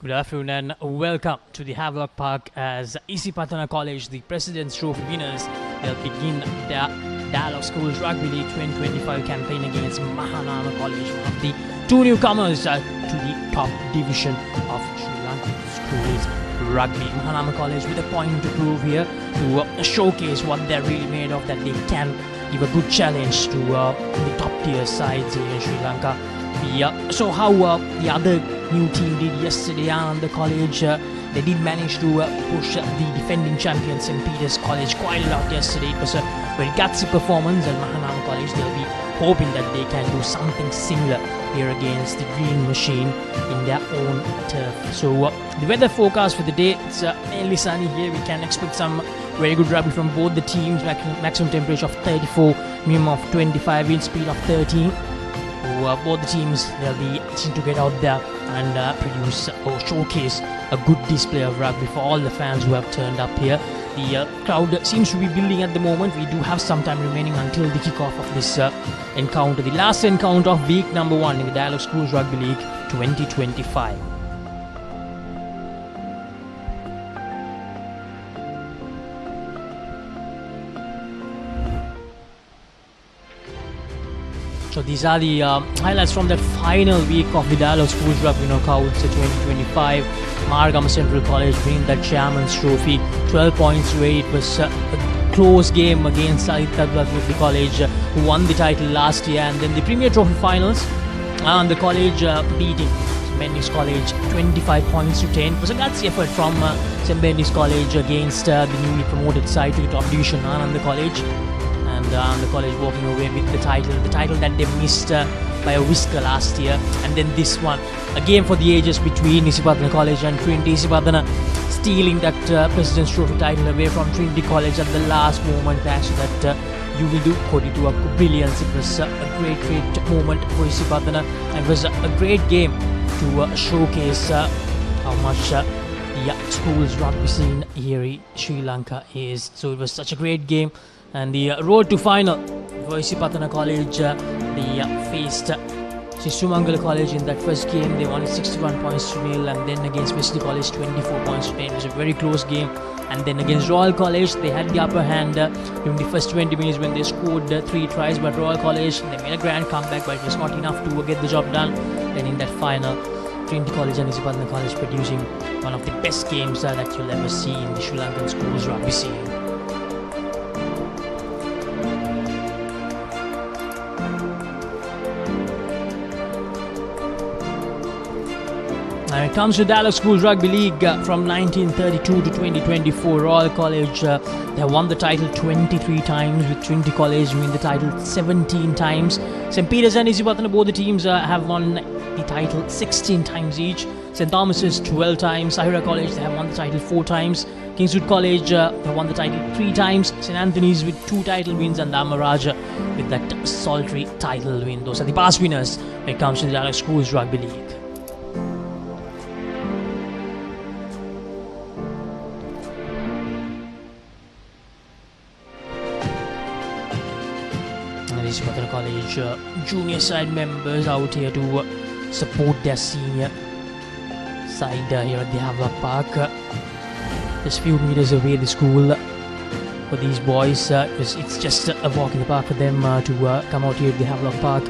Good afternoon and welcome to the Havelock Park as Isipathana College, the President's Trophy winners, they'll begin their Dialog Schools Rugby League 2025 campaign against Mahanama College, one of the two newcomers to the top division of Sri Lankan schools rugby. Mahanama College with a point to prove here to showcase what they're really made of, that they can give a good challenge to the top tier sides here in Sri Lanka. We saw how the other new team did yesterday, Ananda College. They did manage to push the defending champion St. Peter's College quite a lot yesterday. It was a very gutsy performance, and Mahanama College, they'll be hoping that they can do something similar here against the Green Machine in their own turf. So the weather forecast for the day, it's mainly sunny here. We can expect some very good rugby from both the teams. Maximum temperature of 34, minimum of 25, wind speed of 13. Both the teams, they'll be itching to get out there and produce or showcase a good display of rugby for all the fans who have turned up here. The crowd seems to be building at the moment. We do have some time remaining until the kickoff of this encounter, the last encounter of week number 1 in the Dialog Schools Rugby League 2025. So these are the highlights from that final week of the Dialog Schools Rugby Knockouts 2025. Margama Central College winning that Chairman's Trophy, 12 points to 8. It was a close game against Isipatana College, who won the title last year. And then the Premier Trophy finals, and the college beating St. Benedict's College 25 points to 10. It was a gutsy effort from St. Benedict's College against the newly promoted side to the top division, Ananda College. The college walking away with the title that they missed by a whisker last year. And then this one, a game for the ages between Isipathana College and Trinity. Isipathana stealing that President's Trophy title away from Trinity College at the last moment, thanks to that you will do according to a brilliance. It was a great moment for Isipathana, and it was a great game to showcase how much the schools rugby scene here in Sri Lanka is. So it was such a great game. And the road to final for Isipathana College, they faced Sisumangala College in that first game. They won 61 points to 0, and then against Wesley College 24 points to 10. It was a very close game. And then against Royal College, they had the upper hand during the first 20 minutes when they scored 3 tries. But Royal College, they made a grand comeback, but it was not enough to get the job done. Then in that final, Trinity College and Isipathana College producing one of the best games that you'll ever see in the Sri Lankan schools rugby scene. When it comes to Dialog Schools Rugby League from 1932 to 2024, Royal College, they have won the title 23 times, with Trinity College winning the title 17 times. St. Peter's and Isipathana, both the teams have won the title 16 times each. St. Thomas's 12 times. Havelock College, they have won the title 4 times. Kingswood College, they have won the title 3 times. St. Anthony's with 2 title wins, and Dhamaraja with that solitary title win. Those are the past winners when it comes to the Dialog Schools Rugby League. Isipathana College junior side members out here to support their senior side here at the Havelock Park. Just a few meters away, the school for these boys. It's just a walk in the park for them to come out here at the Havelock Park.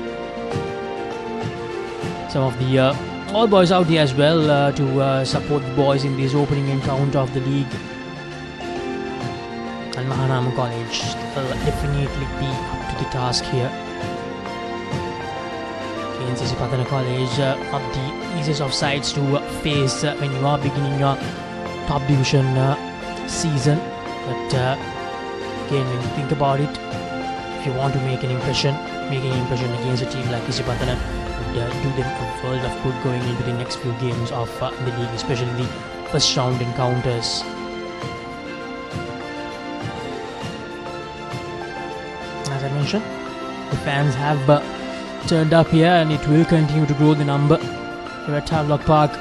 Some of the all boys out here as well to support the boys in this opening encounter of the league. And Mahanama College will definitely be up to the task here against Isipathana College. Not the easiest of sides to face when you are beginning your top division season. But again, when you think about it, if you want to make an impression against a team like Isipathana would do them a world of good going into the next few games of the league, especially the first round encounters. As I mentioned, the fans have turned up here, and it will continue to grow the number here at Havelock Park.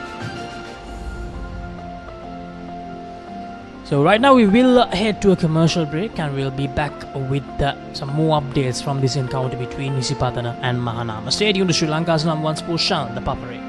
So right now we will head to a commercial break, and we'll be back with some more updates from this encounter between Isipathana and Mahanama. Stay tuned to Sri Lanka's #1 sports channel, ThePapare.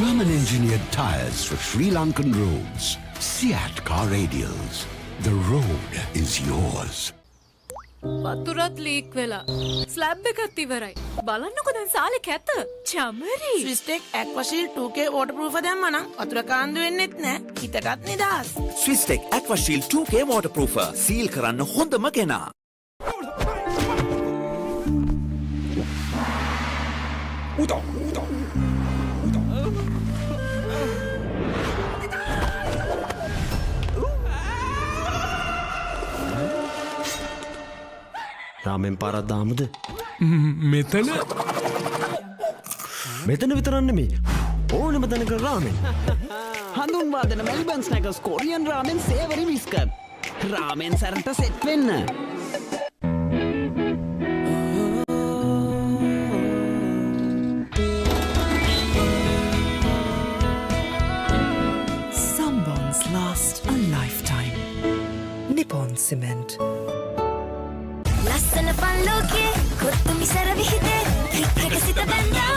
German-engineered tyres for Sri Lankan roads. Seat car radials. The road is yours. වතුරත් leak වෙලා slab එකත් ඉවරයි. බලන්නකො දැන් සාලේ කැත. Chamari. ස්විස්ටෙක් ඇක්වාෂීල්ඩ් 2K waterproof දැම්මා නම් වතුර කාන්දු වෙන්නෙත් නෑ. හිතටත් නිදහස්. ස්විස්ටෙක් ඇක්වාෂීල්ඩ් 2K waterproof සීල් කරන්න හොඳම කෙනා. රාමෙන් පාරක් දාමුද? මෙතන විතරක් නෙමෙයි. ඕනෙම තැනක රාමෙන්. හඳුන්වාදන මෙල්බන් ස්නැකර්ස් කොරියන් රාමෙන් සේවරි විස්කට්. රාමෙන් සැරට සෙට් වෙන්න. Some bonds last a lifetime. Nippon Cement. ලස්සන පල්ලෝකේ කොත්තුමි සර විහිදේ හිටක සිත බැන්දා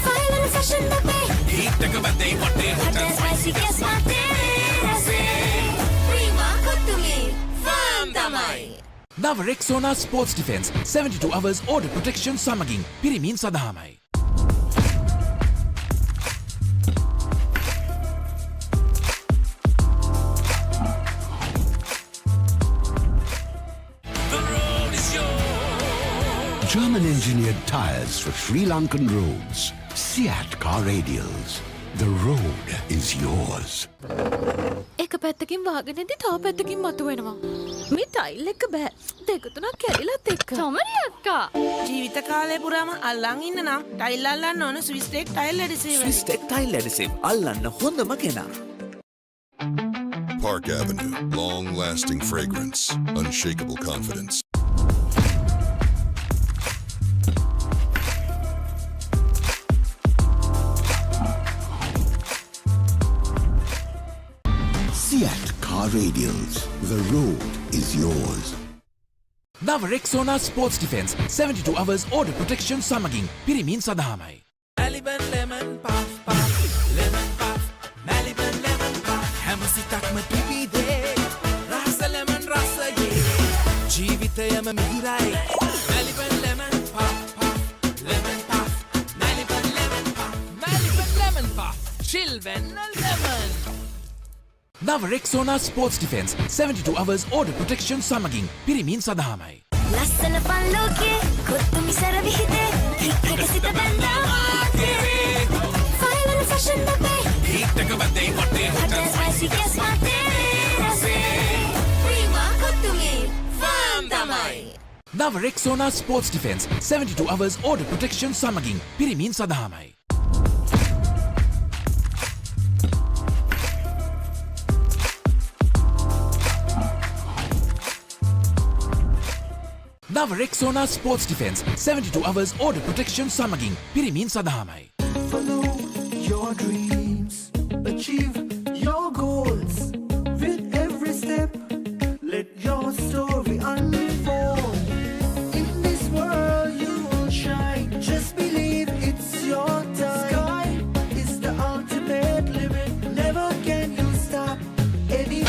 ෆයිනල් ෆැෂන් දපේ හිටක බදේ වටේ හොටල් ස්පයිසි ගස් මාතේ රසේ ප්‍රීමා කොත්තුමි ෆාම් තමයි නව Rexona sports defence 72 hours order protection සමගින් පිරිමින් සඳහාමයි. German-engineered tyres for Sri Lankan roads. Seat car radials. The road is yours. එක පැත්තකින් වාගෙනදී තව පැත්තකින් මතුවෙනවා. මේ ටයිල් එක බෑ. දෙක තුනක් කැරිලත් එක්ක. චමරි අක්කා. ජීවිත කාලය පුරාම අල්ලන් ඉන්න නම් ටයිල් අල්ලන්න ඕන ස්විස්ටෙක් ටයිල් ඇඩිසිව්. ස්විස්ටෙක් ටයිල් ඇඩිසිව් අල්ලන්න හොඳම කෙනා. Park Avenue. Long-lasting fragrance. Unshakable confidence. Seat car radials. The road is yours. නව Rexona sports defence 72 hours order protection සමගින් පිරිමින් සඳහාමයි. Maliban lemon puff puff lemon puff Maliban lemon puff හැම සිතක්ම පිපිදේ රස lemon රසයේ ජීවිතයම මිහිරයි Maliban lemon puff puff lemon puff Maliban lemon puff Maliban lemon puff chill when lemon. නව Rexona sports defence 72 hours order protection සමගින් පිරිමින් සඳහාමයි. ලස්සන පල්ලෝකේ කොත්තුමි සර විහිදේ හිටක සිත බැන්දා final fashion දපේ හිටක බදේ වටේ හොටල් ස්පයිසි ගස් මාතේ රසේ ප්‍රීමා කොත්තුමි ෆාම් තමයි නව Rexona sports defence 72 hours order protection සමගින් පිරිමින් සඳහාමයි. නව Rexona sports defence 72 hours order protection සමගින් පිරිමින් සඳහාමයි. Follow your dreams, achieve your goals. With every step, let your story unfold. In this world you will shine. Just believe it's your time. Sky is the ultimate limit. Never can you stop any.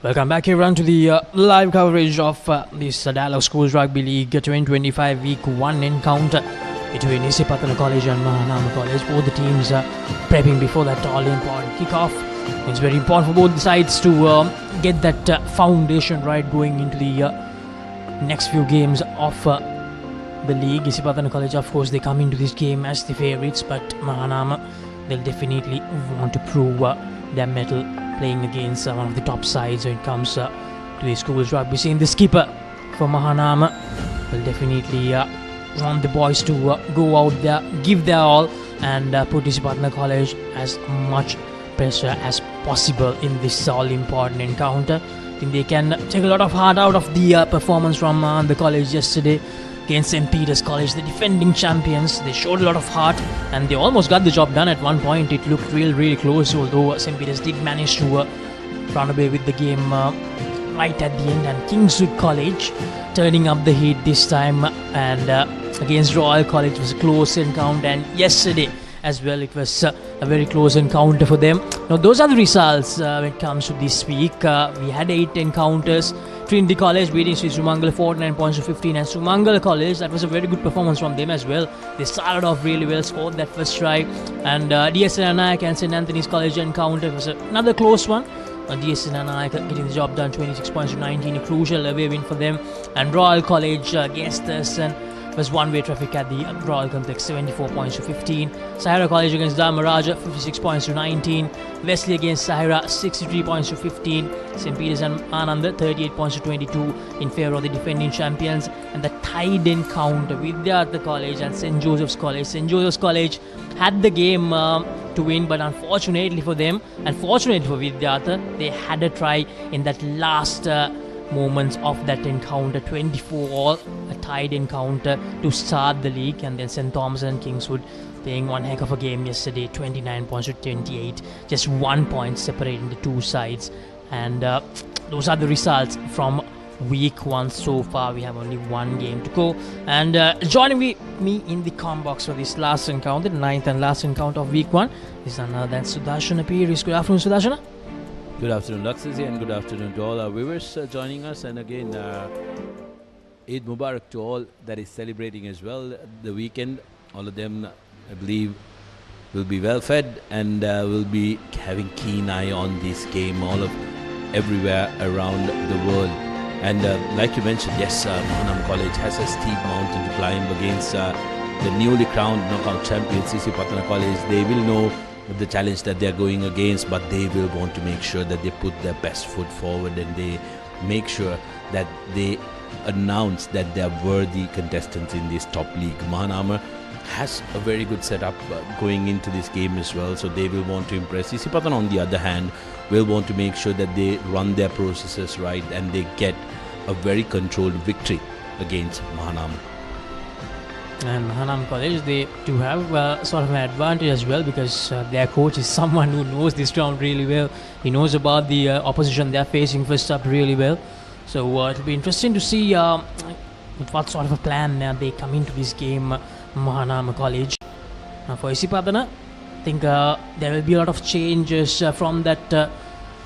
Welcome back everyone to the live coverage of this Dialog Schools Rugby League 2025 Week 1 encounter between Isipatana College and Mahanama College. Both the teams prepping before that all-important kickoff. It's very important for both sides to get that foundation right going into the next few games of the league. Isipatana College, of course, they come into this game as the favourites, but Mahanama, they'll definitely want to prove their mettle playing against one of the top sides when it comes to the schools rugby scene. The skipper for Mahanama will definitely want the boys to go out there, give their all, and put Isipathana College as much pressure as possible in this all-important encounter. I think they can take a lot of heart out of the performance from the college yesterday against St. Peter's College, the defending champions. They showed a lot of heart and they almost got the job done at one point. It looked really close, although St. Peter's did manage to run away with the game right at the end, and Kingswood College turning up the heat this time, and against Royal College was a close encounter, and yesterday as well it was a very close encounter for them. Now those are the results when it comes to this week. We had 8 encounters. Trinity College beating Sri Sumangala 49 points to 15, and Sumangala College, that was a very good performance from them as well. They started off really well, scored that first try, and DSN Nayak and St. Anthony's College encounter was another close one. DSN Nayak getting the job done, 26 points to 19, a crucial away win for them. And Royal College against Thurston was one-way traffic at the Royal Complex, 74 points to 15. Sahara College against Dharmaraja, 56 points to 19. Wesley against Sahara, 63 points to 15. St. Peter's and Ananda, 38 points to 22 in favour of the defending champions. And the tied encounter with Vidyartha College and St. Joseph's College. St. Joseph's College had the game to win, but unfortunately for them, and fortunately for Vidyartha, they had a try in that last moments of that encounter. 24-all, a tied encounter to start the league, and then St. Thomas and Kingswood playing one heck of a game yesterday, 29 points to 28, just 1 point separating the two sides. And those are the results from week 1 so far. We have only one game to go, and joining me in the com box for this last encounter, the 9th and last encounter of week 1, is none other than Sudarshana Peiris. Good afternoon, Sudarshana. Good afternoon, Laxisi, and good afternoon to all our viewers joining us. And again, Eid Mubarak to all that is celebrating as well the weekend. All of them, I believe, will be well fed and will be having keen eye on this game everywhere around the world. And like you mentioned, yes, Mahanama College has a steep mountain to climb against the newly crowned knockout champions, Isipathana College. They will know the challenge that they are going against, but they will want to make sure that they put their best foot forward, and they make sure that they announce that they are worthy contestants in this top league. Mahanama has a very good setup going into this game as well, so they will want to impress. Isipatana, on the other hand, will want to make sure that they run their processes right and they get a very controlled victory against Mahanama. And Mahanama College, they do have sort of an advantage as well, because their coach is someone who knows this ground really well. He knows about the opposition they're facing first up really well. So it'll be interesting to see with what sort of a plan they come into this game, Mahanama College. For Isipathana, I think there will be a lot of changes from that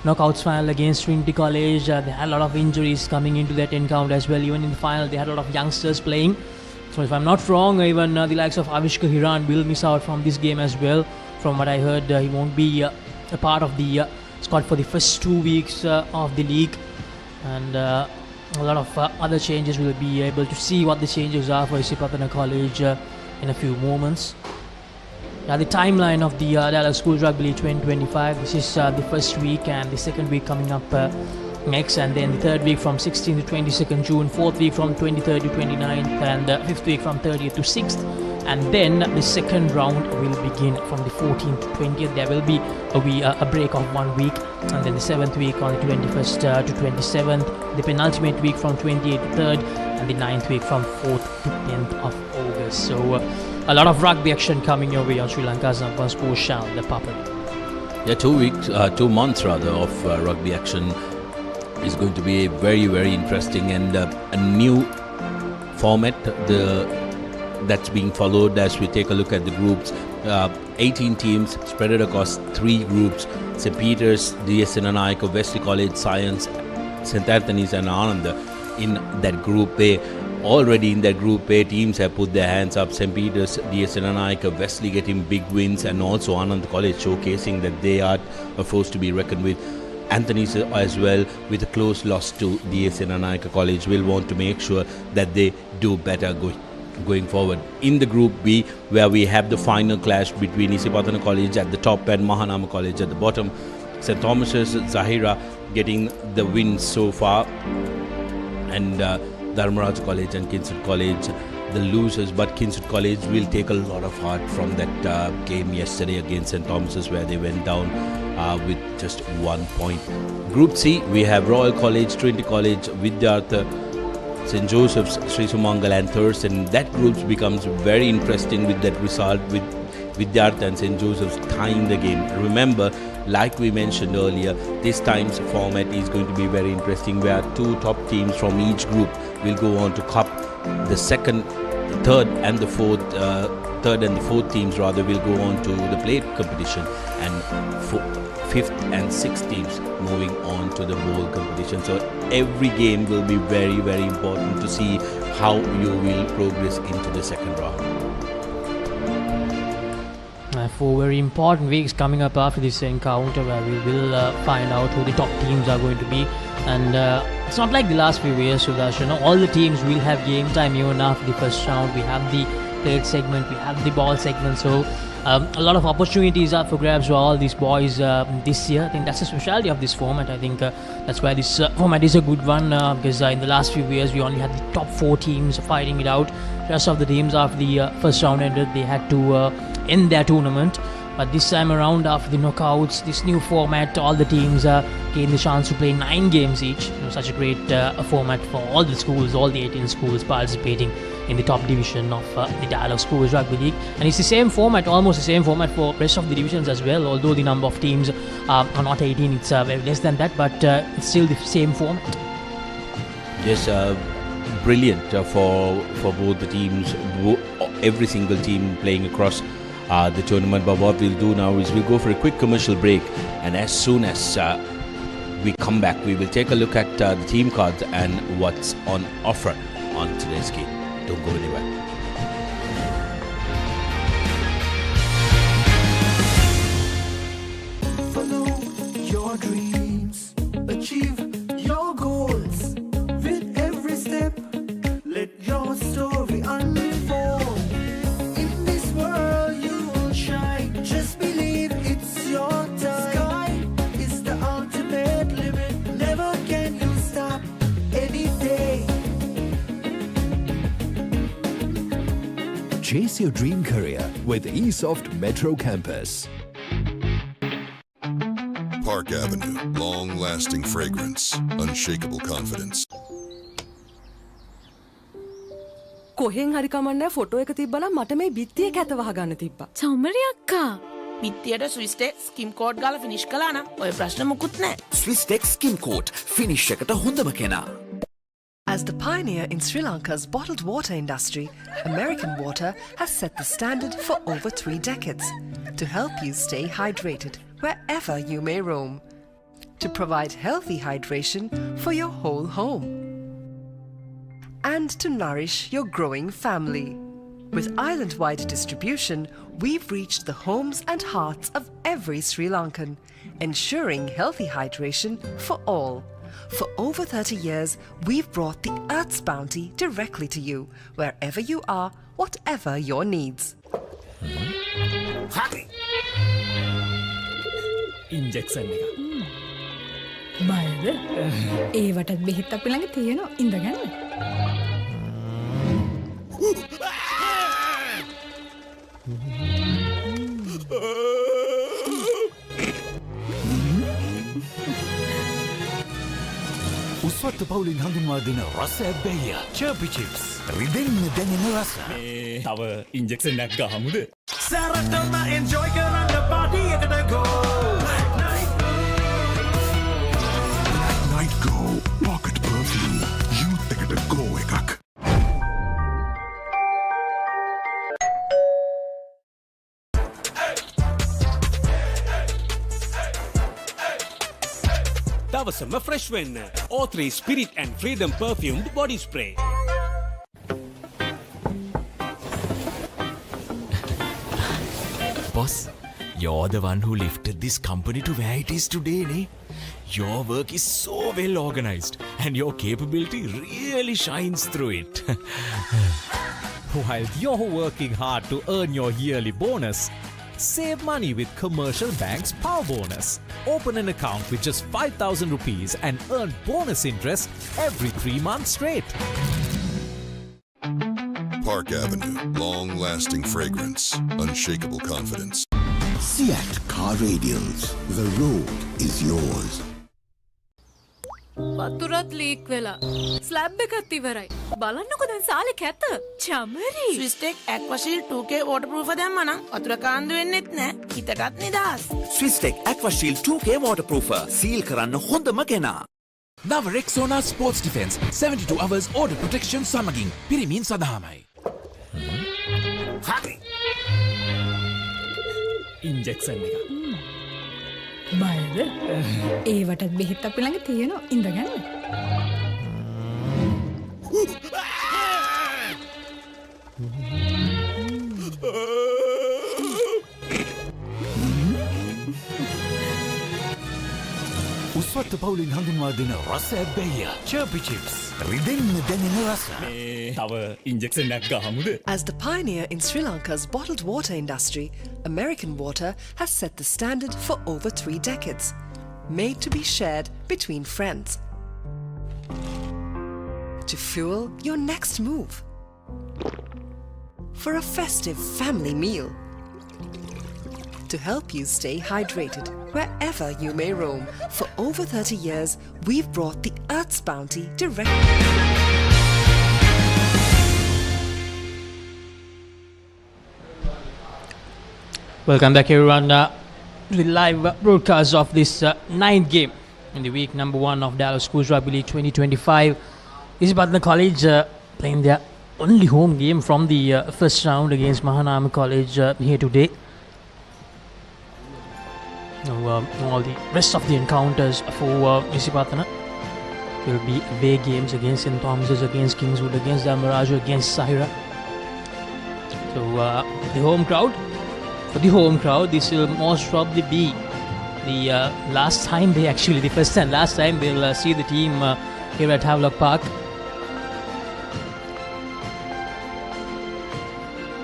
knockouts final against Trinity College. They had a lot of injuries coming into that encounter as well. Even in the final, they had a lot of youngsters playing. So if I'm not wrong, even the likes of Avishka Hiran will miss out from this game as well. From what I heard, he won't be a part of the squad for the first 2 weeks of the league. And a lot of other changes. We'll be able to see what the changes are for Isipathana College in a few moments. Now the timeline of the Dialog School Rugby League 2025. This is the first week, and the second week coming up next, and then the third week from 16th to 22nd June, fourth week from 23rd to 29th, and fifth week from 30th to 6th, and then the second round will begin from the 14th to 20th. There will be a break of 1 week, and then the 7th week on the 21st to 27th, the penultimate week from 28th to 3rd, and the 9th week from 4th to 10th of August. So a lot of rugby action coming your way on Sri Lanka's number one sports channel, ThePapare. Yeah, 2 months rather of rugby action is going to be very, very interesting, and a new format that's being followed as we take a look at the groups. 18 teams spread across 3 groups: St. Peter's, DSN Nayak, Wesley College, Science, St. Anthony's and Ananda. In that group A, already in that group A, teams have put their hands up. St. Peter's, DSN Nayak, Wesley getting big wins, and also Ananda College showcasing that they are a force to be reckoned with. Anthony's as well, with a close loss to DSN Nayak College, will want to make sure that they do better going forward. In the group B, where we have the final clash between Isipathana College at the top and Mahanama College at the bottom. St. Thomas's Zahira getting the win so far, and Dharmaraj College and Kingswood College the losers, but Kingswood College will take a lot of heart from that game yesterday against St. Thomas's, where they went down with just 1 point. Group C, we have Royal College, Trinity College, Vidyartha, St. Joseph's, Sri Sumangal and Thurston. That group becomes very interesting with that result, with Vidyartha and St. Joseph's tying the game. Remember, like we mentioned earlier, this time's format is going to be very interesting, where 2 top teams from each group will go on to cup. The third and the fourth teams rather will go on to the plate competition, and 5th and 6th teams moving on to the bowl competition. So every game will be very, very important to see how you will progress into the second round. 4 very important weeks coming up after this encounter, where we will find out who the top teams are going to be. And it's not like the last few years, Sudarshan. All the teams will have game time even after the first round. We have the plate segment, we have the ball segment. So a lot of opportunities are for grabs for all these boys this year. I think that's the specialty of this format. I think that's why this format is a good one, because in the last few years we only had the top 4 teams fighting it out. The rest of the teams after the first round ended, they had to end their tournament. But this time around, after the knockouts, this new format, all the teams gain the chance to play 9 games each. Such a great format for all the schools, all the 18 schools participating in the top division of the Dialog Schools Rugby League. And it's the same format, almost the same format for rest of the divisions as well, although the number of teams are not 18, it's very less than that, but it's still the same format. Yes, brilliant for both the teams, every single team playing across the tournament. But what we'll do now is we'll go for a quick commercial break, and as soon as we come back, we will take a look at the team cards and what's on offer on today's game. Don't go anywhere. Follow your dreams, achieve your goals. With every step, let your story unfold. In this world you will shine, just believe it's your time. Sky is the ultimate limit, never can you stop any day. Chase your dream career with eSoft Metro Campus. Park Avenue, long-lasting fragrance, unshakable confidence. කොහෙන් හරි කමන්නේ photo එක තිබ්බනම් මට මේ බිත්තිය කැත වහගන්න තිබ්බා. චෞමරි අක්කා. පිත්තියට ස්විස් ටෙක් ස්කිම් කෝඩ් ගාලා ෆිනිෂ් කළා නම් ඔය ප්‍රශ්න මුකුත් නැහැ. Swiss Tech Skim Coat finish එකට හොඳම කෙනා. As the pioneer in Sri Lanka's bottled water industry, American Water has set the standard for over 3 decades to help you stay hydrated wherever you may roam, to provide healthy hydration for your whole home, and to nourish your growing family. With island-wide distribution, we've reached the homes and hearts of every Sri Lankan, ensuring healthy hydration for all. For over 30 years, we've brought the Earth's bounty directly to you, wherever you are, whatever your needs. Injection එක. බයද? ඒවටත් බෙහෙත් අපි ළඟ තියෙනවා. ඉඳගන්න. උස්වත්ත පවුලින් හඳුන්වා දෙන රස ඇබ්බැහිය චර්පි chips රිදෙන්න දැනෙන රස. තව ඉන්ජෙක්ෂන් එකක් ගහමුද? සැරටම එන්ජොයි කරන්න පාටි එකට ගෝ. Night Go Pocket Perfume Youth එකට go එකක්. දවසම ෆ්‍රෙෂ් වෙන්න. O3 Spirit and Freedom perfumed body spray. Boss, you're the one who lifted this company to where it is today, ne? Your work is so well organized and your capability really shines through it. While you're working hard to earn your yearly bonus, save money with Commercial Bank's Power Bonus. Open an account with just 5,000 rupees and earn bonus interest every 3 months straight. Park Avenue, long-lasting fragrance, unshakable confidence. Seat Car Radials. The road is yours. වතුරත් leak වෙලා. Slab එකත් ඉවරයි. බලන්නකෝ දැන් සාලේ කැත. Chamari. ස්විස්ටෙක් ඇක්වාශීල් 2K waterproof දැම්මනම් වතුර කාන්දු වෙන්නෙත් නෑ. හිතටත් නිදහස්. ස්විස්ටෙක් ඇක්වාශීල් 2K waterproofer. සීල් කරන්න හොඳම කෙනා. නව Rexona sports defence 72 hours order protection සමගින් පිරිමින් සඳහාමයි. හරි. ඉන්ජෙක්ෂන් එක. බයද? ඒවටත් බෙහෙත් අපි ළඟ තියෙනවා. ඉඳගන්න. උස්වත්ත පවුලින් හඳුන්වා දෙන රස ඇබ්බැහිය චර්පි චිප්ස් රිදෙන්න දැනෙන රස තව ඉන්ජෙක්ෂන් එකක් ගහමුද? As the pioneer in Sri Lanka's bottled water industry, American Water has set the standard for over 3 decades, made to be shared between friends. To fuel your next move. For a festive family meal. To help you stay hydrated wherever you may roam. For over 30 years, we've brought the Earth's bounty directly. Welcome back everyone to the live broadcast of this 9th game in the week number 1 of Dialog Schools Rugby League 2025. Isipatana College playing their only home game from the first round against Mahanama College here today. All the rest of the encounters for Isipathana will be away games against St. Thomas's, against Kingswood, against Damaraju, against Sahira. So the home crowd, for the home crowd, this will most probably be the last time the first and last time they'll see the team here at Havelock Park.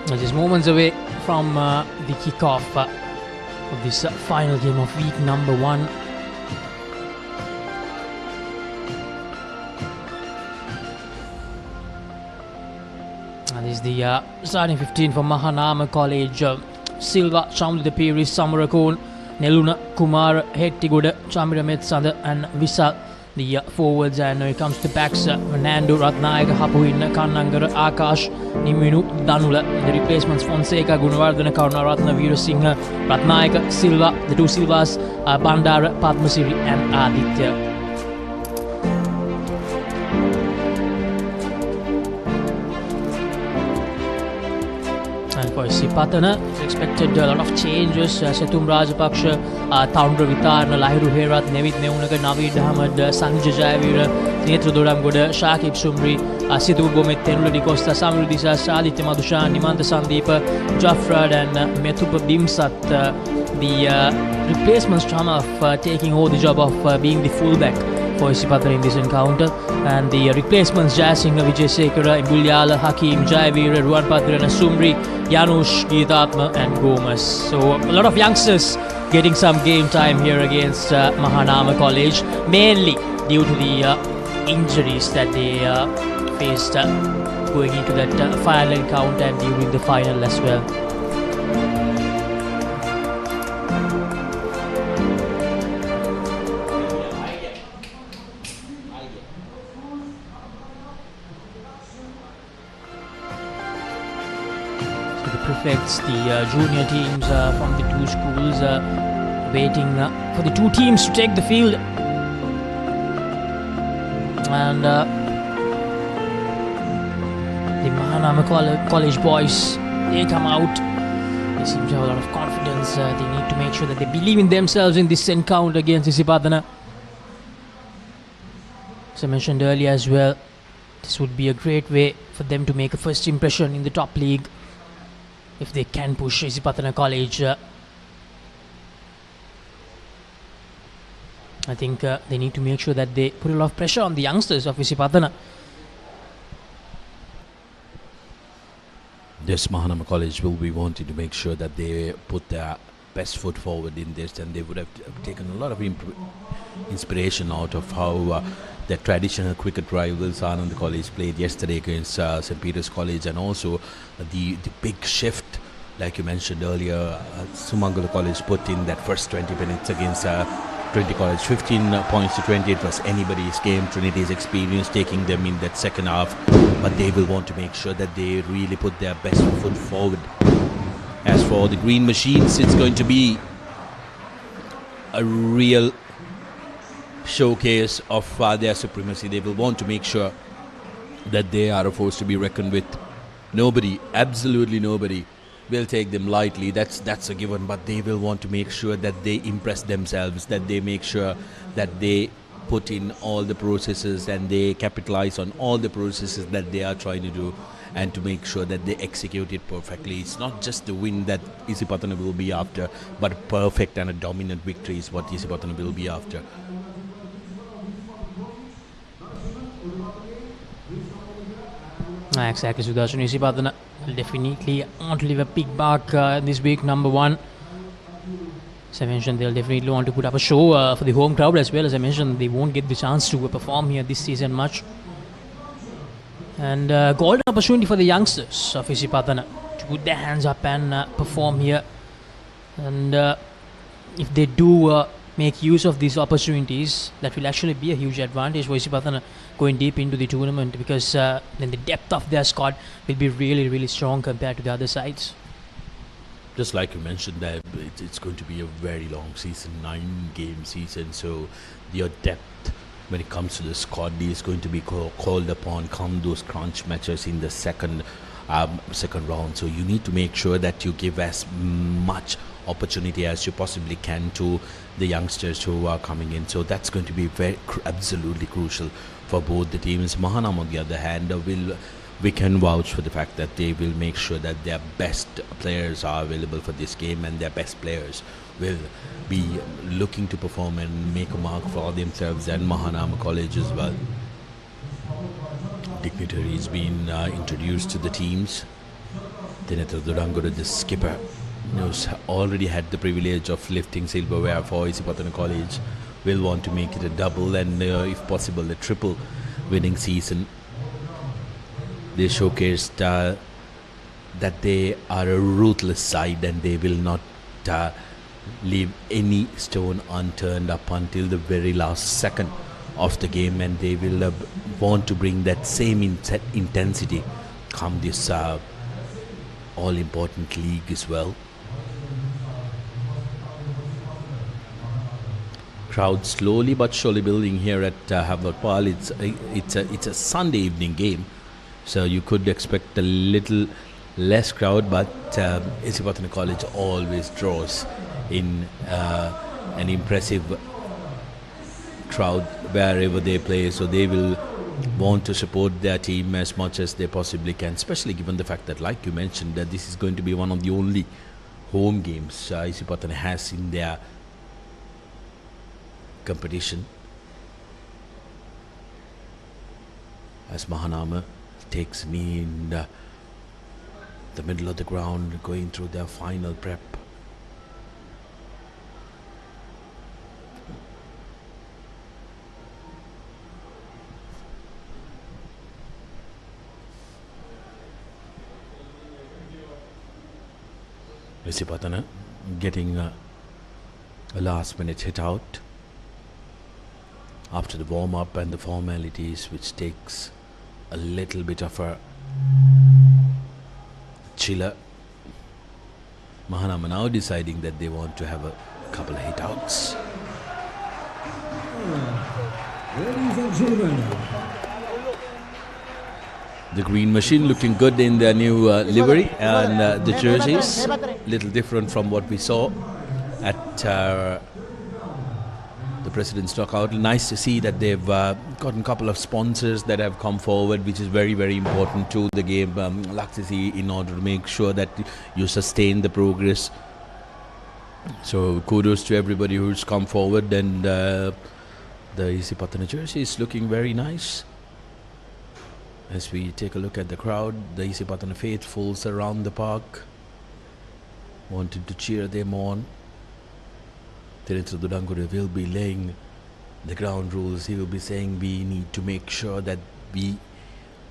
Just moments away from the kickoff of this final game of week number 1. And this is the starting 15 for Mahanama College. Silva, Chamli the Piri, Samarakon, Neluna, Kumar, Hettigoda, Chamira Metsanda and Visal. The forwards, and when it comes to backs, Fernando, Ratnayaka, Hapuin, Kannangara, Akash, Niminu, Danula. The replacements Fonseca, Gunawardana, Karunaratna, Veerasinghe, Ratnayaka, Silva, the 2 Silvas, Bandara, Padmasiri and Aditya. And for Isipatana, it's expected a lot of changes. Setum Rajapaksha, Thaundra Vitarna, Lahiru Herat, Nevit Neunaka, Navid Ahmad, Sanjay Jayavira, Netru Doramgoda, Shakib Sumri, Sidhu Gomet, Tenula Di Costa, Samru Disa, Aditya Madushan, Nimanta Sandeepa, Jaffrad and Metupa Bimsat. The replacements drama of taking over the job of being the fullback for Isipatana in this encounter, and the replacements Jayasinghe, Vijay Sekara, Imbulyala, Hakim, Jayavira, Ruan Patrana, Sumri, Janush, Geethatma and Gomez. So a lot of youngsters getting some game time here against Mahanama College, mainly due to the injuries that they faced going into that final encounter and during the final as well. Prefects, the junior teams from the 2 schools waiting for the 2 teams to take the field, and the Mahanama College boys, they come out. They seem to have a lot of confidence. They need to make sure that they believe in themselves in this encounter against Isipatana. As I mentioned earlier as well, this would be a great way for them to make a first impression in the top league. If they can push Isipathana College, I think they need to make sure that they put a lot of pressure on the youngsters of Isipathana. Yes, Mahanama College will be wanting to make sure that they put their best foot forward in this, and they would have taken a lot of inspiration out of how their traditional cricket rivals Anand College played yesterday against St. Peter's College, and also the big shift, like you mentioned earlier, Sumangala College put in that first 20 minutes against Trinity College 15 points to 20. It was anybody's game. Trinity's experience taking them in that second half, but they will want to make sure that they really put their best foot forward. As for the Green Machines, it's going to be a real showcase of their supremacy. They will want to make sure that they are a force to be reckoned with. Nobody, absolutely nobody, will take them lightly. That's a given, but they will want to make sure that they impress themselves, that they make sure that they put in all the processes and they capitalize on all the processes that they are trying to do, and to make sure that they execute it perfectly. It's not just the win that Isipatana will be after, but a perfect and a dominant victory is what Isipatana will be after. Exactly, Sudarshan. Isipatana will definitely want to leave a big mark this week, number one. As I mentioned, they'll definitely want to put up a show for the home crowd as well. As I mentioned, they won't get the chance to perform here this season much. And golden opportunity for the youngsters of Isipatana to put their hands up and perform here. And if they do make use of these opportunities, that will actually be a huge advantage for Isipatana going deep into the tournament, because then the depth of their squad will be really, really strong compared to the other sides. Just like you mentioned, that it's going to be a very long season, 9-game season, so your depth when it comes to the squad is going to be called upon come those crunch matches in the second round. So you need to make sure that you give as much opportunity as you possibly can to the youngsters who are coming in. So that's going to be absolutely crucial for both the teams. Mahanama, on the other hand, we can vouch for the fact that they will make sure that their best players are available for this game, and their best players will be looking to perform and make a mark for themselves, and Mahanama College as well. Dignitary has been introduced to the teams. Dinatra Durangura, the skipper, who's already had the privilege of lifting silverware for Isipathana College, will want to make it a double and if possible a triple winning season. They showcased that they are a ruthless side, and they will not leave any stone unturned up until the very last second of the game, and they will want to bring that same intensity come this all-important league as well. Crowd slowly but surely building here at Havelock. It's a Sunday evening game, so you could expect a little less crowd, but Isipathana College always draws in an impressive crowd wherever they play, so they will want to support their team as much as they possibly can, especially given the fact that, like you mentioned, that this is going to be one of the only home games Isipathana has in their competition, as Mahanama takes me in the middle of the ground, going through their final prep. Isipathana getting a last minute hit out after the warm-up and the formalities, which takes a little bit of a chiller. Mahanama now deciding that they want to have a couple of hit-outs. Ladies and gentlemen, the Green Machine looking good in their new livery, and the jerseys little different from what we saw at the President's Knockout. Nice to see that they've gotten a couple of sponsors that have come forward, which is very, very important to the game. Like to see, in order to make sure that you sustain the progress. So kudos to everybody who's come forward, and the Isipathana jersey is looking very nice. As we take a look at the crowd, the Isipathana faithfuls around the park wanted to cheer them on. Dinatra Durangura will be laying the ground rules. He will be saying we need to make sure that we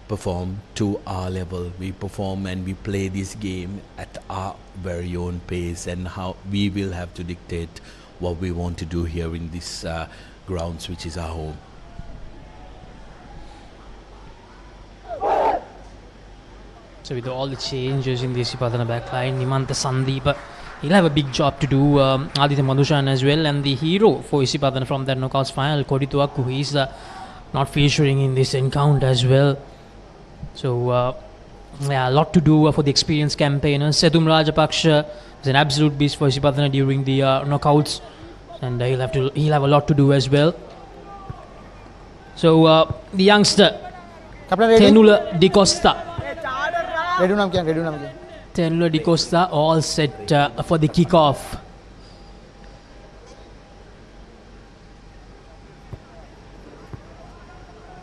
perform to our level. We perform and we play this game at our very own pace, and how we will have to dictate what we want to do here in this grounds, which is our home. So with all the changes in the Isipathana backline, Nimantha Sandeepa, he'll have a big job to do. Aditya Madhushan as well, and the hero for Isipathana from that knockouts final, Kodituakku, he's not featuring in this encounter as well. So yeah, a lot to do for the experienced campaigners. Sethum Rajapaksha is an absolute beast for Isipathana during the knockouts, and he'll have a lot to do as well. So the youngster Tenula Di Costa. Tenula Di Costa all set for the kickoff.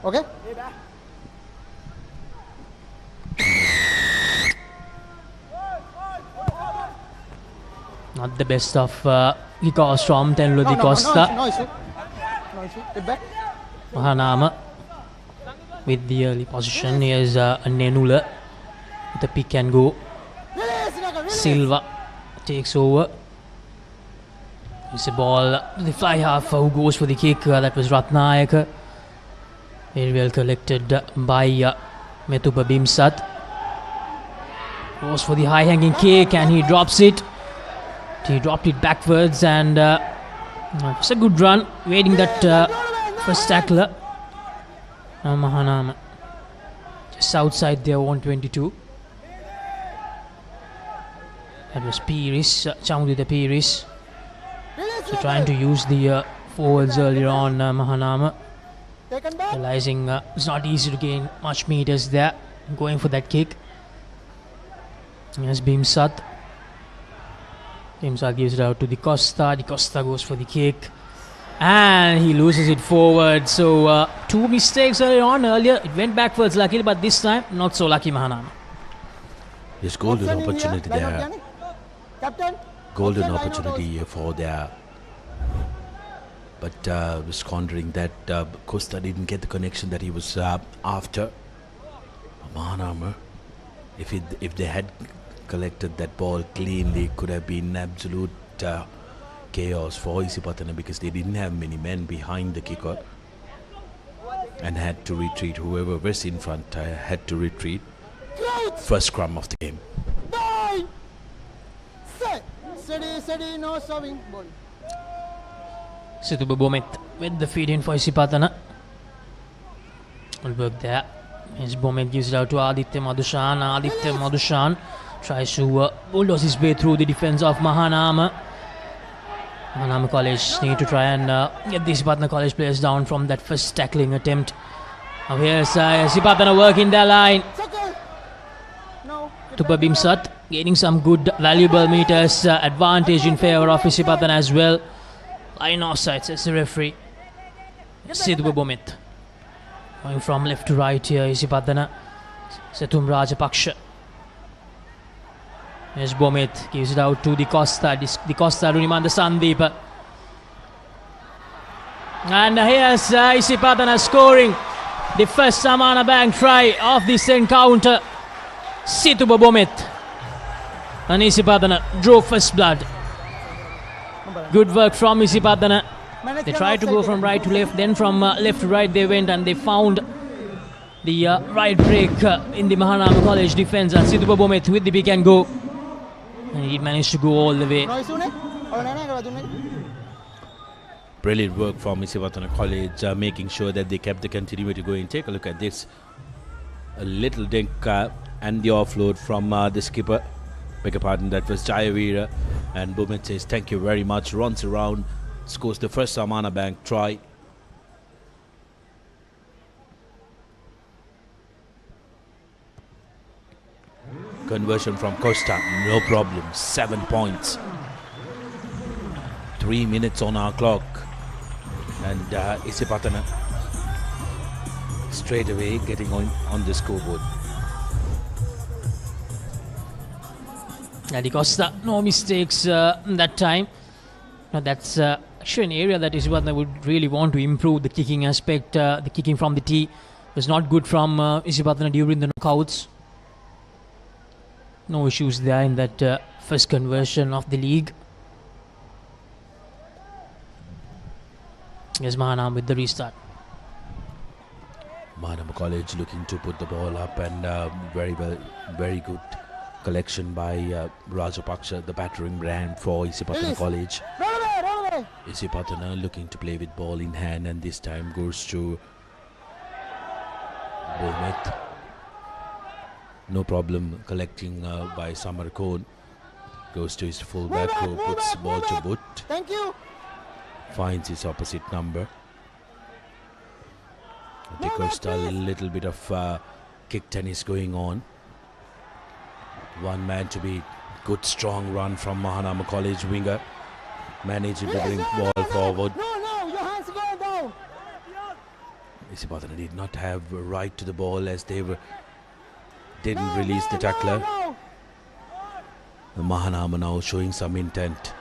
Okay. Not the best of kickoffs from Tenula Di Costa. No issue. Get back. Mahanama with the early position. Here's Nenula with the pick and go. Silva takes over. It's a ball to the fly half who goes for the kick. That was Ratnayaka. Very well collected by Metupa Bimsat. Goes for the high hanging kick and he drops it. He dropped it backwards, and it's a good run. Waiting that first tackler. Mahanama just outside there, 122. That was Piris, Chamudita Piris. So trying to use the forwards earlier on, Mahanama. Realizing it's not easy to gain much meters there. Going for that kick. Here's Bimsat. Bimsat gives it out to Di Costa. Di Costa goes for the kick. And he loses it forward. So two mistakes earlier on. Earlier it went backwards luckily, but this time not so lucky, Mahanama. There's golden opportunity there. Golden opportunity for there. But squandering that, Costa didn't get the connection that he was after. Mahanama, if they had collected that ball cleanly, could have been absolute chaos for Isipatana, because they didn't have many men behind the kicker and had to retreat. Whoever was in front had to retreat. First scrum of the game. Steady, no serving ball. Situba Bomet with the feed in for Isipatana. Will work there. His Bomet gives it out to Aditya Madhushan. Aditya Madhushan tries to bulldoze his way through the defense of Mahanama. Mahanama College need to try and get the Isipatana College players down from that first tackling attempt. Now here's Isipatana working their line. Tupa Bimsat gaining some good valuable meters, advantage in favor of Isipatana as well. Line offside, says the referee. Sidhu Bomit going from left to right here. Isipatana. Sethum Rajapaksha. Here's Bomit, gives it out to Di Costa. Di Costa to Nimantha Sandeepa. And here's Isipatana scoring the first Samana Bank try of this encounter. Situba Bomit. And Isipatana drew first blood. Good work from Isipatana. They tried to go from right to left, then from left to right they went, and they found the right break in the Mahanama College defense. And Situba Bomit with the pick and go. And he managed to go all the way. Brilliant work from Isipathana College, making sure that they kept the continuity going. Take a look at this. A little dink and the offload from the skipper. Beg your pardon, that was Jayavira. And Bumit says thank you very much. Runs around, scores the first Samana Bank try. Conversion from Costa, no problem. 7 points. 3 minutes on our clock. And Isipatana straight away getting on the scoreboard. Di Costa, no mistakes that time. Now that's actually an area that Isipatana would really want to improve. The kicking aspect, the kicking from the tee was not good from Isipatana during the knockouts. No issues there in that first conversion of the league. Yes, Mahanama with the restart. Mahanama College looking to put the ball up, and very good collection by Rajapaksha, the battering brand for Isipathana College. Isipatana looking to play with ball in hand, and this time goes to Bomet. No problem collecting by Samarkand. Goes to his full back row, puts the ball to boot. Thank you. Finds his opposite number. Because a little bit of kick tennis going on. One man to beat. Good strong run from Mahanama College winger. Managing to bring ball forward. No, your hands go down. Isipathana did not have a right to the ball as they didn't release the tackler. The Mahanama now showing some intent.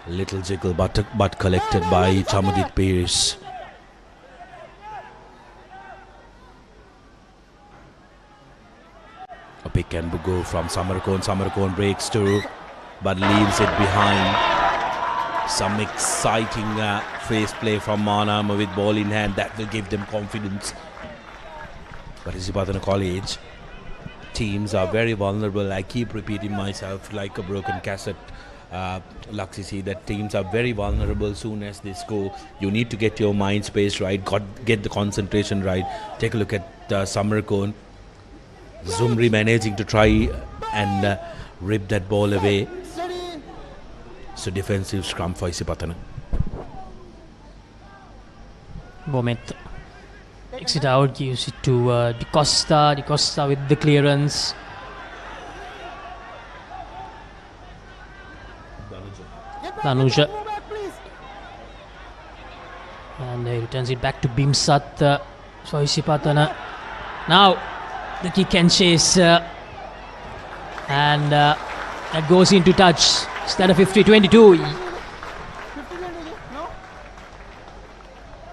Little jiggle but collected by Chamadit Pierce. A pick and go from Samarkand. Samarkand breaks through but leaves it behind. Some exciting face play from Mahanama with ball in hand. That will give them confidence. But Isipatana College teams are very vulnerable. I keep repeating myself like a broken cassette. Laxisi, that teams are very vulnerable soon as they score. You need to get your mind space right, get the concentration right. Take a look at Samarkand. Zumri managing to try and rip that ball away. So defensive scrum for Isipatana. Bomet takes it out, gives it to Di Costa. Di Costa with the clearance. Danuja. And he returns it back to Bimsat for Isipatana. Now the kick and chase. And that goes into touch. Instead of 50-22.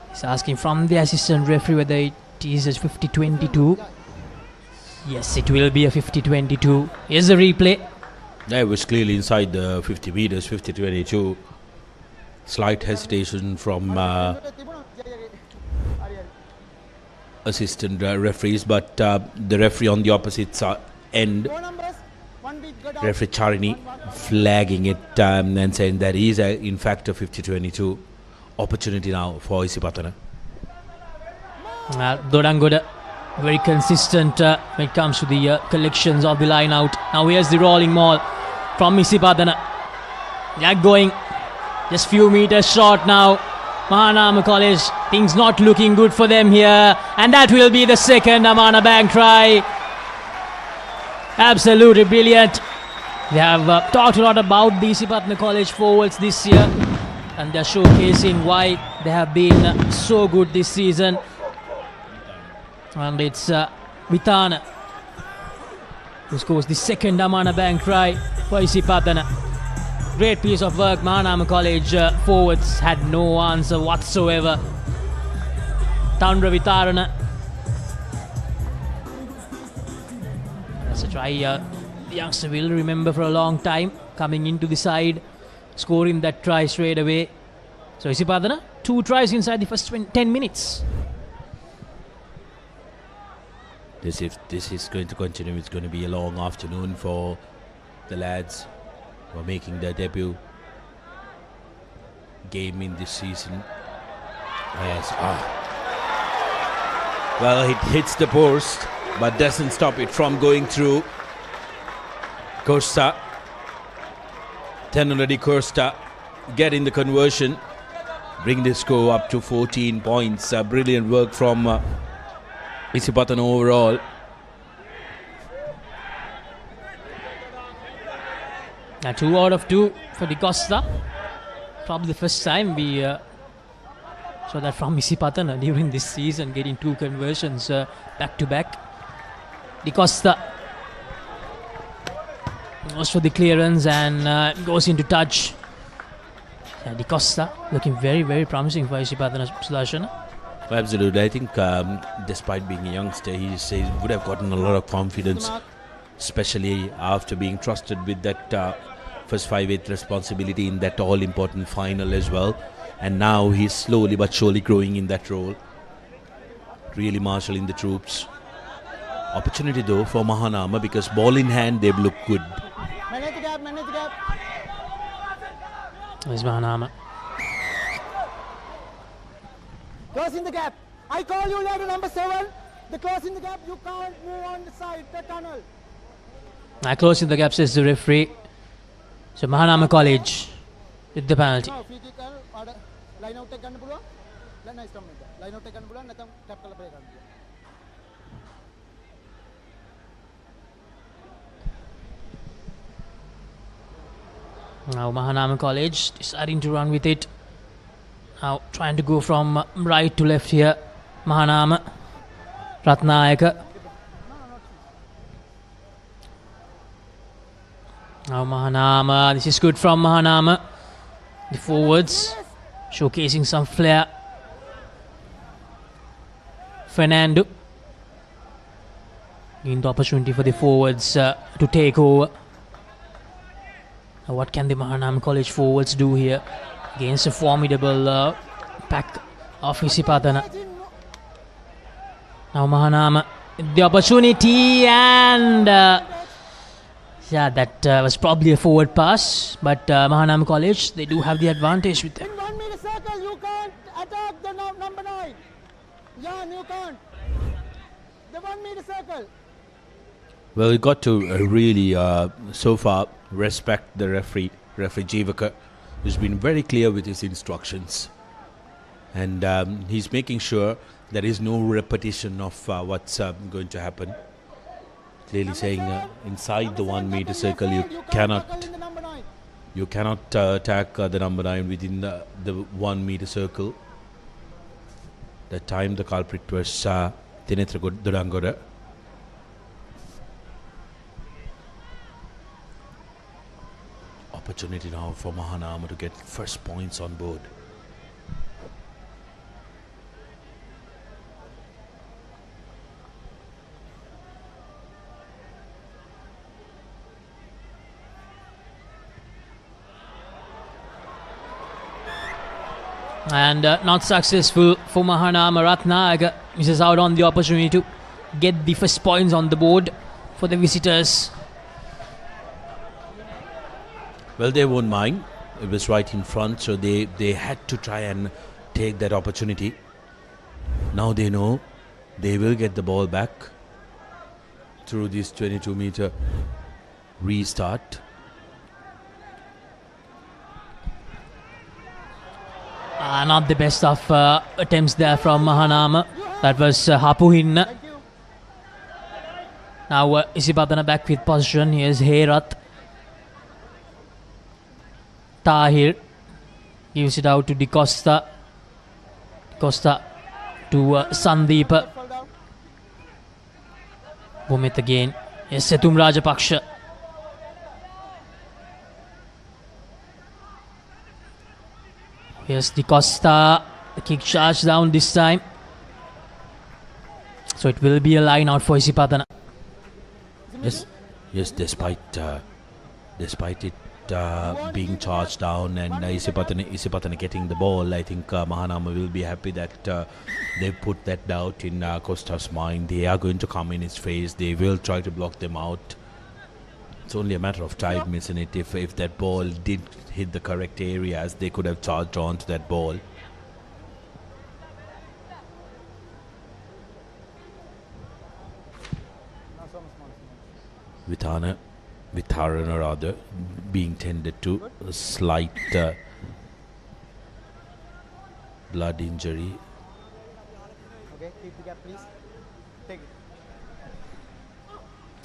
He's asking from the assistant referee whether it is a 50-22. Yes, it will be a 50-22. Here's the replay. That was clearly inside the 50 meters, 50-22. Slight hesitation from assistant referees, but the referee on the opposite end, referee Charini, flagging it and saying that is in fact a 50-22 opportunity now for Isipatana. Dodangoda very consistent when it comes to the collections of the line out. Now here's the rolling maul from Isipatana. They're going just few meters short now. Mahanama College, things not looking good for them here, and that will be the second Amana Bank try. Absolutely brilliant. They have talked a lot about the Isipathana College forwards this year, and they're showcasing why they have been so good this season. And it's Vitana who scores the second Amana Bank try for Isipathana. Great piece of work. Mahanama College forwards had no answer whatsoever. Tandra Vitarana. That's a try the youngster will remember for a long time. Coming into the side, scoring that try straight away. So Isipathana, 2 tries inside the first 10 minutes. If this is going to continue, it's going to be a long afternoon for the lads who are making their debut game in this season. Yes. Well, it hits the post, but doesn't stop it from going through. Costa, Tenoladi Costa, getting the conversion, bring the score up to 14 points. Brilliant work from Isipatana overall. Now 2 out of 2 for Di Costa. Probably the first time we saw that from Isipatana during this season, getting 2 conversions back to back. Di Costa goes for the clearance and goes into touch. Di Costa looking very, very promising for Isipatana, Sudarshana. Absolutely. I think despite being a youngster, he would have gotten a lot of confidence, especially after being trusted with that first 5/8 responsibility in that all-important final as well. and now he's slowly but surely growing in that role, really marshalling the troops. Opportunity though for Mahanama, because ball in hand they look good. Manage the gap, manage the gap. There's Mahanama. Closing the gap. I call you later, number 7. The closing the gap, you can't move on the side, the tunnel. Closing the gap, says the referee. So Mahanama College with the penalty. Now, free kick, line out take ganna puluwan. Nice come with line out take ganna puluwan, natham tap kala play ganna. Now Mahanama College deciding to run with it. Now trying to go from right to left here. Mahanama, Ratnayaka. Now Mahanama, this is good from Mahanama. The forwards showcasing some flair. Fernando. Giving the opportunity for the forwards to take over. Now what can the Mahanama College forwards do here against a formidable pack of Isipathana? Now Mahanama, the opportunity, and yeah, that was probably a forward pass, but Mahanama College, they do have the advantage with them. In 1 meter circle, you can't attack the number 9. Yeah, you can't. The 1 meter circle. Well, we got to really, so far, respect the referee Jivaka, who's been very clear with his instructions. And he's making sure there is no repetition of what's going to happen. Clearly saying inside the 1 meter circle you cannot attack the number 9 within the 1 meter circle. That time the culprit was Tinetra Dodangoda. Opportunity now for Mahanama to get first points on board. And not successful for Mahanama. Ratnayaka misses out on the opportunity to get the first points on the board for the visitors. Well, they won't mind. It was right in front, so they had to try and take that opportunity. Now they know they will get the ball back through this 22-meter restart. Not the best of attempts there from Mahanama. That was Hapuhin. Now Isipatana back with possession. Here's Heyrat. Tahir gives it out to De Costa. Costa to Sandeep. Bumit again. Yes, Setum Rajapaksha. Yes, De Costa. The kick charge down this time. So it will be a line out for Isipatana. Yes, despite it being charged down and Isipatana getting the ball, I think Mahanama will be happy that they put that doubt in Costa's mind. They are going to come in his face. They will try to block them out. It's only a matter of time, isn't it? If that ball did hit the correct areas, they could have charged on to that ball. Vitharana rather, being tended to. A slight blood injury. Okay, keep the gap, please. Take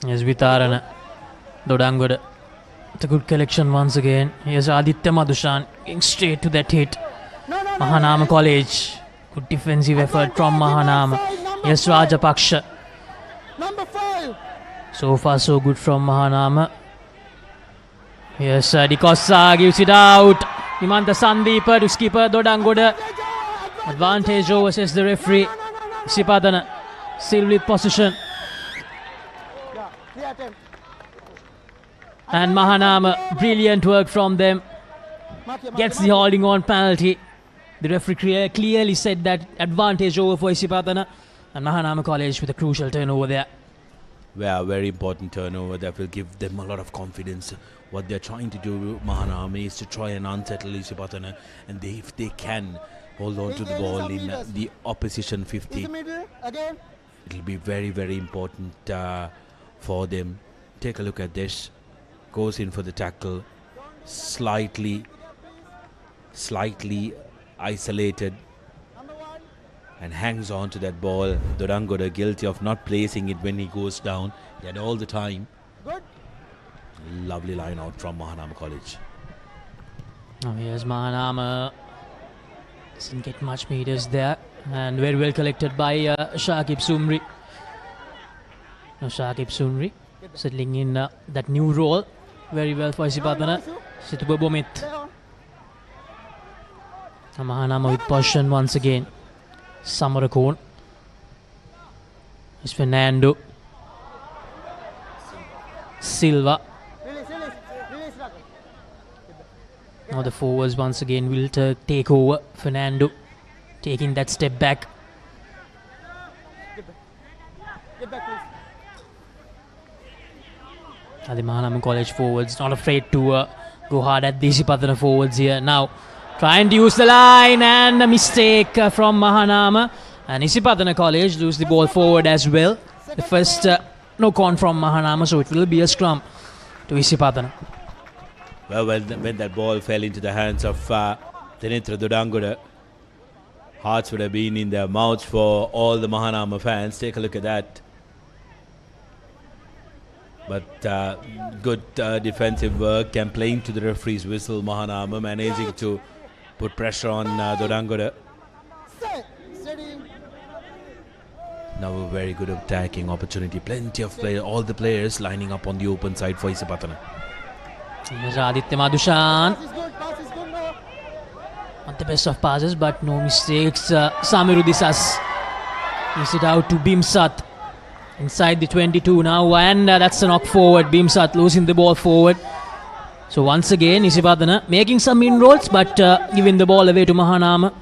it. Yes, Vitharana. Dodangoda. It's a good collection once again. Here's Aditya Madhushan getting straight to that hit. Mahanama College. Good defensive effort from Mahanama. Yes, Rajapaksha. Number 5. So far so good from Mahanama. Yes, De Costa gives it out. Himanta Sandeep to skipper Dodangoda. Advantage over, says the referee. Isipatana still with possession. And Mahanama, brilliant work from them. Gets the holding on penalty. The referee clearly said that advantage over for Isipatana, and Mahanama College with a crucial turnover there. Yeah, very important turnover that will give them a lot of confidence. What they're trying to do, Mahanama, is to try and unsettle Isipatana, and if they can hold on to the ball in the opposition 50, it'll be very, very important for them. Take a look at this. Goes in for the tackle, slightly isolated, and hangs on to that ball. Dodangoda guilty of not placing it when he goes down. He had all the time. Lovely line out from Mahanama College. Now here's Mahanama. Doesn't get much meters there, and very well collected by Shakib Sumri. Now Shakib Sumri settling in that new role very well for Isipatana. Situba Bomit. Mahanama with possession once again. Samarakon. It's Fernando Silva. Now the forwards once again will take over. Fernando taking that step back. The Mahanama College forwards not afraid to go hard at the Isipatana forwards here. Now trying to use the line, and a mistake from Mahanama, and Isipatana College lose the ball forward as well. The first knock-on from Mahanama, so it will be a scrum to Isipatana. Well, when that ball fell into the hands of Tenitra Dodangoda, hearts would have been in their mouths for all the Mahanama fans. Take a look at that. But good defensive work and playing to the referee's whistle. Mahanama managing to put pressure on Dodangoda. Now a very good attacking opportunity. Plenty of players, all the players lining up on the open side for Isipatana. Here's Aditya Madhushan. Not the best of passes, but no mistakes. Samiru Disas gives it out to Bimsat. Inside the 22 now, and that's a knock forward. Bimsat losing the ball forward. So once again, Isipatana making some inroads, but giving the ball away to Mahanama.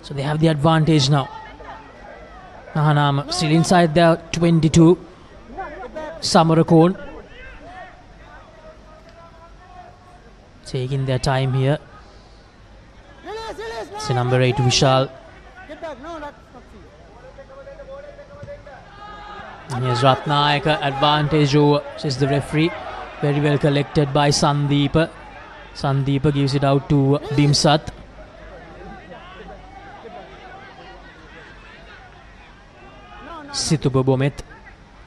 So they have the advantage now. Mahanama still inside the 22. Samarakon taking their time here. It's number 8, Vishal. And here's Ratnayaka, advantage over, says the referee. Very well collected by Sandeepa. Sandeepa gives it out to Bimsat. Situba Bomet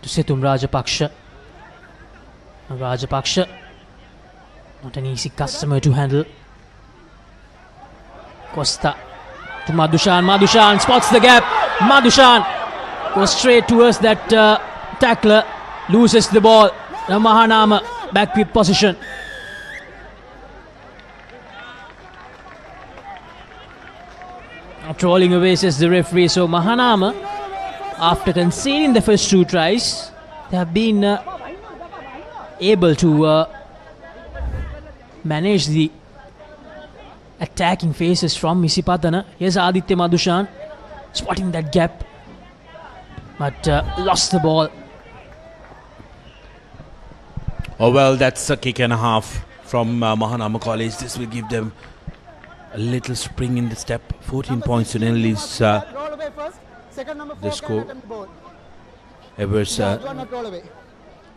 to Situm Rajapaksha. Rajapaksha, not an easy customer to handle. Costa to Madhushan. Madhushan spots the gap. Madhushan goes straight towards that tackler. Loses the ball. Now Mahanama back with position. Trolling away, says the referee. So Mahanama, after conceding the first 2 tries, they have been able to manage the attacking phases from Isipatana. Here's Aditya Madhushan spotting that gap, but lost the ball. Oh well, that's a kick and a half from Mahanama College. This will give them a little spring in the step. 14 points to nil is the score. Evers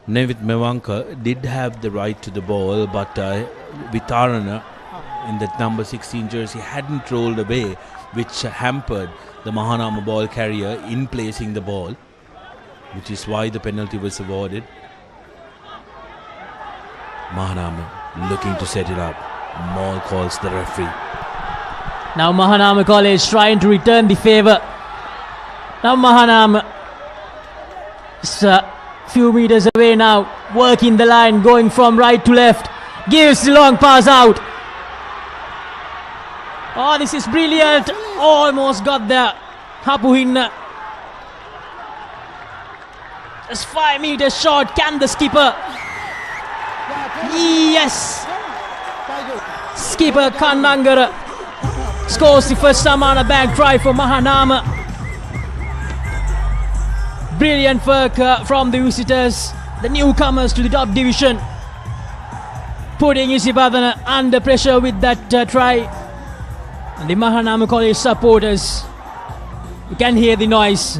Nevit Mewanka did have the right to the ball, but Vitarana in that number 16 jersey hadn't rolled away, which hampered the Mahanama ball carrier in placing the ball, which is why the penalty was awarded. Mahanama looking to set it up. Maul calls the referee. Now Mahanama College trying to return the favour. Now Mahanama is a few meters away now, working the line, going from right to left, gives the long pass out. Oh, this is brilliant. Almost got there. Hapuhinna. Just 5 meters short. Can the skipper? Yes. Skipper Kannangara scores the first Samana Bank try for Mahanama. Brilliant work from the visitors, the newcomers to the top division, putting Isipathana under pressure with that try. And the Mahanama College supporters, you can hear the noise.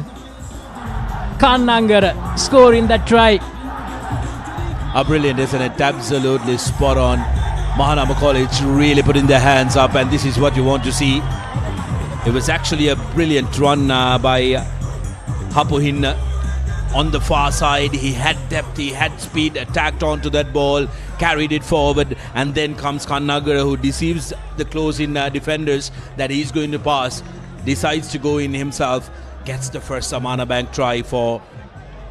Kannangara scoring that try. Brilliant, isn't it? Absolutely spot on. Mahanama College really putting their hands up, and this is what you want to see. It was actually a brilliant run by Hapuhin on the far side. He had depth, he had speed, attacked onto that ball, carried it forward, and then comes Kannagara, who deceives the close-in defenders that he's going to pass, decides to go in himself, gets the first Samana Bank try for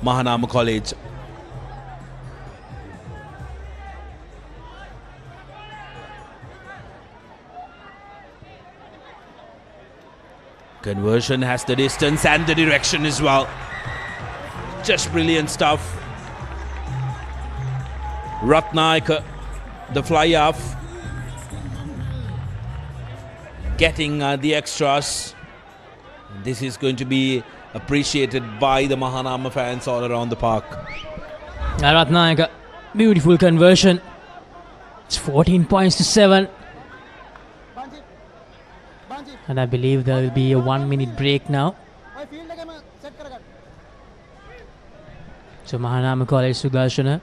Mahanama College. Conversion has the distance and the direction as well. Just brilliant stuff. Ratnaik, the fly-off, getting the extras. This is going to be appreciated by the Mahanama fans all around the park. Ratnaik, beautiful conversion. It's 14 points to 7. And I believe there will be a 1 minute break now. So Mahanama College, Sudarshana,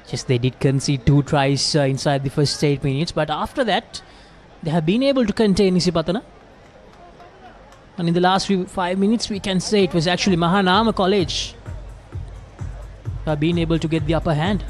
yes, they did concede 2 tries inside the first 8 minutes, but after that they have been able to contain Isipathana. And in the last 5 minutes we can say it was actually Mahanama College who have been able to get the upper hand.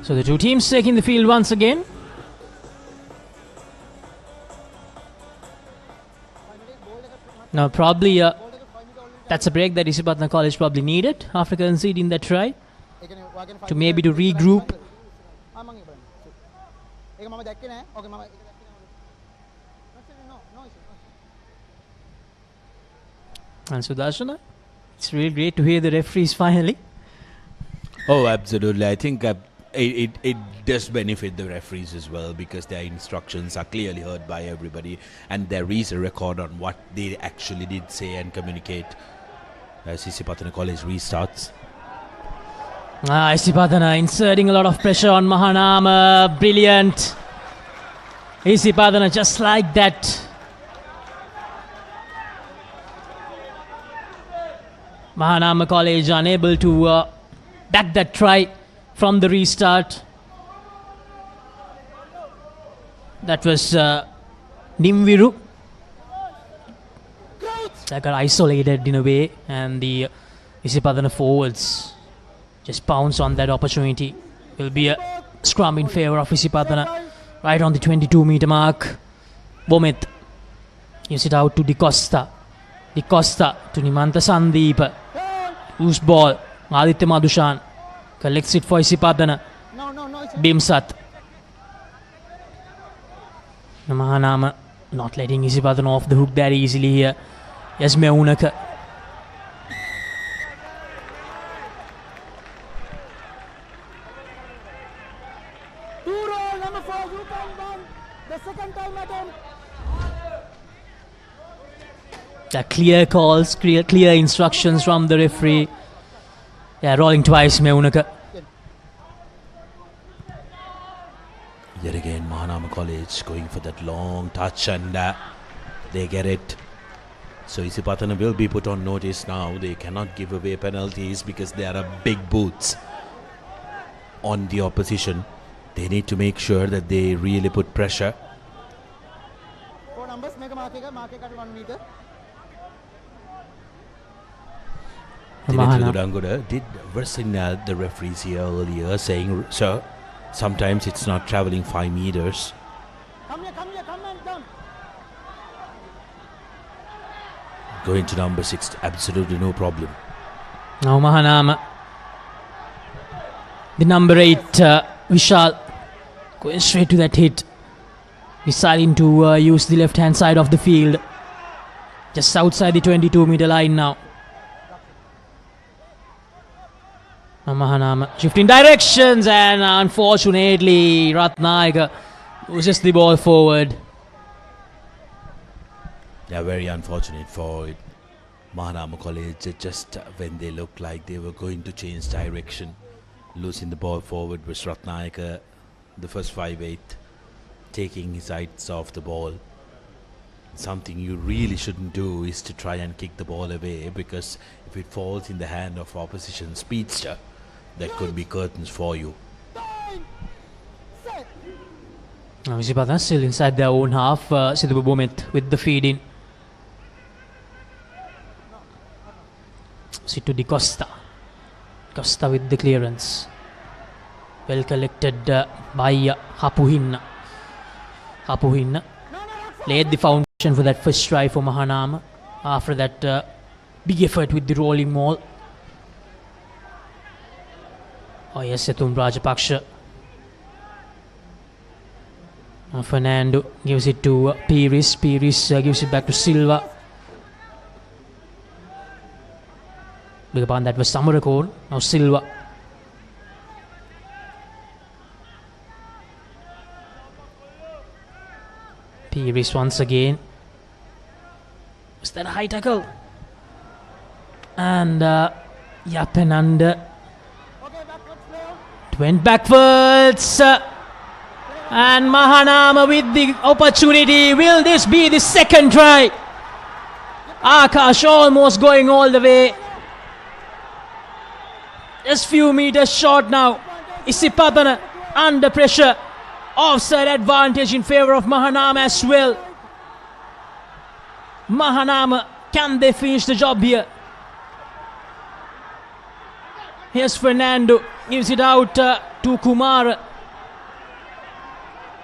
So the two teams taking the field once again. Now probably that's a break that Isipathana College probably needed after conceding that try, to maybe to regroup. And Sudarshana, it's really great to hear the referees finally. Oh, absolutely. I think it does benefit the referees as well, because their instructions are clearly heard by everybody, and there is a record on what they actually did say and communicate as Isipathana College restarts. Isipathana inserting a lot of pressure on Mahanama. Brilliant. Isipathana just like that. Mahanama College unable to back that try from the restart. That was Nimviru. That got isolated in a way, and the Isipathana forwards just pounce on that opportunity. Will be a scrum in favour of Isipathana right on the 22-meter mark. Bomit gives it out to Di Costa. Di Costa to Nimanta Sandeep. Loose ball. Aditya Madushan collects it for Isipathana. Bimsat. Mahanama not letting Isipathana off the hook that easily here. Yes, Meunaka. The clear calls, clear instructions from the referee. Yeah, rolling twice, Meunaka. Yet again, Mahanama College going for that long touch, and they get it. So Isipathana will be put on notice now. They cannot give away penalties because there are big boots on the opposition. They need to make sure that they really put pressure. 4 numbers make a mark 1 meter. Did Versinal, the referees here earlier, saying, sir, Sometimes it's not traveling 5 meters. Come and come. Going to number 6, absolutely no problem. Now Mahanama. The number 8, Vishal, going straight to that hit. Deciding to use the left-hand side of the field. Just outside the 22-meter line now. Now Mahanama shifting directions, and unfortunately Ratnayaka loses the ball forward. Yeah, very unfortunate for it. Mahanama College, just when they looked like they were going to change direction, losing the ball forward was Ratnayaka, the first 5'8", taking his eyes off the ball. Something you really shouldn't do is to try and kick the ball away, because if it falls in the hand of opposition speedster, that could be curtains for you. Now Isipatana still inside their own half. Sidhu Bumit with the feed in. Situ Di Costa. Costa with the clearance. Well collected by Hapuhinna. Hapuhinna laid the foundation for that first try for Mahanama. After that big effort with the rolling maul. Oh yes, Setum Rajapaksha. Fernando gives it to Pires. Pires gives it back to Silva. Big upon that was Samarakor. Now Silva. Pires once again. Was that a high tackle? And Yapenanda went backwards. And Mahanama with the opportunity. Will this be the second try? Akash almost going all the way. Just few meters short now. Isipathana under pressure. Offside advantage in favor of Mahanama as well. Mahanama, can they finish the job here? Here's Fernando. Gives it out to Kumar.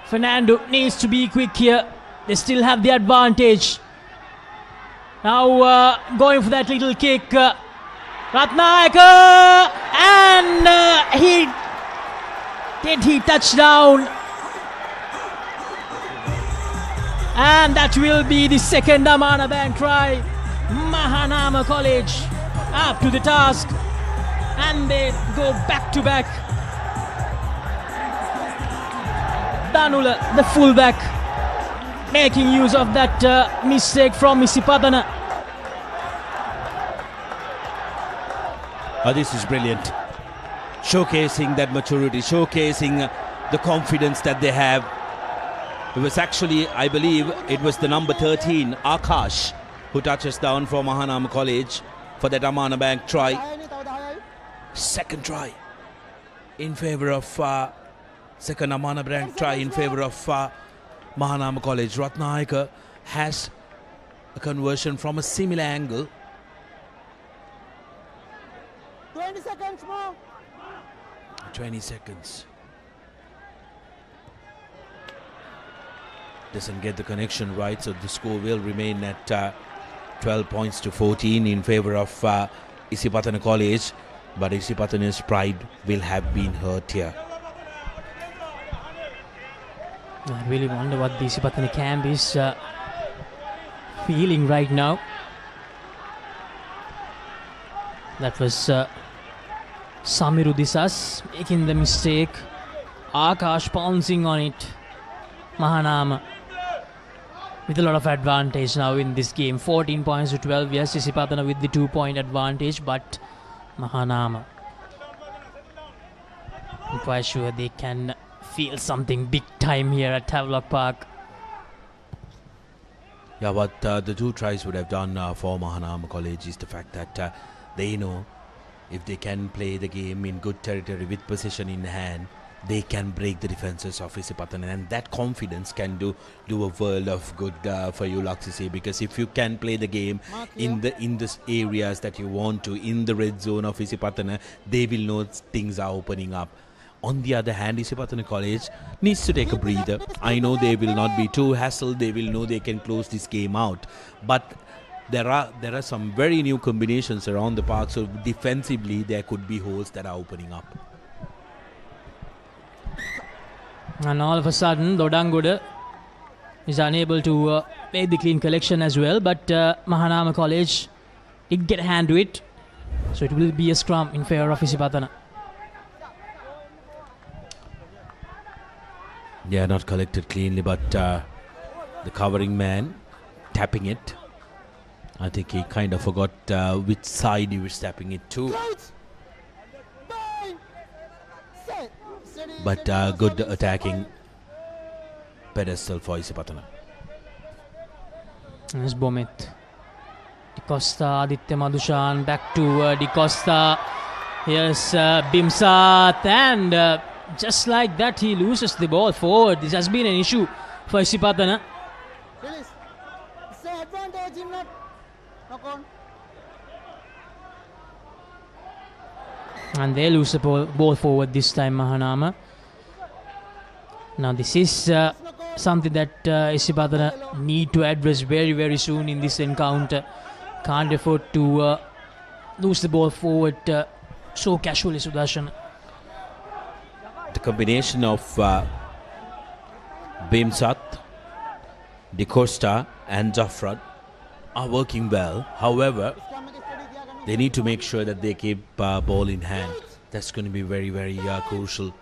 Fernando needs to be quick here. They still have the advantage. Now going for that little kick. Ratnayaka, and he touched down? And that will be the second Amana Bank try. Mahanama College up to the task, and they go back to back. Danula, the fullback, making use of that mistake from Isipathana. This is brilliant. Showcasing that maturity, showcasing the confidence that they have. It was actually, I believe, it was the number 13, Akash, who touches down for Mahanama College for that Amana Bank try. Second try in favor of second Amana Bank try in favor of Mahanama College. Ratnayaka has a conversion from a similar angle. 20 seconds more. 20 seconds. Doesn't get the connection right, so the score will remain at 12 points to 14 in favor of Isipatana College. But Isipatana's pride will have been hurt here. I really wonder what the Isipatana camp is feeling right now. That was Samiru Disas making the mistake. Akash pouncing on it. Mahanama with a lot of advantage now in this game. 14 points to 12. Yes, Isipathana with the 2-point advantage, but Mahanama, I'm quite sure they can feel something big time here at Havelock Park. Yeah, what the two tries would have done for Mahanama College is the fact that they know if they can play the game in good territory with possession in hand, they can break the defenses of Isipatana, and that confidence can do a world of good for you, Laksisi, because if you can play the game in the areas that you want to, in the red zone of Isipatana, they will know things are opening up. On the other hand, Isipathana College needs to take a breather. I know they will not be too hassled. They will know they can close this game out. But there are some very new combinations around the park. So defensively, there could be holes that are opening up. And all of a sudden, Dodanguda is unable to make the clean collection as well. But Mahanama College did get a hand to it. So it will be a scrum in favor of Isipathana. Yeah, not collected cleanly, but the covering man tapping it. I think he kind of forgot which side he was tapping it to. But good attacking pedestal for Isipatana. There's Bomit. Di Costa, Aditya Madushan back to Di Costa. Here's Bimsat, and just like that he loses the ball forward. This has been an issue for Isipatana. Release. Say advantage in not knock on. And they lose the ball forward this time, Mahanama. Now this is something that Isipatana need to address very, very soon in this encounter. Can't afford to lose the ball forward so casually, Sudarshan. The combination of Bimsat, Di Costa and Jafrad are working well. However, they need to make sure that they keep ball in hand. That's going to be very, very crucial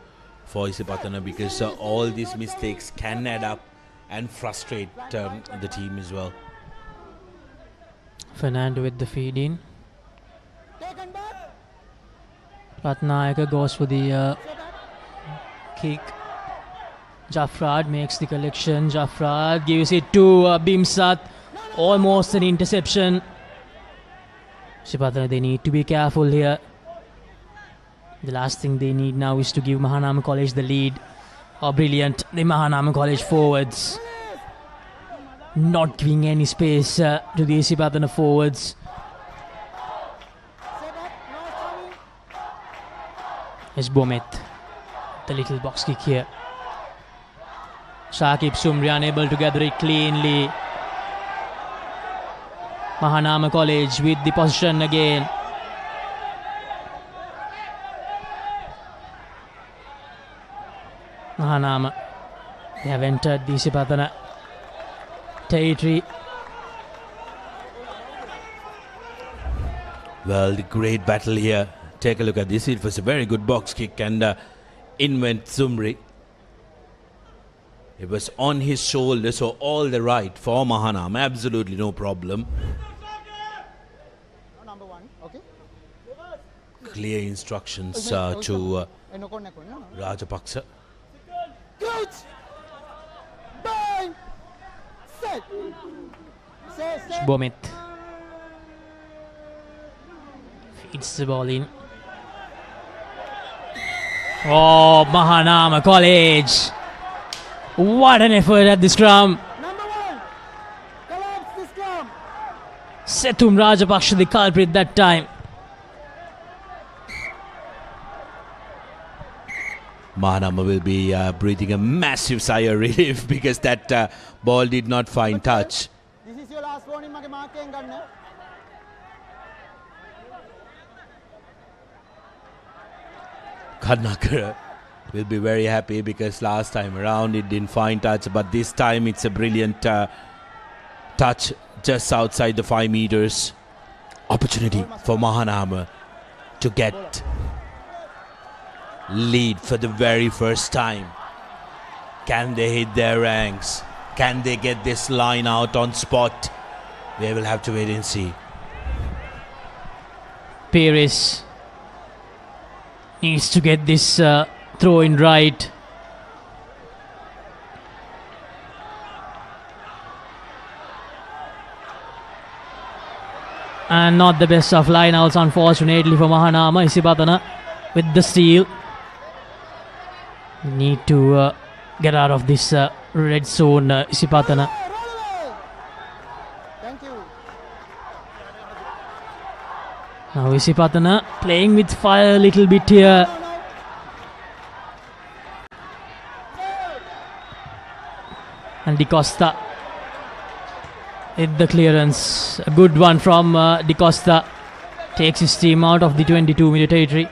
for Isipatana, because all these mistakes can add up and frustrate the team as well. Fernando with the feed in. Ratnayaka goes for the kick. Jafrad makes the collection. Jafrad gives it to Bimsat. Almost an interception. Isipatana, they need to be careful here. The last thing they need now is to give Mahanama College the lead. Oh, brilliant. The Mahanama College forwards not giving any space to the Isipatana forwards. It's Bomit. The little box kick here. Shakib Sumri unable to gather it cleanly. Mahanama College with the possession again. Mahanama, they have entered the Isipatana territory. Well, the great battle here. Take a look at this. It was a very good box kick, and in went Sumri. It was on his shoulder, so all the right for Mahanama. Absolutely no problem. Number 1, okay. Clear instructions to Rajapaksa. Coach! Bang! Set! Bomit feeds the ball in. Oh, Mahanama College! What an effort at the scrum! Number 1! Collapse the scrum! Sethum Rajapaksha the culprit that time. Mahanama will be breathing a massive sigh of relief because that ball did not find touch. This is your last warning, mage marken ganna. Karnakara will be very happy because last time around it didn't find touch, but this time it's a brilliant touch just outside the 5 meters. Opportunity for Mahanama to get lead for the very first time. Can they hit their ranks? Can they get this line out on spot? We will have to wait and see. Paris needs to get this throw in right. And not the best of lineouts, unfortunately, for Mahanama. Isipatana with the steal. Need to get out of this red zone, Isipatana. Thank you. Now Isipatana playing with fire a little bit here. And Di Costa hit the clearance. A good one from Di Costa. Takes his team out of the 22-meter territory.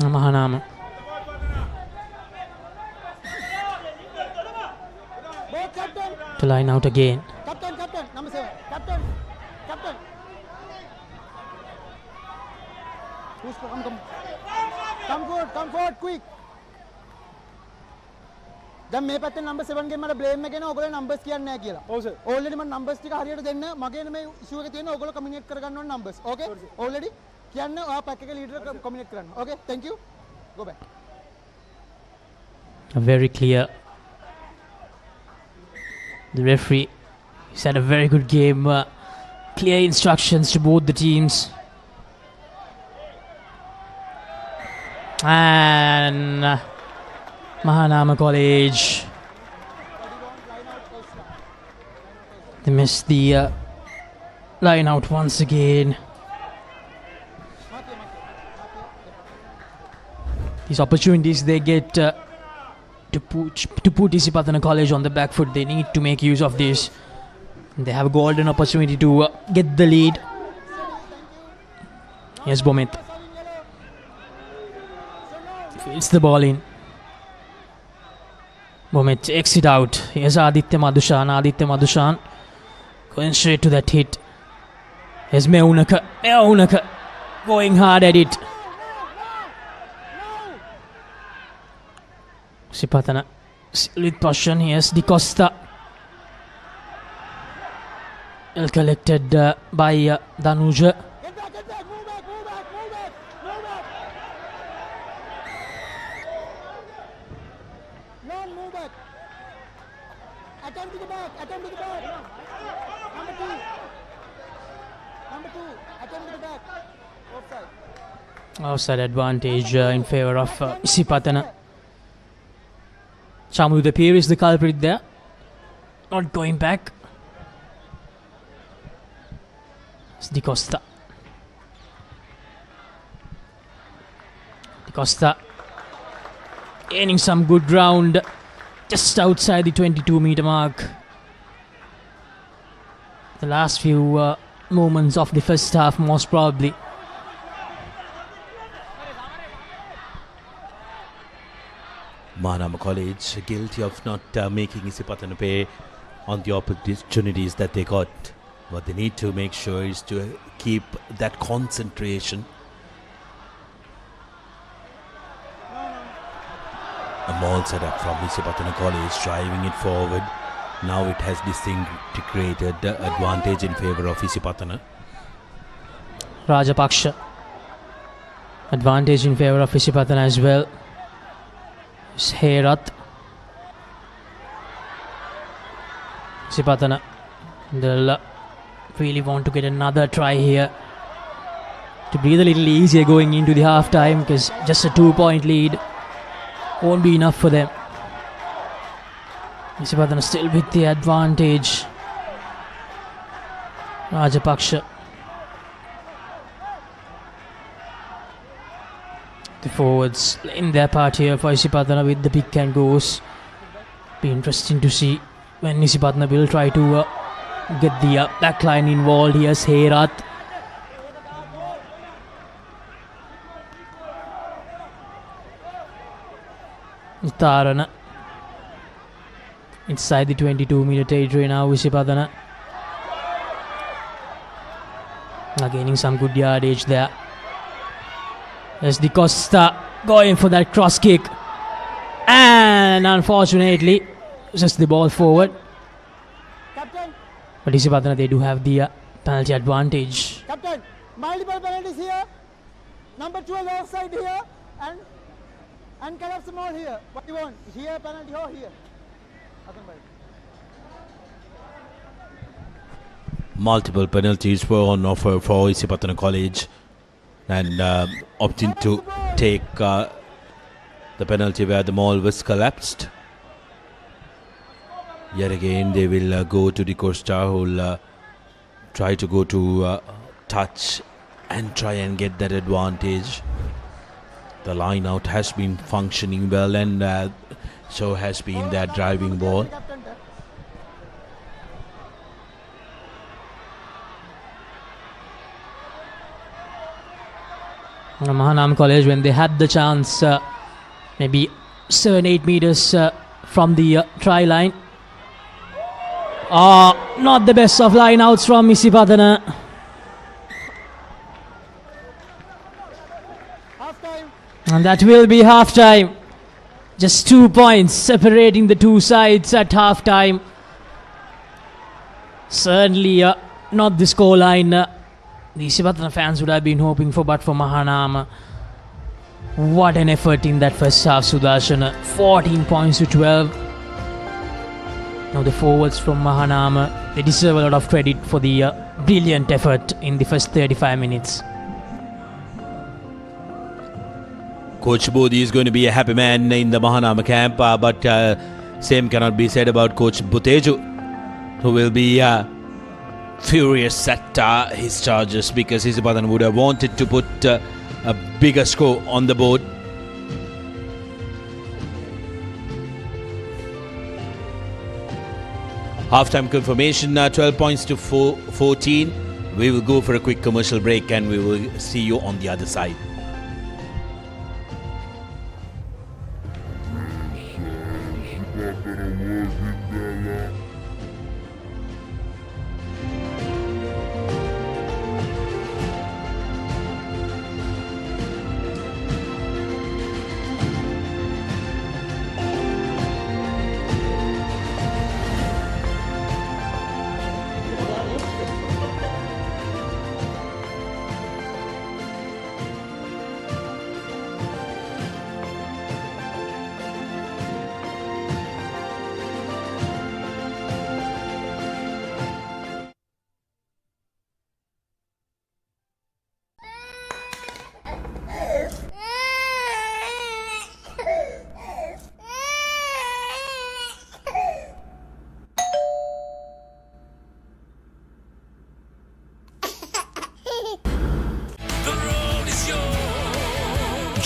Mahanama. To line out again. Captain, number 7. Captain. Who's come forward, quick. දැන් මේ පැත්තේ number 7 ගෙන් මට blame එක එනවා. ඔයගොල්ලෝ numbers කියන්නේ නැහැ කියලා. ඔව් සර්. ඔල්රෙඩි මම නම්බර්ස් ටික හරියට දෙන්න. මගේ මේ ඉෂුව එක තියෙනවා. ඔයගොල්ලෝ කමියුනිකේට් කරගන්න ඕන නම්බර්ස්. ඕකේ? ඔල්රෙඩි කියන්නේ ඔයා පැක් එකේ ලීඩර් කමියුනිකේට් කරන්න. ඕකේ? thank you. go back. Very clear. The referee has had a very good game. Clear instructions to both the teams. And Mahanama College, they missed the line out once again. These opportunities they get to put Isipathana College on the back foot, they need to make use of this. They have a golden opportunity to get the lead. Here's Bomit. Feeds the ball in. Bomit takes it out. Here's Aditya Madushan going straight to that hit. Here's Meunaka going hard at it. Isipatana with possession. Here's Di Costa. Well collected by Danuja. Attempt to the back. Number 2, attempt to the back. Offside advantage in favor of Isipatana. ThePapare is the culprit there. Not going back. It's Di Costa. Di Costa gaining some good ground just outside the 22-meter mark. The last few moments of the first half, most probably. Mahanama College guilty of not making Isipatana pay on the opportunities that they got. What they need to make sure is to keep that concentration. A maul set up from Isipatana College, driving it forward. Now it has disintegrated advantage in favor of Isipatana. Rajapaksha. Advantage in favor of Isipatana as well. Herat. Isipatana. They'll really want to get another try here to breathe a little easier going into the half time, because just a 2-point lead won't be enough for them. Isipatana still with the advantage. Rajapaksha. The forwards playing their part here for Isipatana with the pick and goes. Be interesting to see when Isipatana will try to get the back line involved. Here's Herat. Tarana inside the 22-meter territory now. Isipatana gaining some good yardage there. There's Di Costa going for that cross kick, and unfortunately just the ball forward. But Isipatana, they do have the penalty advantage. Captain, multiple penalties here. Number 12 offside here, and collapse them all here. What do you want? Here penalty or here? Multiple penalties were on offer for Isipatana College, and opting to take the penalty where the maul was collapsed. Yet again they will go to Di Costa, who will try to go to touch and try and get that advantage. The line out has been functioning well, and so has been that driving ball. Mahanama College, when they had the chance, maybe 7-8 meters from the try line. Not the best of line outs from Isipatana. And that will be half time. Just 2 points separating the two sides at half time. Certainly not the scoreline the Isipatana fans would have been hoping for, but for Mahanama, what an effort in that first half, Sudarshan. 14 points to 12. Now the forwards from Mahanama, they deserve a lot of credit for the brilliant effort in the first 35 minutes. Coach Bodhi is going to be a happy man in the Mahanama camp, but same cannot be said about Coach Buteju, who will be furious at his charges, because Isipatana would have wanted to put a bigger score on the board. Half-time confirmation, 12 points to 14. We will go for a quick commercial break and we will see you on the other side.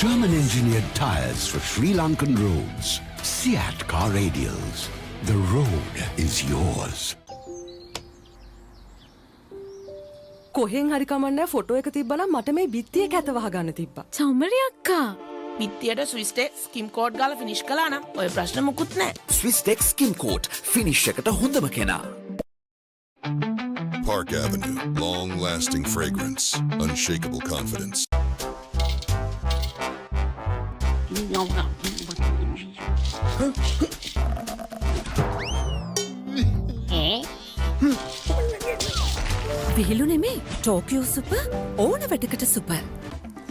German-engineered tyres for Sri Lankan roads. Seat car radials. The road is yours. කොහෙන් හරි කමන්නේ photo එක තිබ්බනම් මට මේ බිත්තිය කැත වහගන්න තිබ්බා. චෞමරි අක්කා. පිටියට ස්විස් ටෙක් ස්කිම් කෝඩ් ගාලා ෆිනිෂ් කළා නම් ඔය ප්‍රශ්න මුකුත් නැහැ. ස්විස් ටෙක් ස්කිම් කෝඩ් ෆිනිෂ් එකට හොඳම කෙනා. Park Avenue, long-lasting fragrance, unshakable confidence. විහිළු නෙමේ ටෝකියෝ සුපර් ඕන වැටකට super.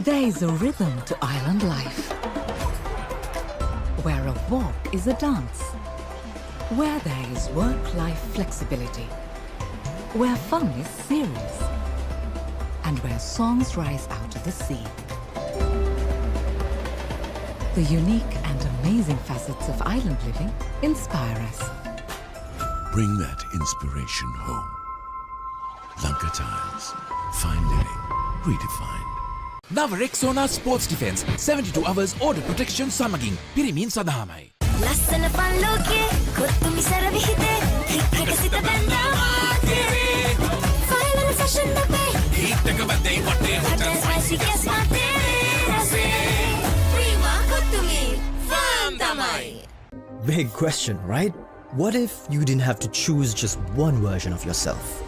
There is a rhythm to island life, where a walk is a dance, where there is work-life flexibility, where fun is serious, and where songs rise out of the sea. The unique and amazing facets of island living inspire us. Bring that inspiration home. Lanka Tiles. Fine living. Redefined. Now Rexona Sports Defense 72 hours order protection සමගින් පිරිමින් සඳහාමයි. ලස්සන පල්ලෝකේ කොත්තුමි සරවි හිතේ හිටක සිත බැඳා මාතේ final fashion අපේ හිටක බදේ වටේ හොටල් ස්පයිසි ගෑස් මාතේ රසේ ප්‍රීමා කොත්තුමි ෆාම් තමයි. Big question, right? What if you didn't have to choose just one version of yourself?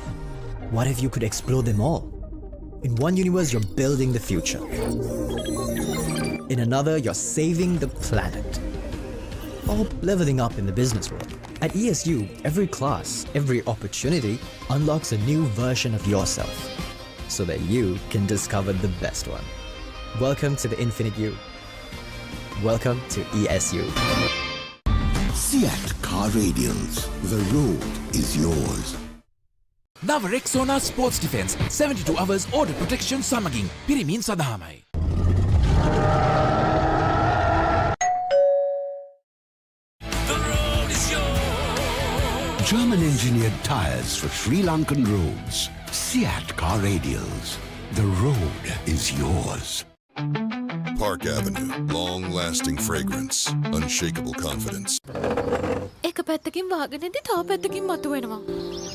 What if you could explore them all? In one universe, you're building the future. In another, you're saving the planet. Or leveling up in the business world. At ESU, every class, every opportunity unlocks a new version of yourself, so that you can discover the best one. Welcome to the Infinite You. Welcome to ESU. Seat car radials. The road is yours. Now Rexona Sports Defense 72 hours order protection සමගින් පිරිමින් සඳහාමයි. German-engineered tyres for Sri Lankan roads. Seat Car Radials. The road is yours. Park Avenue. Long-lasting fragrance. Unshakable confidence. එක පැත්තකින් වාගෙනදී තව පැත්තකින් මතුවෙනවා.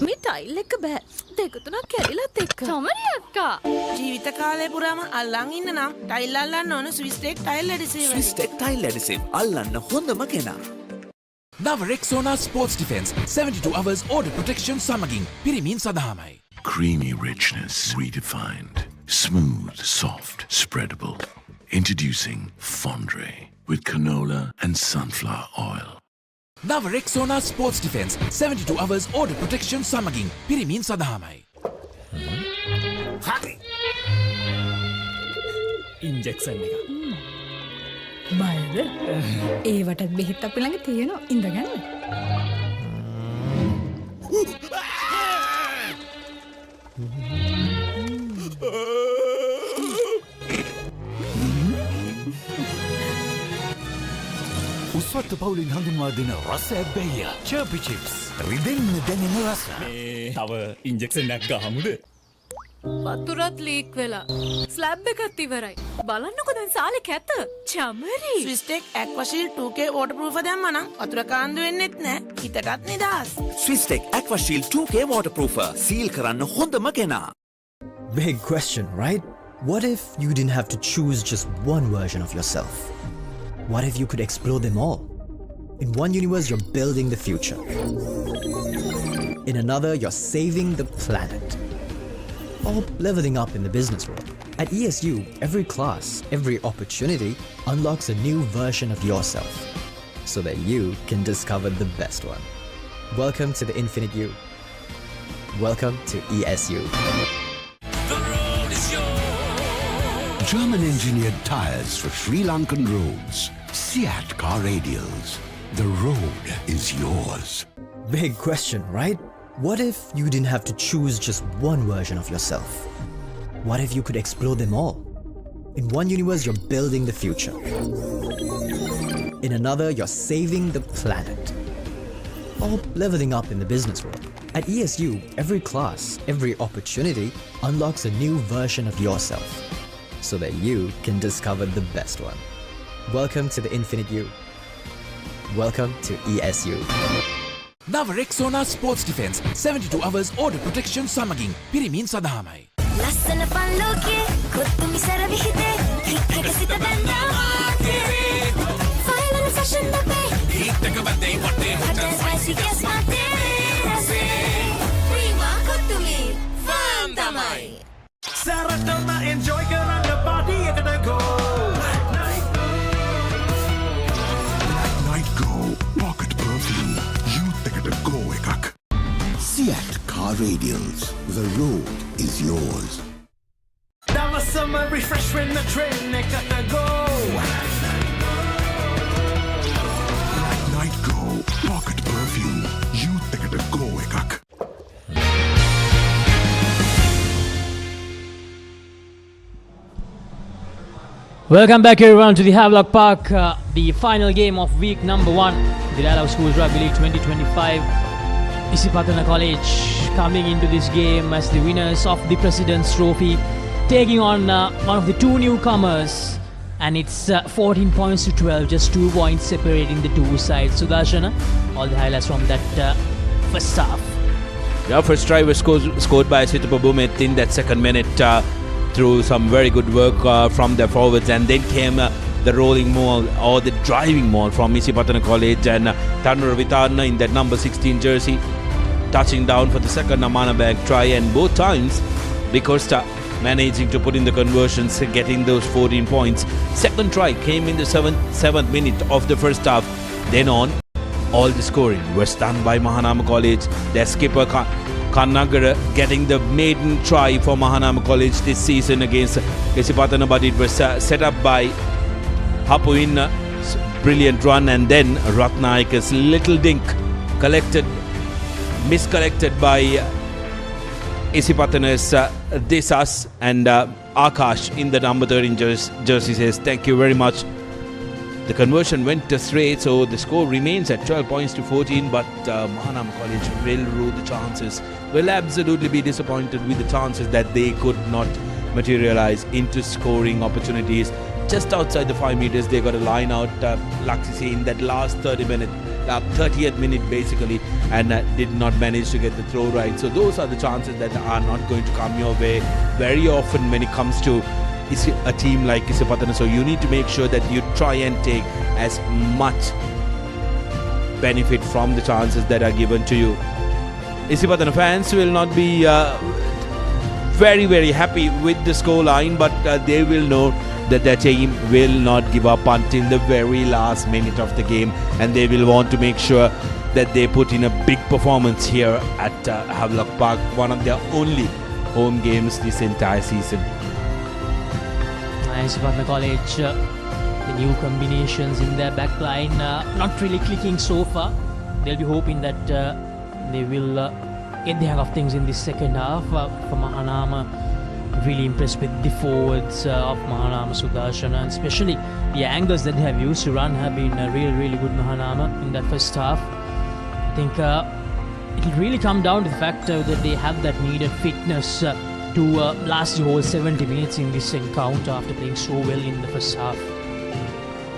මේ tile එක බෑ. දෙක තුනක් කැඩිලත් එක්ක. චොමරි අක්කා. ජීවිත කාලය පුරාම අල්ලන් ඉන්න නම් ටයිල් අල්ලන්න ඕන ස්විස්ටෙක් ටයිල් ඇඩිසිව්. ස්විස්ටෙක් ටයිල් ඇඩිසිව් අල්ලන්න හොඳම කෙනා. නව Rexona sports defence 72 hours order protection සමගින් පිරිමින් සදහමයි. Creamy richness redefined. Smooth, soft, spreadable. Introducing Fondre with canola and sunflower oil. නව Rexona sports defence 72 hours order protection සමගින් පිරිමින් සදහමයි. හරි. ඉන්ජෙක්ෂන් එක. බයද? ඒවටත් බෙහෙත් අපි ළඟ තියෙනවා. ඉඳගන්න. උස්වත්ත පවුලින් හඳුන්වා දෙන රස ඇබ්බැහිය චර්පි චිප්ස් රිදෙන්න දැනෙන රස තව ඉන්ජෙක්ෂන් එකක් ගහමුද? වතුරත් ලීක් වෙලා. ස්ලැබ් එකත් ඉවරයි. බලන්නකො දැන් සාලේ කැත. චමරි. ස්විස්ටෙක් ඇක්වාෂීල් 2K waterproof දැම්මනම් වතුර කාන්දු වෙන්නෙත් නෑ. හිතටත් නිදහස්. ස්විස්ටෙක් ඇක්වාෂීල් 2K waterproofer සීල් කරන්න හොඳම කෙනා. Big question, right? What if you didn't have to choose just one version of yourself? What if you could explore them all? In one universe, you're building the future. In another, you're saving the planet. Or leveling up in the business world. At ESU, every class, every opportunity unlocks a new version of yourself so that you can discover the best one. Welcome to the Infinite You. Welcome to ESU. German engineered tires for Sri Lankan roads. Seat Car Radials. The road is yours. Big question, right? What if you didn't have to choose just one version of yourself? What if you could explore them all? In one universe, you're building the future. In another, you're saving the planet. Or leveling up in the business world. At ESU, every class, every opportunity unlocks a new version of yourself so that you can discover the best one. Welcome to the Infinite You. Welcome to ESU. නව Rexona sports defence 72 hours order protection සමගින් පිරිමින් සදහමයි. ලස්සන පල්ලෝකේ කොත්තුමි සර විහිදේ click එක සිත බැන්දා මාතේ final fashion අපේ hit එක බද්දේ වටේ හොටල් spicy ගස් මාතේ රසේ ප්‍රීමා කොත්තුමි ෆාම් තමයි සරටම එන්ජොයි කරන්න පාටි එකට ගෝ Night Go Pocket Perfume. Youth එකට go එකක්. Seat Car Radials. The road is yours. දවසම refresh වෙන්න train එකට go Night Go Pocket Perfume. Youth එකට go එකක්. Welcome back everyone to the Havelock Park, the final game of week number 1, the Dialog Schools Rugby League 2025. Isipatana College coming into this game as the winners of the President's Trophy, taking on one of the two newcomers, and it's 14 points to 12, just 2 points separating the two sides. Sudarshana, all the highlights from that first half. Yeah, first try was scored by Isipathana in that second minute through some very good work from the forwards, and then came the rolling maul or the driving maul from Isipathana College, and Vitarna in that number 16 jersey touching down for the second Mahanama try, and both times Bicosta managing to put in the conversions, getting those 14 points. Second try came in the 7th minute of the first half. Then on, all the scoring was done by Mahanama College. Their skipper Kannagara getting the maiden try for Mahanama College this season against Isipathana, but it was set up by Hapuin, brilliant run, and then Ratnayaka's little dink miscollected by Isipathana's Desas, and Akash in the number 13 jersey says thank you very much. the conversion went straight, so the score remains at 12 points to 14. But Mahanama College will rue the chances, will absolutely be disappointed with the chances that they could not materialize into scoring opportunities. Just outside the 5 meters, they got a line out, Laxisi, in that last 30th minute basically, and did not manage to get the throw right. So those are the chances that are not going to come your way very often when it comes to a team like Isipatana. So you need to make sure that you try and take as much benefit from the chances that are given to you. Isipatana fans will not be very, very happy with the scoreline, but they will know that their team will not give up until the very last minute of the game, and they will want to make sure that they put in a big performance here at Havelock Park, one of their only home games this entire season. Isipathana College, the new combinations in their backline not really clicking so far. They'll be hoping that they will get the hang of things in this second half. For Mahanama, really impressed with the forwards of Mahanama Sudarshana, and especially the angles that they have used to run have been really good. Mahanama in that first half, I think it'll really come down to the fact that they have that needed fitness to last the whole 70 minutes in this encounter after playing so well in the first half.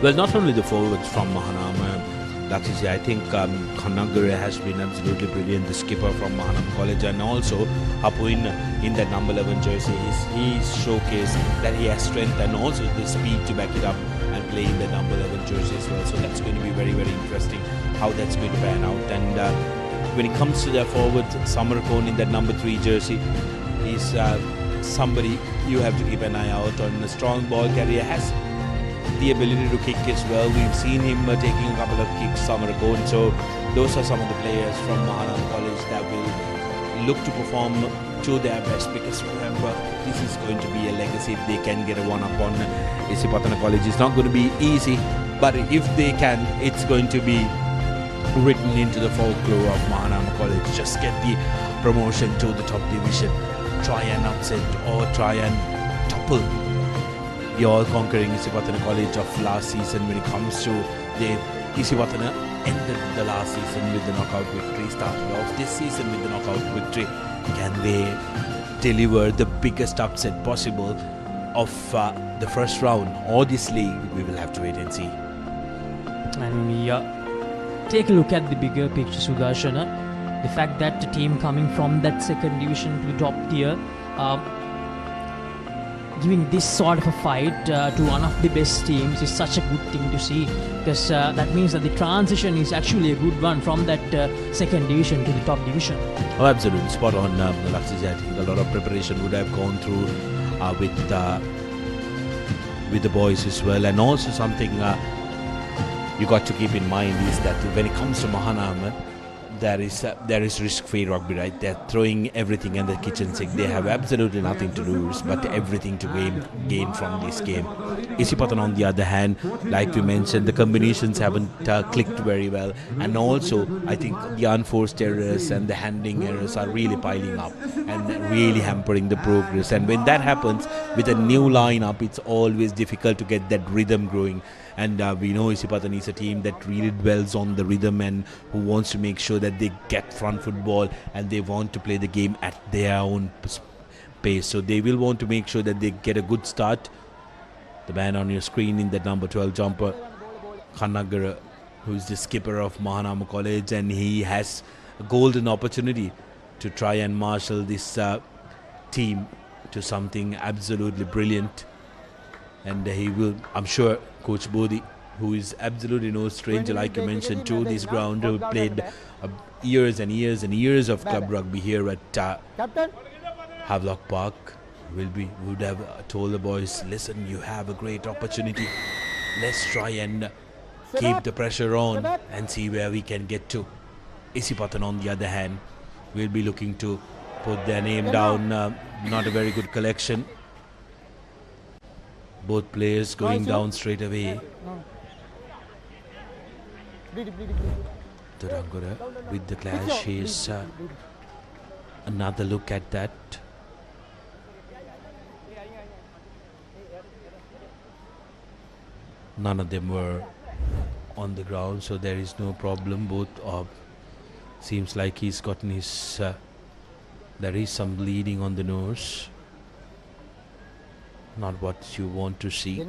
Well, not only the forwards from Mahanama, Laxisi, I think Kanagare has been absolutely brilliant, the skipper from Mahanama College, and also Hapuin in that number 11 jersey. He's showcased that he has strength and also the speed to back it up and play in the number 11 jersey as well. So that's going to be very, very interesting how that's going to pan out. And when it comes to their forward, Samarkon in that number 3 jersey is somebody you have to keep an eye out on. A strong ball carrier, has the ability to kick as well. We've seen him taking a couple of kicks, Samarkon. So those are some of the players from Mahanama College that will look to perform to their best, because remember, this is going to be a legacy. If they can get a one-up on Isipathana College, it's not going to be easy, but if they can, it's going to be written into the folklore of Mahanama College. Just get the promotion to the top division, try and upset or try and topple the all-conquering Isipathana College of last season. When it comes to the Isipathana, ended the last season with the knockout victory, started off this season with the knockout victory. Can they deliver the biggest upset possible of the first round or this league? We will have to wait and see. And we take a look at the bigger picture, Sudarshana. The fact that the team coming from that second division to the top tier, giving this sort of a fight to one of the best teams is such a good thing to see, because that means that the transition is actually a good one from that second division to the top division. Oh, absolutely, spot on, Laxisi. I think a lot of preparation would have gone through with the boys as well, and also something you got to keep in mind is that when it comes to Mahanama, there is risk-free rugby, right? They're throwing everything in the kitchen sink. They have absolutely nothing to lose, but everything to gain from this game. Isipatana, on the other hand, like we mentioned, the combinations haven't clicked very well, and also I think the unforced errors and the handling errors are really piling up and really hampering the progress. And when that happens with a new lineup, it's always difficult to get that rhythm growing. And we know Isipatana is a team that really dwells on the rhythm and who wants to make sure that they get front football and they want to play the game at their own pace. So they will want to make sure that they get a good start. The man on your screen in that number 12 jumper, Kanagara, who is the skipper of Mahanama College, and he has a golden opportunity to try and marshal this team to something absolutely brilliant. And he will, I'm sure, Coach Bodhi, who is absolutely no stranger, like you mentioned, to this ground, who played years and years and years of club rugby here at Havelock Park, would have told the boys, listen, you have a great opportunity. Let's try and keep the pressure on and see where we can get to. Isipatana, on the other hand, will be looking to put their name down. Not a very good collection. Both players going down straight away. Durangura with the clash. Here's another look at that. None of them were on the ground, so there is no problem. Both seems like he's gotten his. There is some bleeding on the nose. Not what you want to see.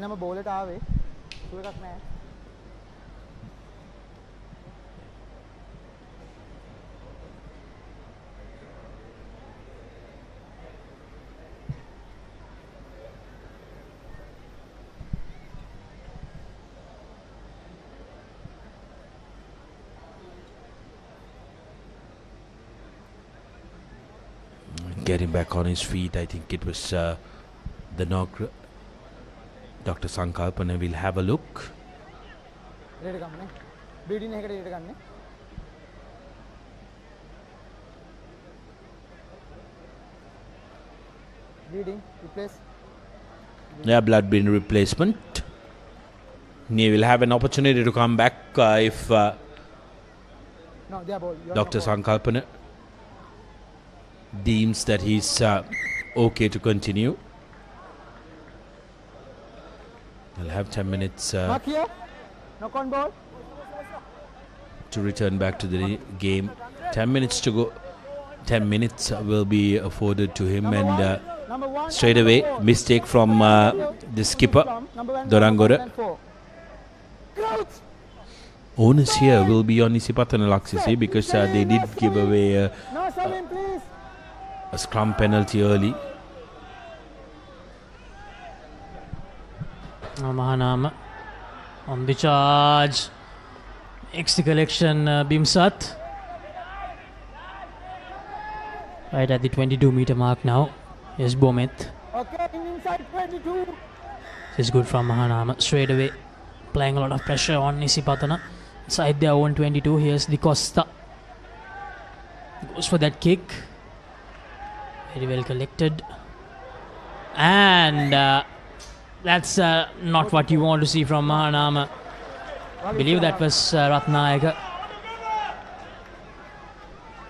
Getting back on his feet, I think it was the knock. Dr. Sankalpana will have a look. Bleeding, replace. Yeah, blood bin replacement. He will have an opportunity to come back if Dr. Sankalpana deems that he's okay to continue. He'll have 10 minutes Knock on ball. to return back to the game. 10 minutes to go. 10 minutes will be afforded to him, and straight away mistake from the skipper Dorangora. Onus here will be on Isipatana Laksisi because they did give away a scrum penalty early. Mahanama on the charge. Makes the collection Bimsat. Right at the 22-meter mark now. Yes, Bomet. Okay, inside 22. This is good from Mahanama. Straight away playing a lot of pressure on Isipatana. Inside their own 22. Here's the Costa. Goes for that kick. Very well collected. And that's not what you want to see from Mahanama. I believe that was Ratnayaka.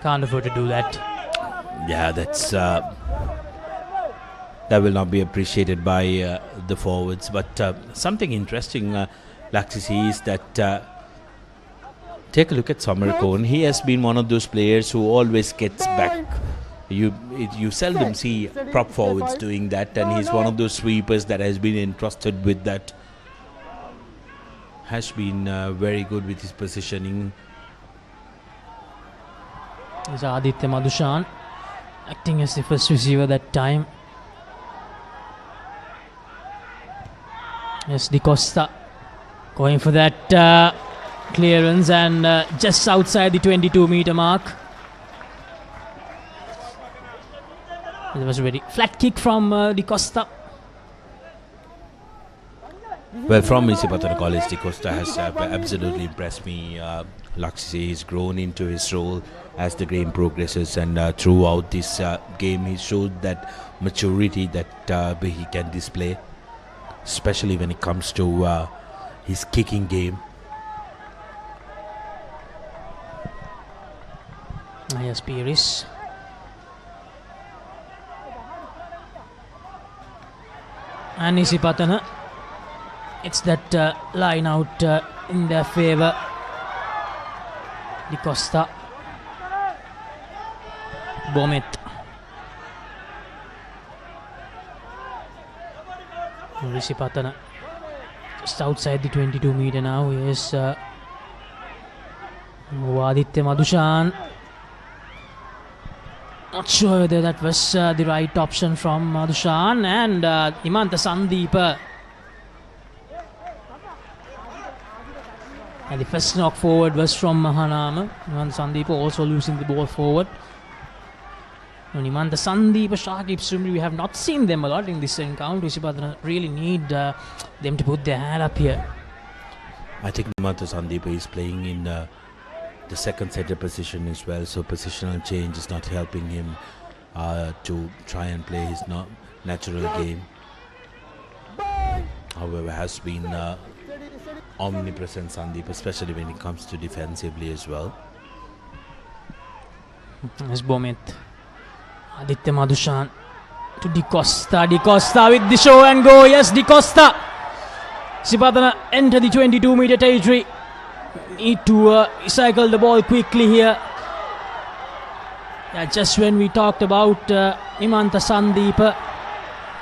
Can't afford to do that. Yeah, that's that will not be appreciated by the forwards. But something interesting, Laksisi, is that take a look at Samarkon. He has been one of those players who always gets back. You seldom see prop forwards doing that, and he's one of those sweepers that has been entrusted with that. Has been very good with his positioning. Is Aditya Madhushan acting as the first receiver that time. Yes, Di Costa going for that clearance, and just outside the 22-meter mark. It was a very flat kick from Di Costa. Well, from Isipatana College, Di Costa has absolutely impressed me. Laksisi has grown into his role as the game progresses, and throughout this game he showed that maturity that he can display, especially when it comes to his kicking game. Yes, Piris. And Isipatana. It's that line out in their favour. Di Costa. Bomet. Isipatana just outside the 22-meter now. Here's Aditya Madhushan. Not sure whether that was the right option from Madhushan, and Imanta Sandeepa. And the first knock forward was from Mahanama. Imanta Sandeepa also losing the ball forward. And Imanta Sandeepa, Shakib Sumri, we have not seen them a lot in this encounter. Isipatana really need them to put their hand up here. I think Imanta Sandeepa is playing in the second setter position as well, so positional change is not helping him to try and play his natural game. However, has been omnipresent Sandeep, especially when it comes to defensively as well. Yes, Bomet. Aditya Madhushan to Di Costa. Di Costa with the show and go. Yes, Di Costa. Isipatana enter the 22-meter territory. need to cycle the ball quickly here. Yeah, just when we talked about Nimantha Sandeep.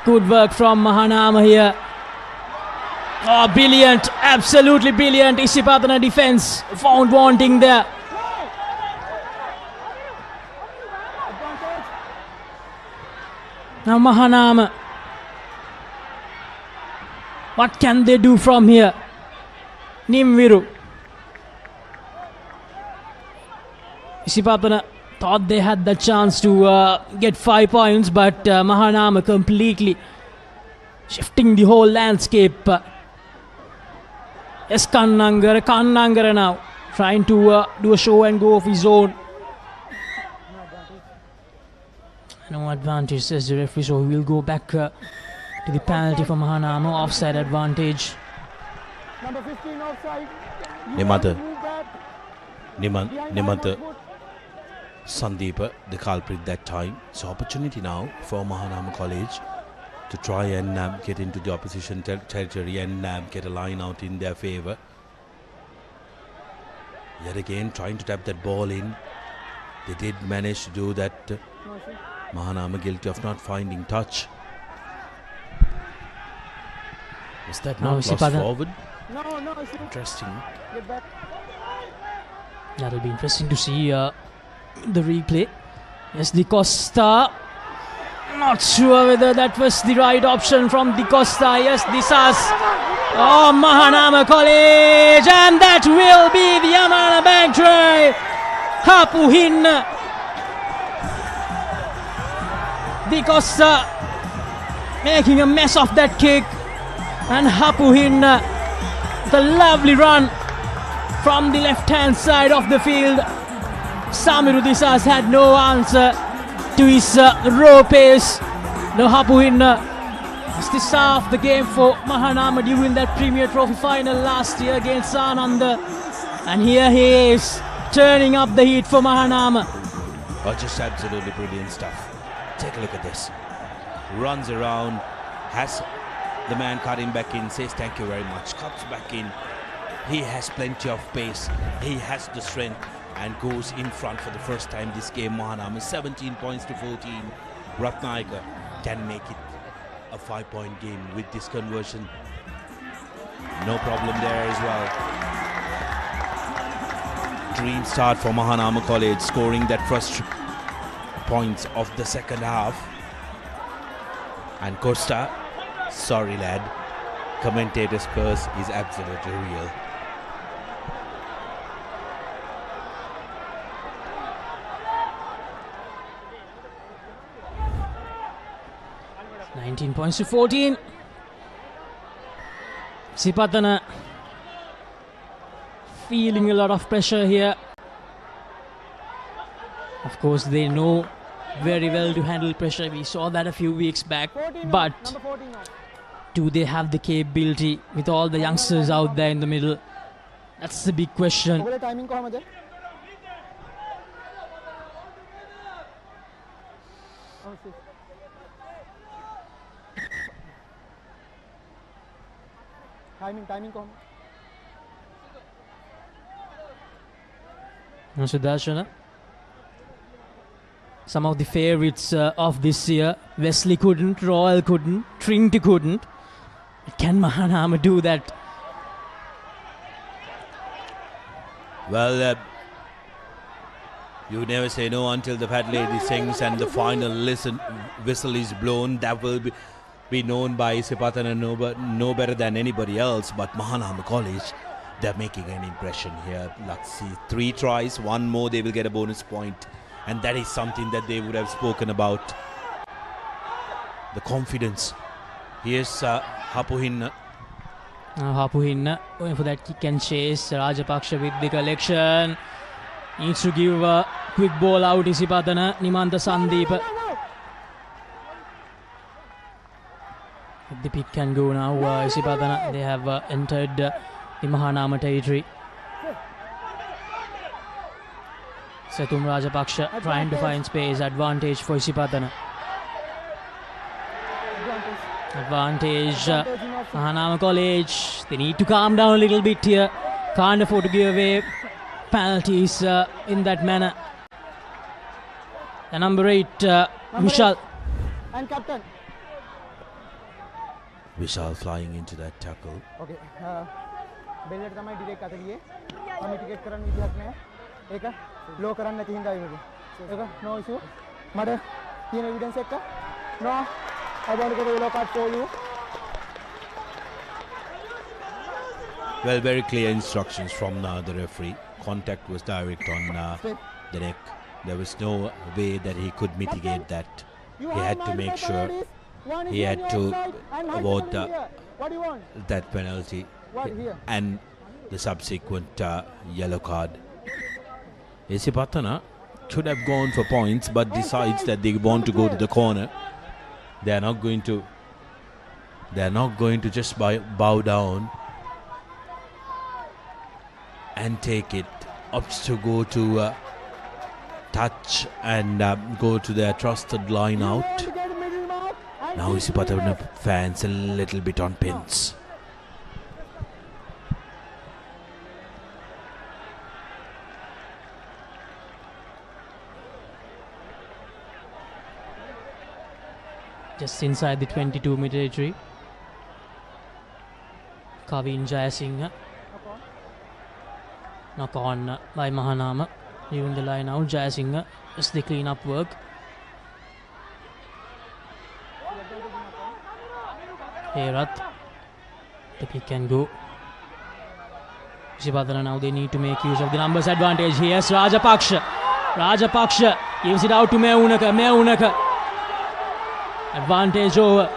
Good work from Mahanama here. Oh, brilliant. Absolutely brilliant. Isipatana defense found wanting there. Now Mahanama. What can they do from here? Nimviru. Isipatana thought they had the chance to get 5 points, but Mahanama completely shifting the whole landscape. Yes, Kannangara now trying to do a show and go of his own. No advantage, says the referee, so we will go back to the penalty for Mahanama. Offside advantage. Number 15 offside. Nimantha Sandeep, the culprit that time. So opportunity now for Mahanama College to try and get into the opposition territory and get a line out in their favour. Yet again trying to tap that ball in. They did manage to do that. Mahanama guilty of not finding touch. Was that not lost forward? No, interesting. Get back. That'll be interesting to see the replay. Yes, Di Costa. Not sure whether that was the right option from Di Costa. Yes, Disas. Oh, Mahanama College. And that will be the Yamana Bank try. Hapuhin. Di Costa making a mess of that kick. And Hapuhin, the lovely run from the left-hand side of the field. Samiru Disas had no answer to his raw pace. The Hapuhin is the star of the game for Mahanama during that Premier Trophy final last year against Ananda. And here he is, turning up the heat for Mahanama. Oh, just absolutely brilliant stuff. Take a look at this. Runs around, has the man cutting back in, says thank you very much, cuts back in. He has plenty of pace, he has the strength, and goes in front for the first time this game. Mahanama 17 points to 14. Ratnayaka can make it a 5-point game with this conversion. No problem there as well. Dream start for Mahanama College, scoring that first points of the second half. And Costa, sorry lad, commentator's curse is absolutely real. $19 points to 14. Isipatana feeling a lot of pressure here. Of course, they know very well to handle pressure. We saw that a few weeks back. But do they have the capability with all the youngsters out there in the middle? That's the big question. Timing. Sudarshana. Some of the favourites of this year. Wesley couldn't, Royal couldn't, Trinity couldn't. Can Mahanama do that? Well, you never say no until the fat lady sings and the final whistle is blown. That will be known by Isipathana no better than anybody else. But Mahanama College, they're making an impression here. Let's see, 3 tries, 1 more, they will get a bonus point. And that is something that they would have spoken about. The confidence. Here's Hapuhin. Hapuhin going for that kick and chase. Rajapaksha with the collection. Needs to give a quick ball out. Isipathana, Nimantha Sandeep. The pick can go now. Isipathana, they have entered the Mahanama territory. Satum Rajapaksha trying to find space. Advantage for Isipathana. Advantage. Mahanama College. They need to calm down a little bit here. Can't afford to give away penalties in that manner. The number 8, Vishal. And captain. Vishal flying into that tackle. Okay. Bellet තමයි direct අත ගියේ. මම ticket කරන්න විදිහක් නැහැ. ඒක ලෝ කරන්න නැති හින්දා වගේ. ඒක no issue. මට තියෙන evidence එක. No. I want to get a yellow card for you. Well, very clear instructions from the referee. Contact was direct on the neck. There was no way that he could mitigate that. He had to make sure he had to award that penalty and the subsequent yellow card. Isipatana should have gone for points, but decides that they want to go to the corner. They are not going to just bow down and take it. Opts to go to touch and go to their trusted line out. Now Isipatana fans a little bit on pins. Just inside the 22-meter territory. Kavin Jayasinghe. Knock on by Mahanama. Leaving the line out. Jayasinghe. Just the clean-up work. Herath. The kick can go. Isipathana now they need to make use of the numbers advantage. Here's Rajapaksha. Rajapaksha gives it out to Meunaka. Meunaka. Advantage over.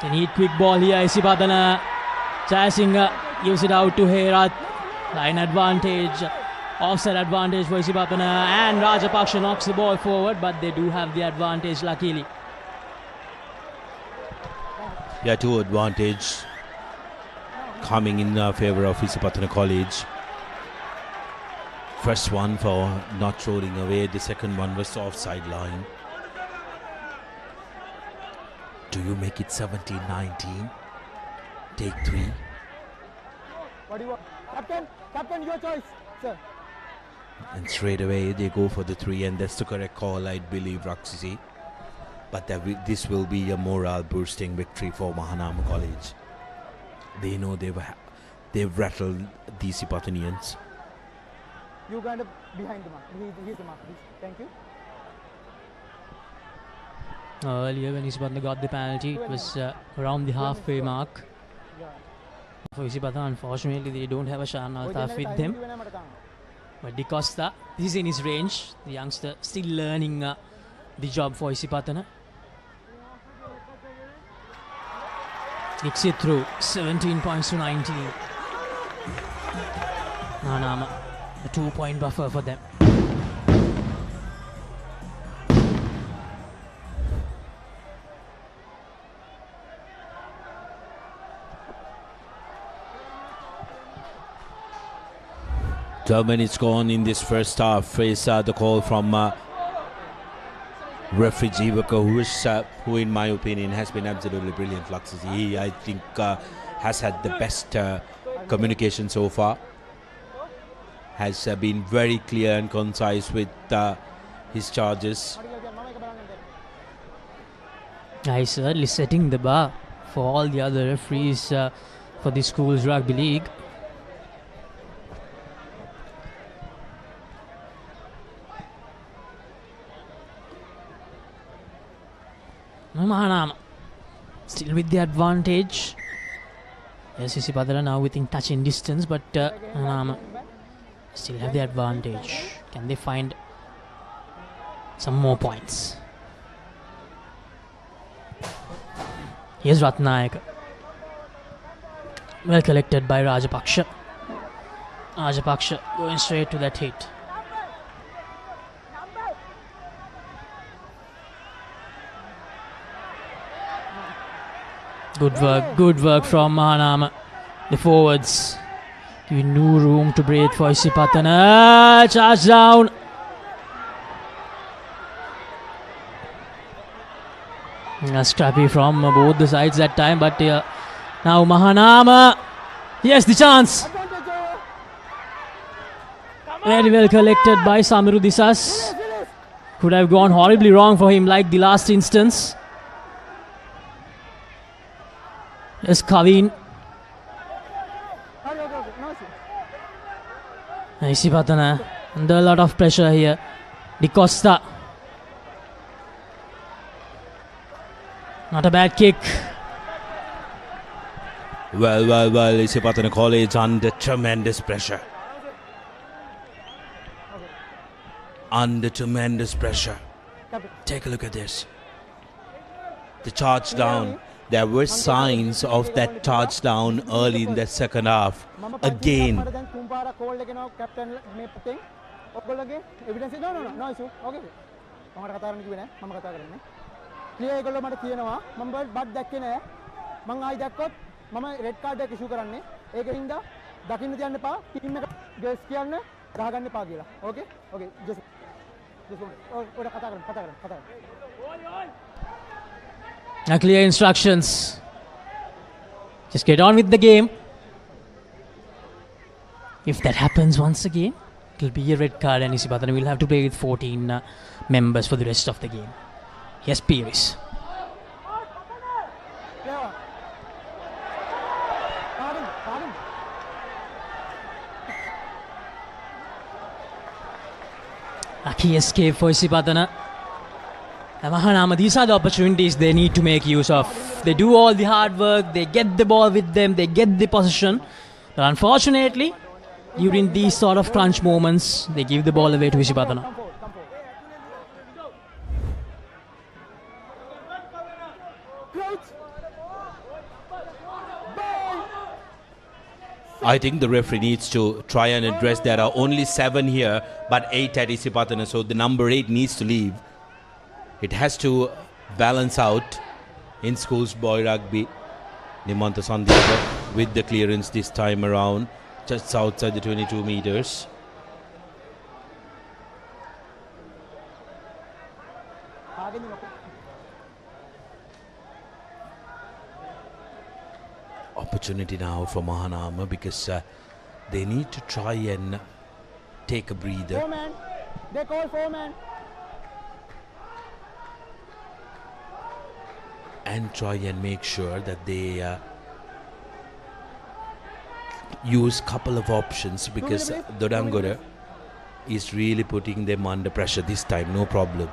They need quick ball here. Isipathana. Jayasinghe gives it out to Herath. Line advantage. Offset advantage for Isipathana. And Rajapaksha knocks the ball forward, but they do have the advantage luckily. Yeah, two advantage coming in favour of Isipathana College. First one for not throwing away. The second one was offside line. Do you make it 17-19? Take 3. What do you want? Captain, your choice, sir. And straight away they go for the 3, and that's the correct call, I believe, Raksisi. But this will be a morale-boosting victory for Mahanama College. They know they've rattled the Isipathanians. You kind of behind the mark. He's the mark, please. Thank you. Earlier when Isipatana got the penalty, it was around the halfway mark. For Isipatana, unfortunately, they don't have a Shan Altaf with them. But De Costa, this is in his range. The youngster still learning the job for Isipatana. Kicks it through, 17 points to 19. Mahanama, a 2-point buffer for them. Minutes gone in this first half. Is the call from referee Jivaka, who in my opinion has been absolutely brilliant. He, I think, has had the best communication so far. Has been very clear and concise with his charges. He's certainly setting the bar for all the other referees for the school's rugby league. Mahanama still with the advantage. Yes, Isipathana now within touching distance, but Mahanama still have the advantage. Can they find some more points? Here's Ratnayaka. Well collected by Rajapaksha. Rajapaksha going straight to that hit. Good work from Mahanama. The forwards giving no room to breathe for Isipathana. Charge down. Scrappy from both the sides that time, but now Mahanama Yes, the chance. Very well collected by Samiru Disas. Could have gone horribly wrong for him like the last instance. Yes, Kavin. Isipatana under a lot of pressure here. Di Costa. Not a bad kick. Well, Isipatana College under tremendous pressure. Under tremendous pressure. Take a look at this. The charge down. There were signs of that touchdown early in the second half. Again. Clear instructions. Just get on with the game. If that happens once again, it will be a red card and Isipatana will have to play with 14 members for the rest of the game. Yes, Pires. Lucky escape for Isipatana. Mahanama, these are the opportunities they need to make use of. They do all the hard work, they get the ball with them, they get the possession. But unfortunately, during these sort of crunch moments, they give the ball away to Isipatana. I think the referee needs to try and address. There are only 7 here, but 8 at Isipatana, so the number 8 needs to leave. It has to balance out in schools boy rugby. Nimanta Sandhya with the clearance this time around, just outside the 22 meters. Opportunity now for Mahanama because they need to try and take a breather. 4 man. They call 4 man. And try and make sure that they use couple of options because Dodangora is really putting them under pressure this time. No problem.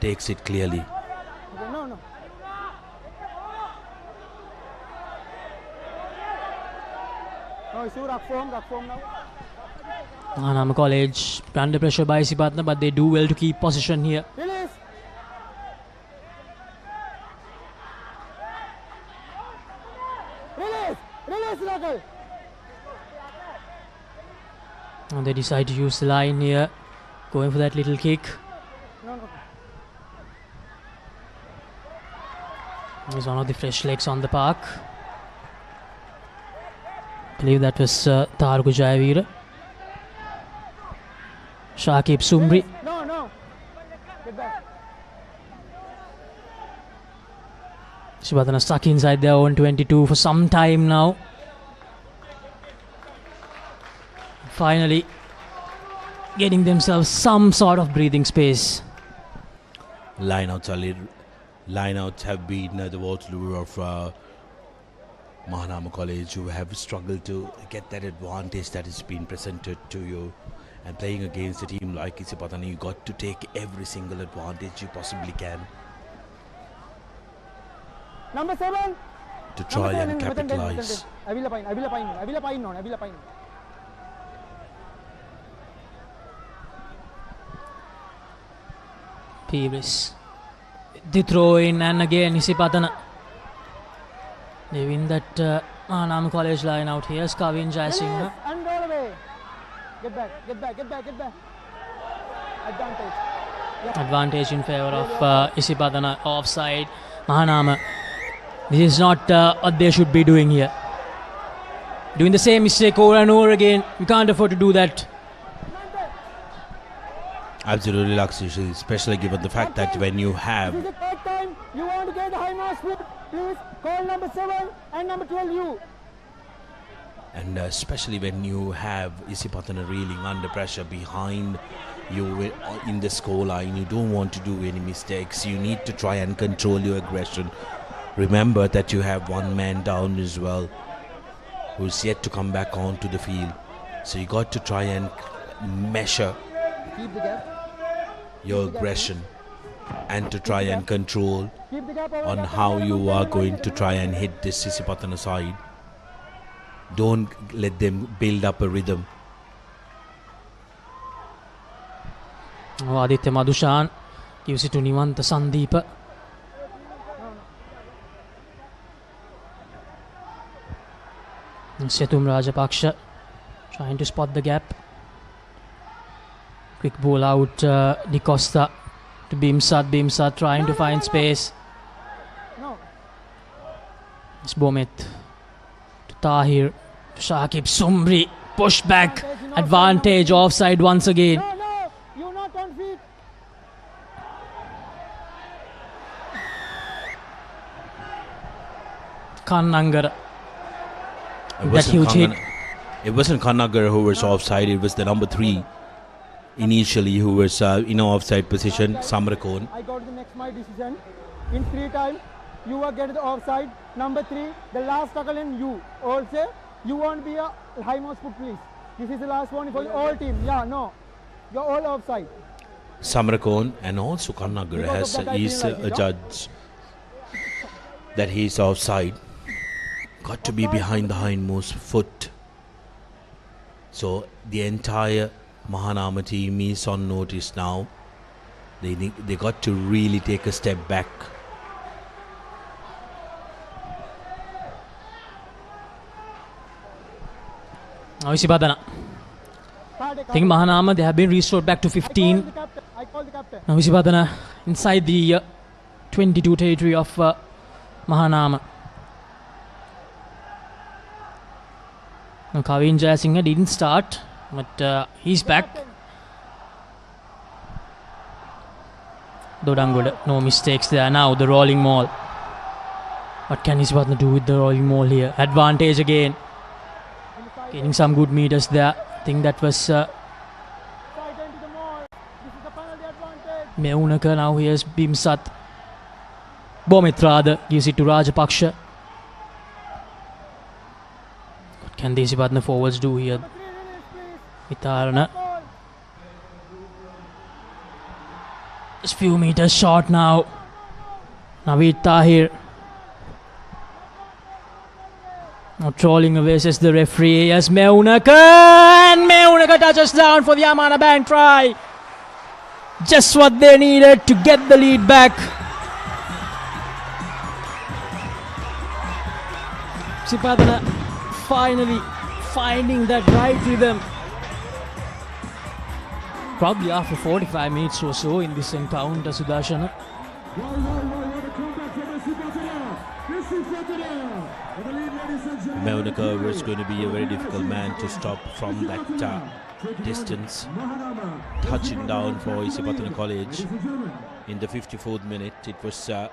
Takes it clearly. No. No, issue, rock form now. Mahanama College under pressure by Isipatana, but they do well to keep possession here. Release. Local. And they decide to use the line here, going for that little kick. No. He's one of the fresh legs on the park. I believe that was Taruku Jayavira. Shakib Sumri. No. Get back. Isipatana stuck inside their own 22 for some time now. Finally getting themselves some sort of breathing space. Lineouts have been the Waterloo of Mahanama College, who have struggled to get that advantage that has been presented to you. And playing against a team like Isipatana, you got to take every single advantage you possibly can. Number 7. To try and capitalize. Avila Pine. Pires. The throw in, and again Isipatana. They win that Mahanama College line out. Here's Kavin Jayasinghe. And roll away. Get back. Advantage. Yep. Advantage in favor of Isipatana. Offside. Mahanama. This is not what they should be doing here. Doing the same mistake over and over again. You can't afford to do that. Absolutely, Lakshmi, especially given the fact that when you have... This is the 3rd time you want to get the high marks, please call number 7 and number 12 you. And especially when you have Isipatana reeling under pressure behind you in the scoreline, you don't want to do any mistakes. You need to try and control your aggression. Remember that you have one man down as well, who's yet to come back onto the field. So you got to try and measure your aggression and to try and control on how you are going to try and hit this Isipatana side. Don't let them build up a rhythm. Aditya Madushan gives it to Nivanta Sandeepa. Setum Rajapaksha trying to spot the gap. Quick ball out, Di Costa to Bimsat. Bimsat trying to find space. It's Bomit to Tahir. Shakib Sumri. Push back. Advantage. Offside once again. You're not on feet. Kannangara. It That huge hit. It wasn't Kannagara who was offside, it was the number 3 initially who was in offside position, Samrakon. I got the next my decision. In 3 times, you will get the offside. Number 3, the last tackle in you. Also, you won't be a high most put, please. This is the last one for the all team. Yeah, no. You're all offside. Samrakon and also Kannagara is a judge that he is offside. Got to be behind the hindmost foot. So the entire Mahanama team is on notice now. They got to really take a step back. Now Isipatana. I think Mahanama, they have been restored back to 15. Now Isipatana inside the 22 territory of Mahanama. Now Kavin Jayasinghe didn't start, but he's back. Dodanggoda, no mistakes there. Now the rolling maul. What can Isipatana do with the rolling maul here? Advantage again. Getting some good meters there. I think that was Meunaka. Now here's Bimsat. Bomit rather gives it to Rajapaksha. What can the Isipatana forwards do here? Vitarana. Just few meters short now. Naveed Tahir. Now trolling away, says the referee. Yes, Meunaka. And Meunaka touches down for the Amana Bank try. Just what they needed to get the lead back. Isipathana finally finding that right rhythm. Probably after 45 minutes or so in this encounter, Sudarshana. Meunaka was going to be a very difficult man to stop from that distance. Touching down for Isipatana College in the 54th minute. It was the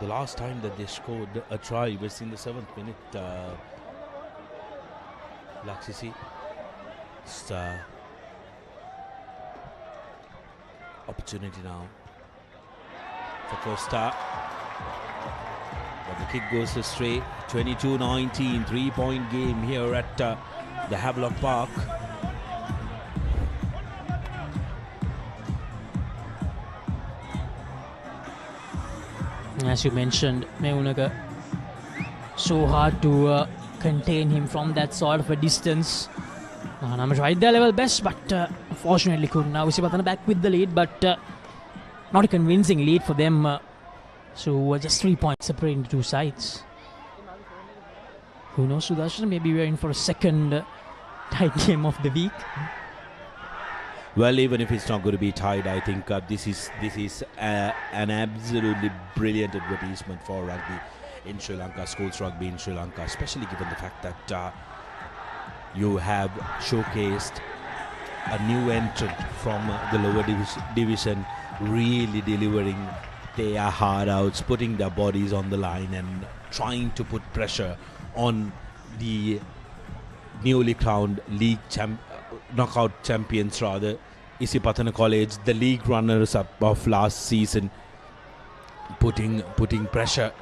last time that they scored a try was in the 7th minute. Laksisi. It's opportunity now for Costa. But the kick goes astray. 22-19, 3-point game here at the Havelock Park. As you mentioned, Meunaka, so hard to contain him from that sort of a distance. Mahanama tried their level best, but unfortunately couldn't. Now Isipathana back with the lead, but not a convincing lead for them. So just 3 points separating the two sides. Who knows, Sudarshan? Maybe we're in for a second tight game of the week. Well, even if it's not going to be tied, I think this is an absolutely brilliant advertisement for rugby in Sri Lanka, schools rugby in Sri Lanka, especially given the fact that you have showcased a new entrant from the lower division really delivering their hard outs, putting their bodies on the line and trying to put pressure on the newly crowned knockout champions rather, Isipathana College, the league runners-up of last season, putting pressure.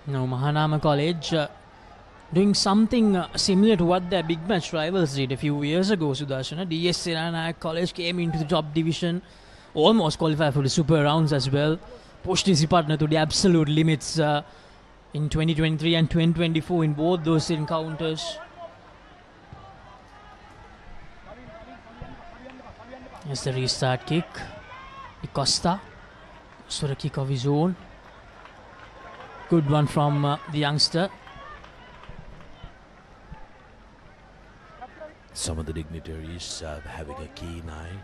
Now Mahanama College doing something similar to what their big match rivals did a few years ago, Sudarshana. DS Senanayak College came into the top division, almost qualified for the super rounds as well, pushed Isipatana to the absolute limits in 2023 and 2024 in both those encounters. Here's the restart kick. Di Costa. So the kick of his own. Good one from the youngster. Some of the dignitaries having a keen eye.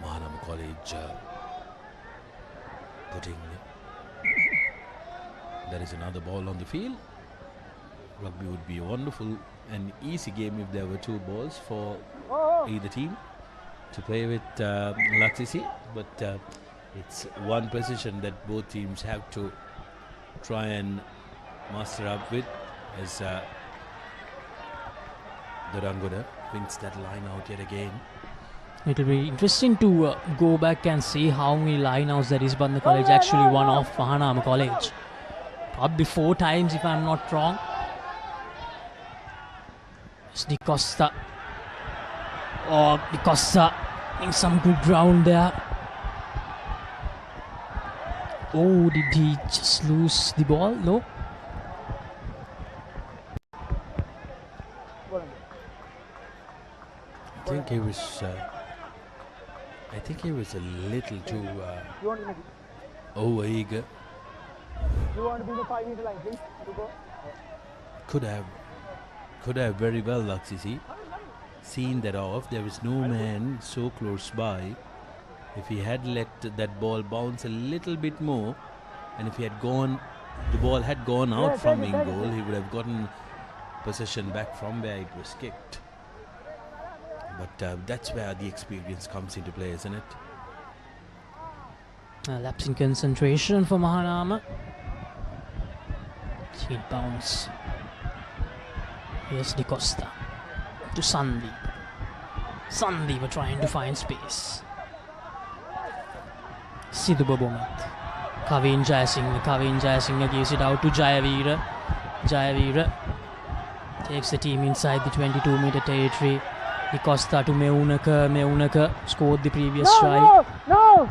Mahanama College putting. There is another ball on the field. Rugby would be a wonderful and easy game if there were two balls for either team to play with Laksisi, but it's one position that both teams have to try and master up with as Dorangoda wins that line out yet again. It will be interesting to go back and see how many lineouts that Isipatana College actually won off Mahanama College. Probably 4 times if I'm not wrong. It's Di Costa. Oh, Di Costa in some good ground there. Oh, did he just lose the ball? No. I think he was a little too over-eager. You want to be the 5-meter line, please? Could have very well, Laksisi, seen that off. There was no man so close by. If he had let that ball bounce a little bit more, and if the ball had gone out from in goal, he would have gotten possession back from where it was kicked. But that's where the experience comes into play, isn't it? Lapse in concentration for Mahanama. Speed bounce. Here's Di Costa to Sandeep. Sandeep are trying to find space. Sidhu Bobomat. Kavin Jayasinghe gives it out to Jayavira. Jayavira takes the team inside the 22-meter territory. Di Costa to Meunaka. Meunaka scored the previous try. No!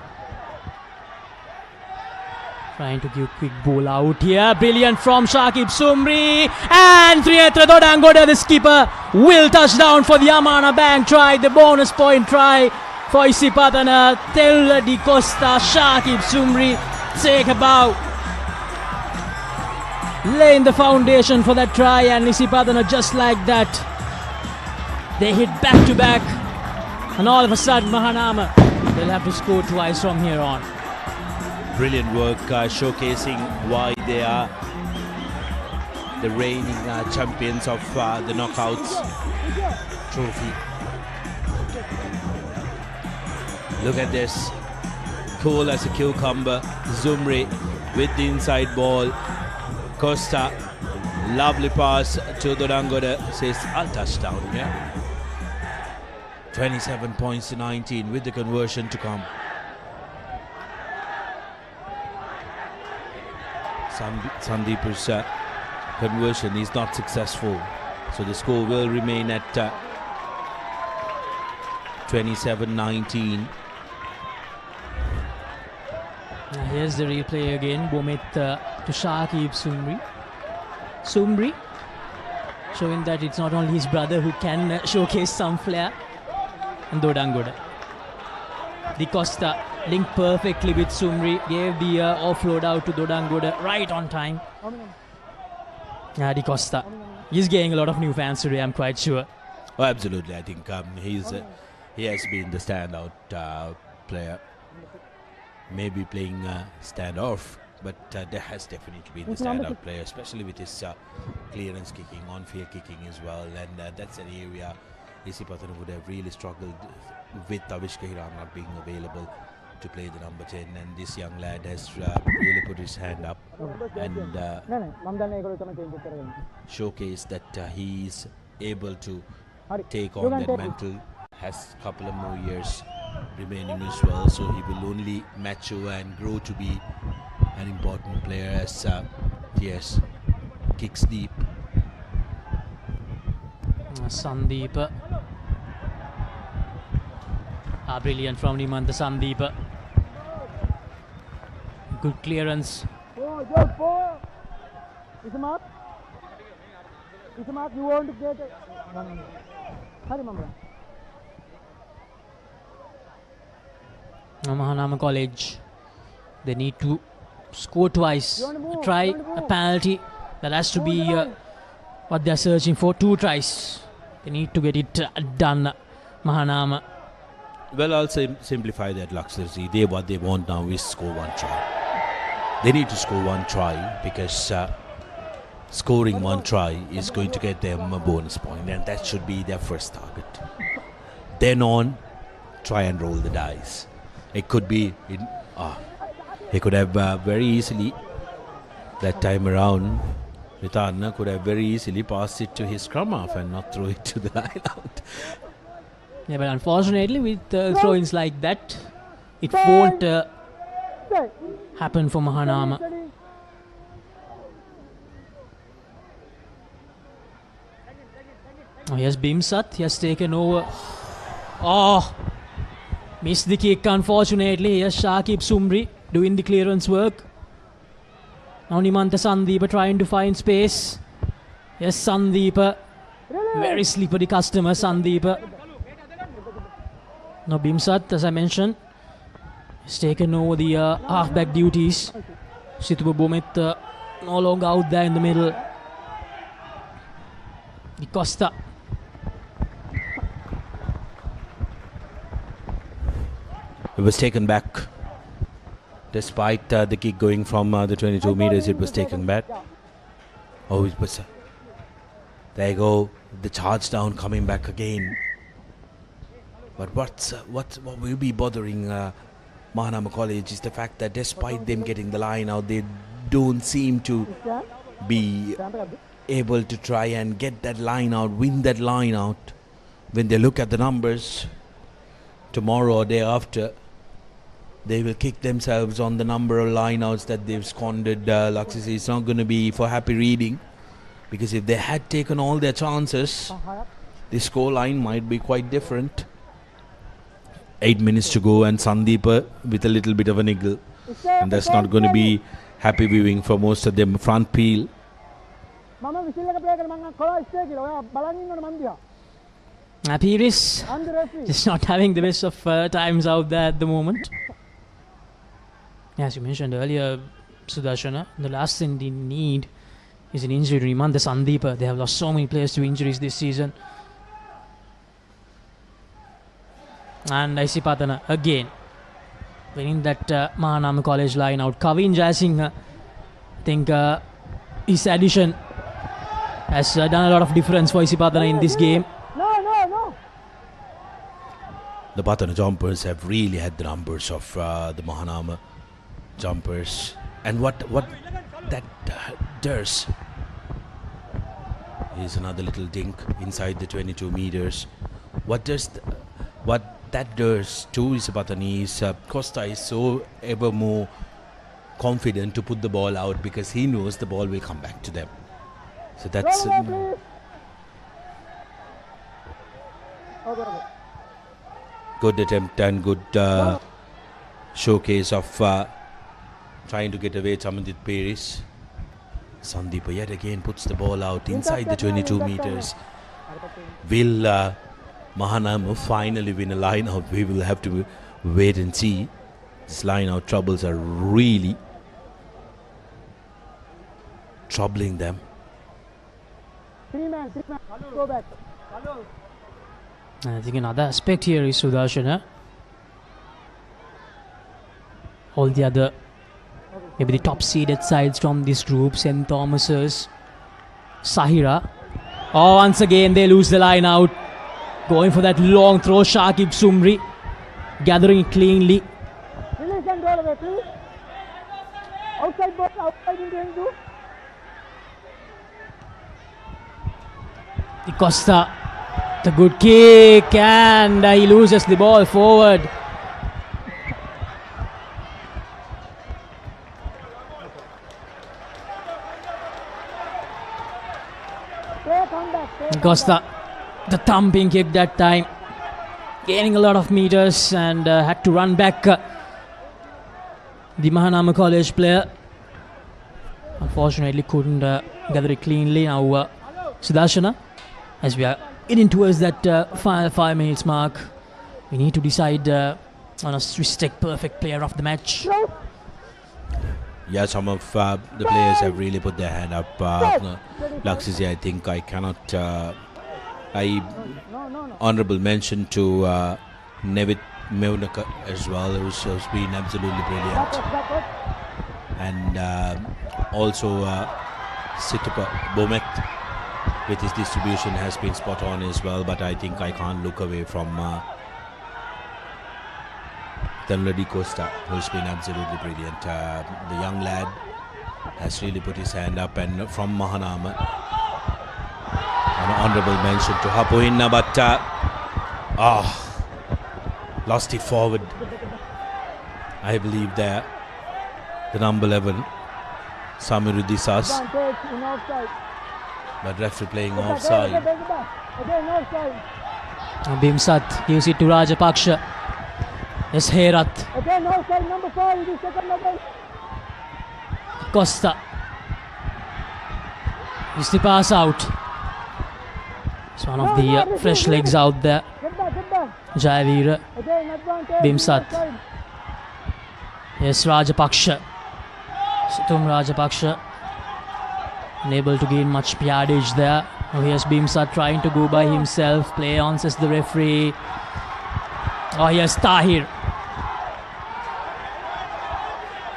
Trying to give quick ball out here. Brilliant from Shakib Sumri. And Trinetra Dodangoda, the skipper, will touch down for the Amana Bank try. The bonus point try for Isipathana. Tell Di Costa, Shakib Sumri, take a bow. Laying the foundation for that try, and Isipathana just like that. They hit back to back. And all of a sudden Mahanama, they'll have to score twice from here on. Brilliant work showcasing why they are the reigning champions of the knockouts trophy. Look at this. Cool as a cucumber. Zumri with the inside ball. Costa. Lovely pass to Dorangoda. Says, I'll touch down here. 27 points to 19 with the conversion to come. Sandeep's conversion is not successful, so the score will remain at 27-19. Here's the replay again. Bomit to Shakib Sumri. Sumri showing that it's not only his brother who can showcase some flair. And Dodangoda. Di Costa linked perfectly with Sumri. Gave the offload out to Dodangoda right on time. Di Costa. He's getting a lot of new fans today, I'm quite sure. Oh, absolutely. I think he has been the standout player. Maybe playing standoff But there has definitely been the standout player, especially with his clearance kicking, on-field kicking as well. And that's an area Isipathana would have really struggled with Avishka Hiram not being available to play the number 10. And this young lad has really put his hand up and showcased that he's able to take on that mantle. Has a couple of more years remaining as well, so he will only mature and grow to be an important player as yes, kicks deep. Sandeep. Brilliant from Nimantha Sandeep. Good clearance. Isimat, you want to get it? Mahanama College, they need to score twice, a try, a penalty. That has to be what they are searching for. 2 tries, they need to get it done. Mahanama. Well, I'll simplify that, Lakshmi. What they want now is score 1 try. They need to score 1 try because scoring 1 try is going to get them a bonus point, and that should be their first target. Then on, try and roll the dice. It could be, he could have very easily, that time around, Vitarna could have very easily passed it to his scrum half and not throw it to the line out. Yeah, but unfortunately with throw-ins like that, it won't happen for Mahanama. Oh, yes, Bimsat, he has taken over. Oh, missed the kick unfortunately. Yes, Shakib Sumri doing the clearance work. Now Nimantha Sandeep trying to find space. Yes, Sandeep, very slippery customer, Sandeep. Now Bimsat, as I mentioned, has taken over the halfback duties. Situba Bomit no longer out there in the middle. Di Costa. It was taken back. Despite the kick going from the 22 meters, it was taken back. Oh, it was... there you go. The charge down coming back again. But what will be bothering Mahanama College is the fact that despite them getting the line out, they don't seem to be able to try and get that line out, win that line out. When they look at the numbers tomorrow or day after, they will kick themselves on the number of lineouts that they've squandered. Laxisi, it's not going to be for happy reading, because if they had taken all their chances, the score line might be quite different. 8 minutes to go, and Sandeep with a little bit of a niggle, and that's not going to be happy viewing for most of them. Front peel. Piris just not having the best of times out there at the moment. As you mentioned earlier, Sudarshana, the last thing they need is an injury to Nimantha Sandeep. They have lost so many players to injuries this season. And Isipatana again winning that Mahanama College line out. Kavin Jasing, I think his addition has done a lot of difference for Isipatana in this game. The Patana jumpers have really had the numbers of the Mahanama jumpers, and what that does is another little dink inside the 22 meters. What that does to Isipatana is Costa is so ever more confident to put the ball out because he knows the ball will come back to them. So that's good attempt and good showcase of trying to get away Chamanjit Paris. Sandeep yet again puts the ball out inside the 22 meters. Will Mahanama finally win a line out? We will have to wait and see. This line out troubles are really troubling them. Go back. I think another aspect here is Sudarshana. All the other maybe the top seeded sides from this group. St. Thomas's, Sahira. Oh, once again they lose the line out. Going for that long throw, Shakib Sumri gathering it cleanly. Release and roll away, please. Outside ball, outside into. Costa, the good kick, and he loses the ball forward. Costa, the thumping kick that time, gaining a lot of meters and had to run back. The Mahanama College player unfortunately couldn't gather it cleanly. Now Sudarshana, as we are getting towards that final 5 minutes mark, we need to decide on a Swiss Tech perfect player of the match. Yeah, some of the players have really put their hand up. Laksisi, I think I cannot. Honorable mention to Nevit Meunaka as well, who's been absolutely brilliant. And also Situpa Bomet with his distribution has been spot on as well. But I think I can't look away from Tanladi Costa, who's been absolutely brilliant. The young lad has really put his hand up, and from Mahanama, an honourable mention to Hapuhinna, but lost it forward. I believe there, the number 11, Samirudisas, but referee playing offside. Bimsat gives it to Rajapaksha. Yes, Herat. Again, outside number 5, the second number. Costa. Is the pass out? It's one of the fresh legs out there. Jayavira. Bimsat. Yes, Rajapaksha. Situm Rajapaksha. Unable to gain much yardage there. Now here's Bimsat trying to go by himself. Play on, says the referee. Oh, yes, Tahir.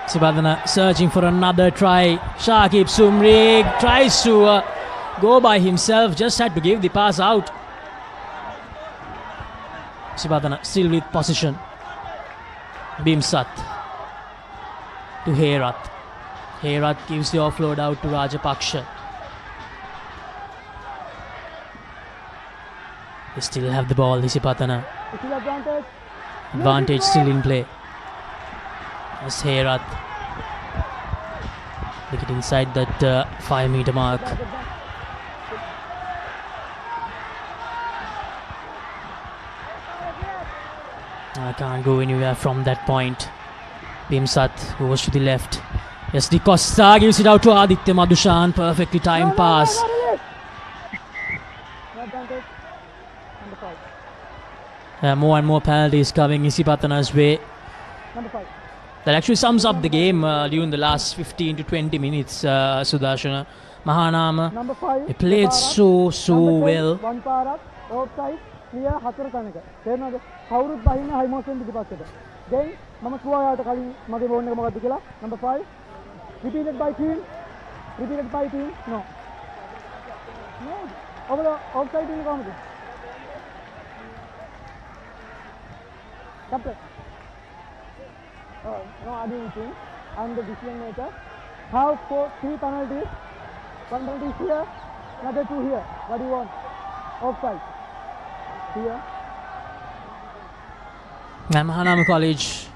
Isipathana searching for another try. Shakib Sumri tries to go by himself, just had to give the pass out. Isipathana still with possession. Bimsat to Herat. Herat gives the offload out to Rajapaksha. They still have the ball, Isipathana. Advantage still in play. As Herat. Look it inside that 5 meter mark. I can't go anywhere from that point. Bimsat goes to the left. Yes, Di Costa gives it out to Aditya Madushan. Perfectly timed pass. More and more penalties coming Isipathana's way. That actually sums up the game during the last 15 to 20 minutes, Sudarshana. Mahanama, he played so well. One power up, outside, clear, Hathara Tanaka. Then, Haurut Bahina, high motion to the basket. Then, Mamasua to Kali, Madivona Magadilla, number 5. Repeated by team. Repeated by team. No. No. Over the outside in the comedy. Captain. No anything. I'm the decision maker. Have 3 penalties. 1 penalty here, another 2 here. What do you want? Offside. Here. And Mahanama College,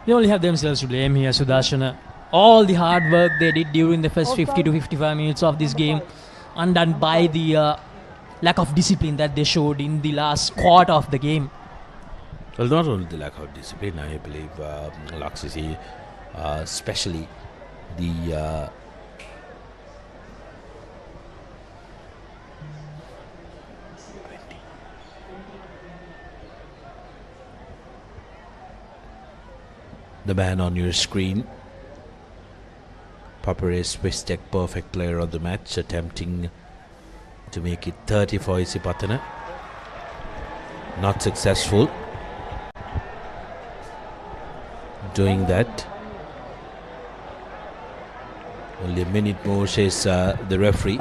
they only have themselves to blame here, Sudarshana. All the hard work they did during the first 50 to 55 minutes of this game, undone by the lack of discipline that they showed in the last quarter of the game. Well, not only the lack of discipline, I believe Laksisi, especially the man on your screen, Papare Swiss Tech perfect player of the match, attempting to make it 30 for Isipatana. Not successful doing that. Only a minute more, says the referee.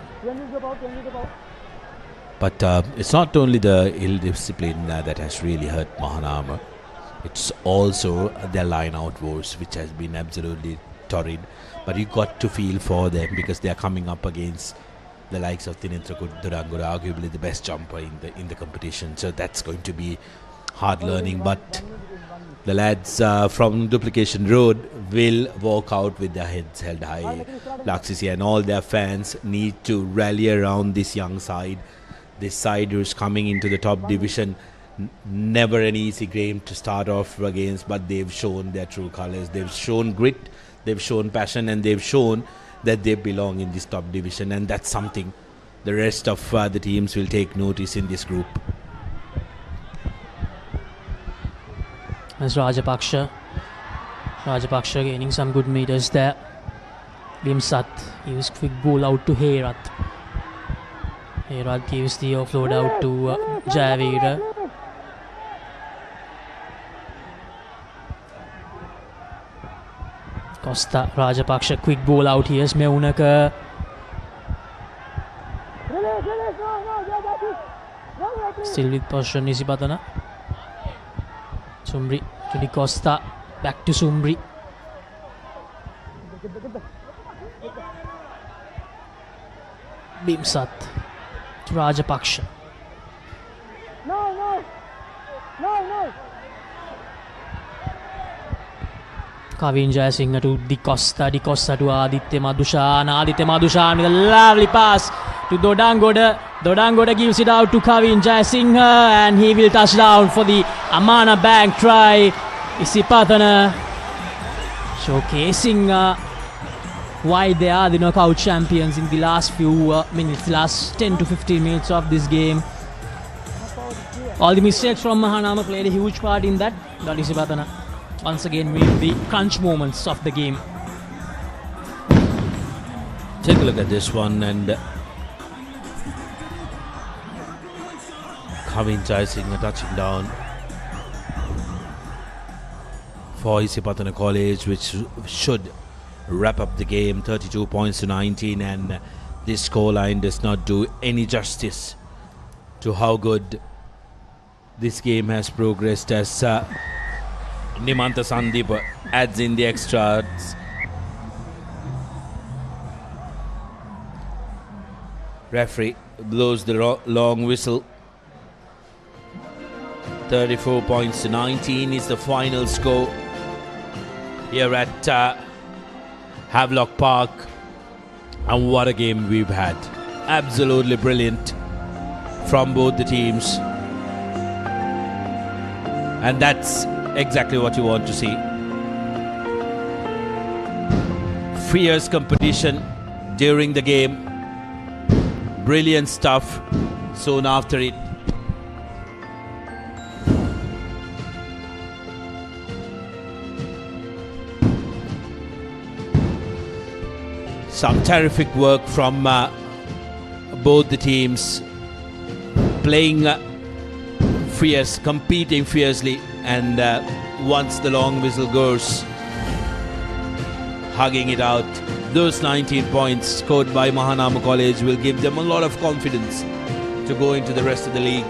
But it's not only the ill discipline that has really hurt Mahanama. It's also their line-out wars, which has been absolutely torrid. But you got to feel for them because they are coming up against the likes of Tinendra Duranggoda, arguably the best jumper in the competition. So that's going to be hard learning. But the lads from Duplication Road will walk out with their heads held high. Laxisi and all their fans need to rally around this young side. This side who's coming into the top division. Never an easy game to start off against, but they've shown their true colours. They've shown grit, they've shown passion, and they've shown that they belong in this top division, and that's something the rest of the teams will take notice in this group. As Rajapaksha gaining some good meters there. Bimsat gives quick ball out to Herath. Herath gives the offload out to Javira. Costa, Rajapaksha, quick ball out. Here's Meunaka. Still with possession, Isipatana. Sumri to the Costa. Back to Sumri. Bimsat to Rajapaksha. No. Kavin Jayasinghe to Di Costa to Aditya Madushan with a lovely pass to Dodanggoda. Dodanggoda gives it out to Kavin Jayasinghe and he will touch down for the Amana Bank try. Isipathana showcasing why they are the knockout champions in the last few minutes, last 10 to 15 minutes of this game. All the mistakes from Mahanama played a huge part in that. But Isipathana once again with the crunch moments of the game. Take a look at this one, and Kavin Jayasinghe touching down for Isipatana College, which should wrap up the game 32 points to 19, and this scoreline does not do any justice to how good this game has progressed as Nimanta Sandeep adds in the extras. Referee blows the long whistle. 34 points to 19 is the final score here at Havelock Park. And what a game we've had. Absolutely brilliant from both the teams. And that's exactly what you want to see. Fierce competition during the game. Brilliant stuff soon after it. Some terrific work from both the teams, playing fierce, competing fiercely, and once the long whistle goes, hugging it out. Those 19 points scored by Mahanama College will give them a lot of confidence to go into the rest of the league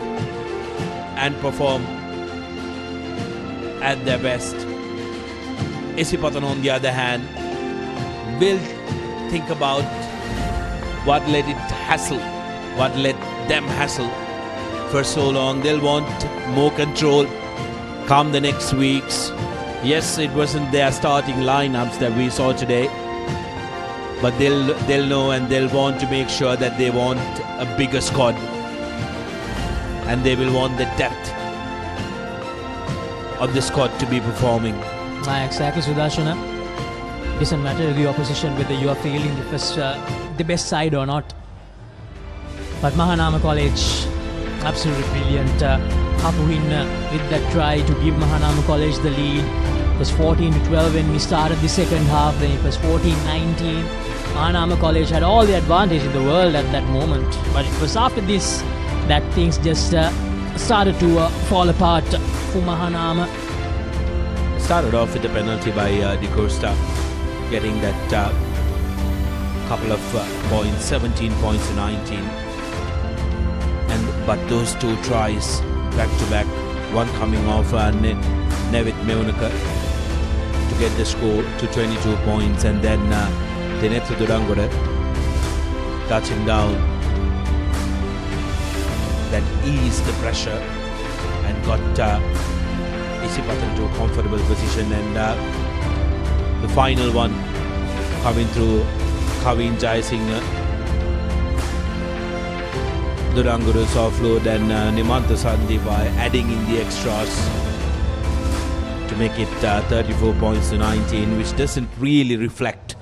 and perform at their best. Isipatana, on the other hand, will think about what let them hassle for so long. They'll want more control come the next weeks. Yes, it wasn't their starting lineups that we saw today, but they'll know, and they'll want to make sure that they want a bigger squad, and they will want the depth of the squad to be performing. Exactly, Sudarshana. It doesn't matter the opposition whether you are fielding the best side or not. But Mahanama College, absolutely brilliant. Hapuhin with that try to give Mahanama College the lead. It was 14-12 when we started the second half. Then it was 14-19. Mahanama College had all the advantage in the world at that moment. But it was after this that things just started to fall apart for Mahanama. Started off with a penalty by Di Costa, getting that couple of points, 17 points to 19. But those two tries back to back, one coming off Nevit Meunaka to get the score to 22 points, and then Dinetha Durangoda touching down that eased the pressure and got Isipatana to a comfortable position, and the final one coming through Kavin Jayasinghe, Durangoda's offload, and Nimantha Sandhi by adding in the extras to make it 34 points to 19, which doesn't really reflect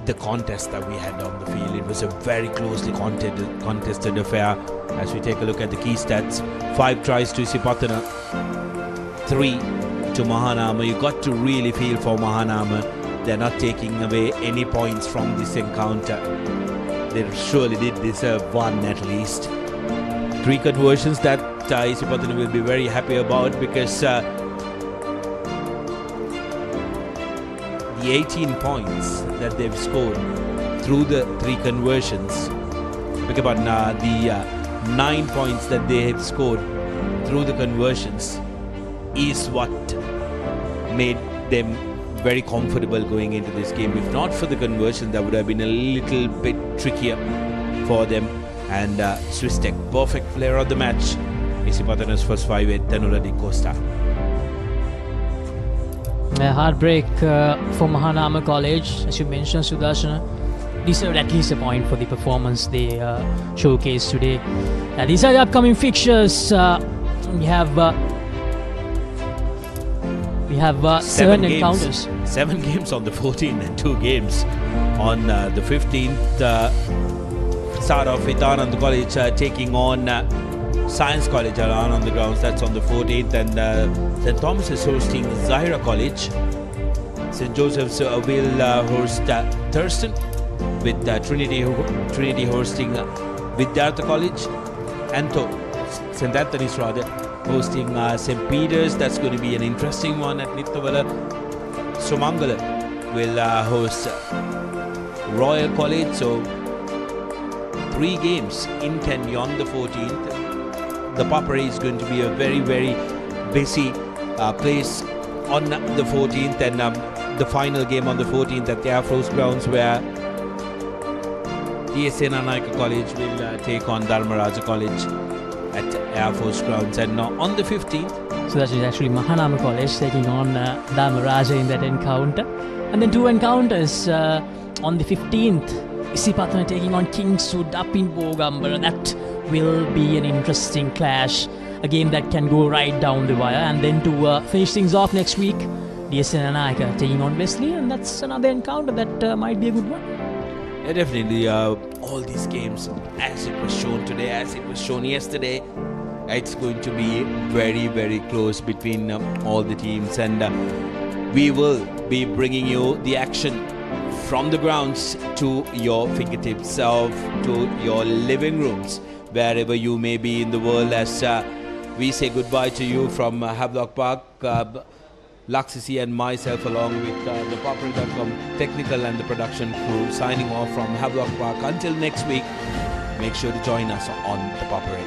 the contest that we had on the field. It was a very closely contested affair. As we take a look at the key stats, 5 tries to Isipathana, 3 to Mahanama. You got to really feel for Mahanama. They're not taking away any points from this encounter. They surely did deserve one at least. 3 conversions that Isipathana will be very happy about, because the 18 points that they've scored through the 3 conversions, the 9 points that they have scored through the conversions is what made them very comfortable going into this game. If not for the conversion, that would have been a little bit trickier for them. And Swiss Tech, perfect player of the match, Isipathana's first 5 at Tanula Di Costa. A heartbreak for Mahanama College, as you mentioned, Sudarshana. Deserved at least a point for the performance they showcased today. These are the upcoming fixtures. We have 7 encounters. 7 games on the 14th and 2 games on the 15th. Start off with Anand College taking on Science College on the grounds. That's on the 14th. And St. Thomas is hosting Zahira College. St. Joseph's will host Thurston, with Trinity hosting Vidyartha College. St. Anthony's hosting St. Peter's. That's going to be an interesting one at Nithavala. Sumangala will host Royal College. So 3 games in 10 beyond the 14th. The Papare is going to be a very, very busy place on the 14th, and the final game on the 14th at the Air Force grounds, where DSN Anaika College will take on Dharmaraja College at Air Force grounds. And on the 15th, so that is actually Mahanama College taking on Dharmaraja in that encounter. And then 2 encounters on the 15th. Isipathana taking on Kingswood up in Bogambara. That will be an interesting clash, a game that can go right down the wire. And then to finish things off next week, DSN Anaika taking on Wesley, and that's another encounter that might be a good one. Yeah, definitely. All these games, as it was shown today, as it was shown yesterday, it's going to be very, very close between all the teams, and we will be bringing you the action from the grounds to your fingertips, to your living rooms, wherever you may be in the world, as we say goodbye to you from Havelock Park. Laksisi and myself, along with ThePapare.com technical and the production crew, signing off from Havelock Park. Until next week, make sure to join us on The Papare.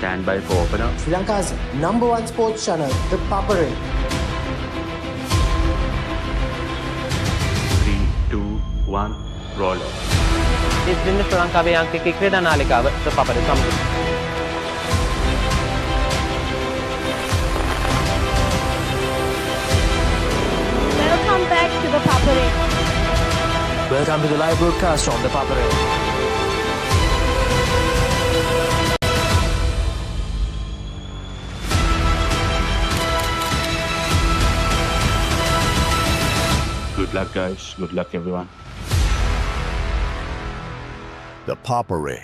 Stand by for opener. Sri Lanka's #1 sports channel, ThePapare. 3, 2, 1, roll off. ඉස්දින්න ශ්‍රී ලංකාවේ අංකික ක්‍රීඩා නාලිකාව ThePapare සමග. Welcome back to ThePapare. Welcome to the live broadcast on ThePapare. Good luck, guys. Good luck, everyone. ThePapare,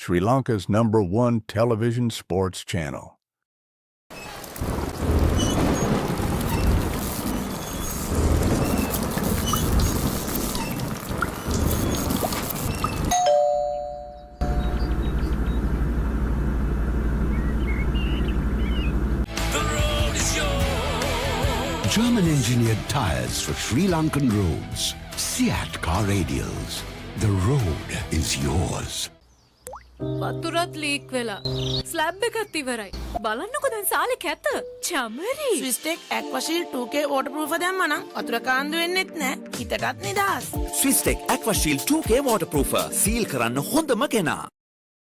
Sri Lanka's #1 television sports channel. German-engineered tires for Sri Lankan roads. Seat car radials. The road is yours. වතුරත් leak වෙලා. Slab එකත් ඉවරයි. බලන්නකෝ දැන් සාලේ කැත. Chamari. ස්විස්ටෙක් ඇක්වාෂීල් 2K waterproof දැම්මනම් වතුර කාන්දු වෙන්නෙත් නෑ. හිතටත් නිදහස්. ස්විස්ටෙක් ඇක්වාෂීල් 2K waterproofer. සීල් කරන්න හොඳම කෙනා.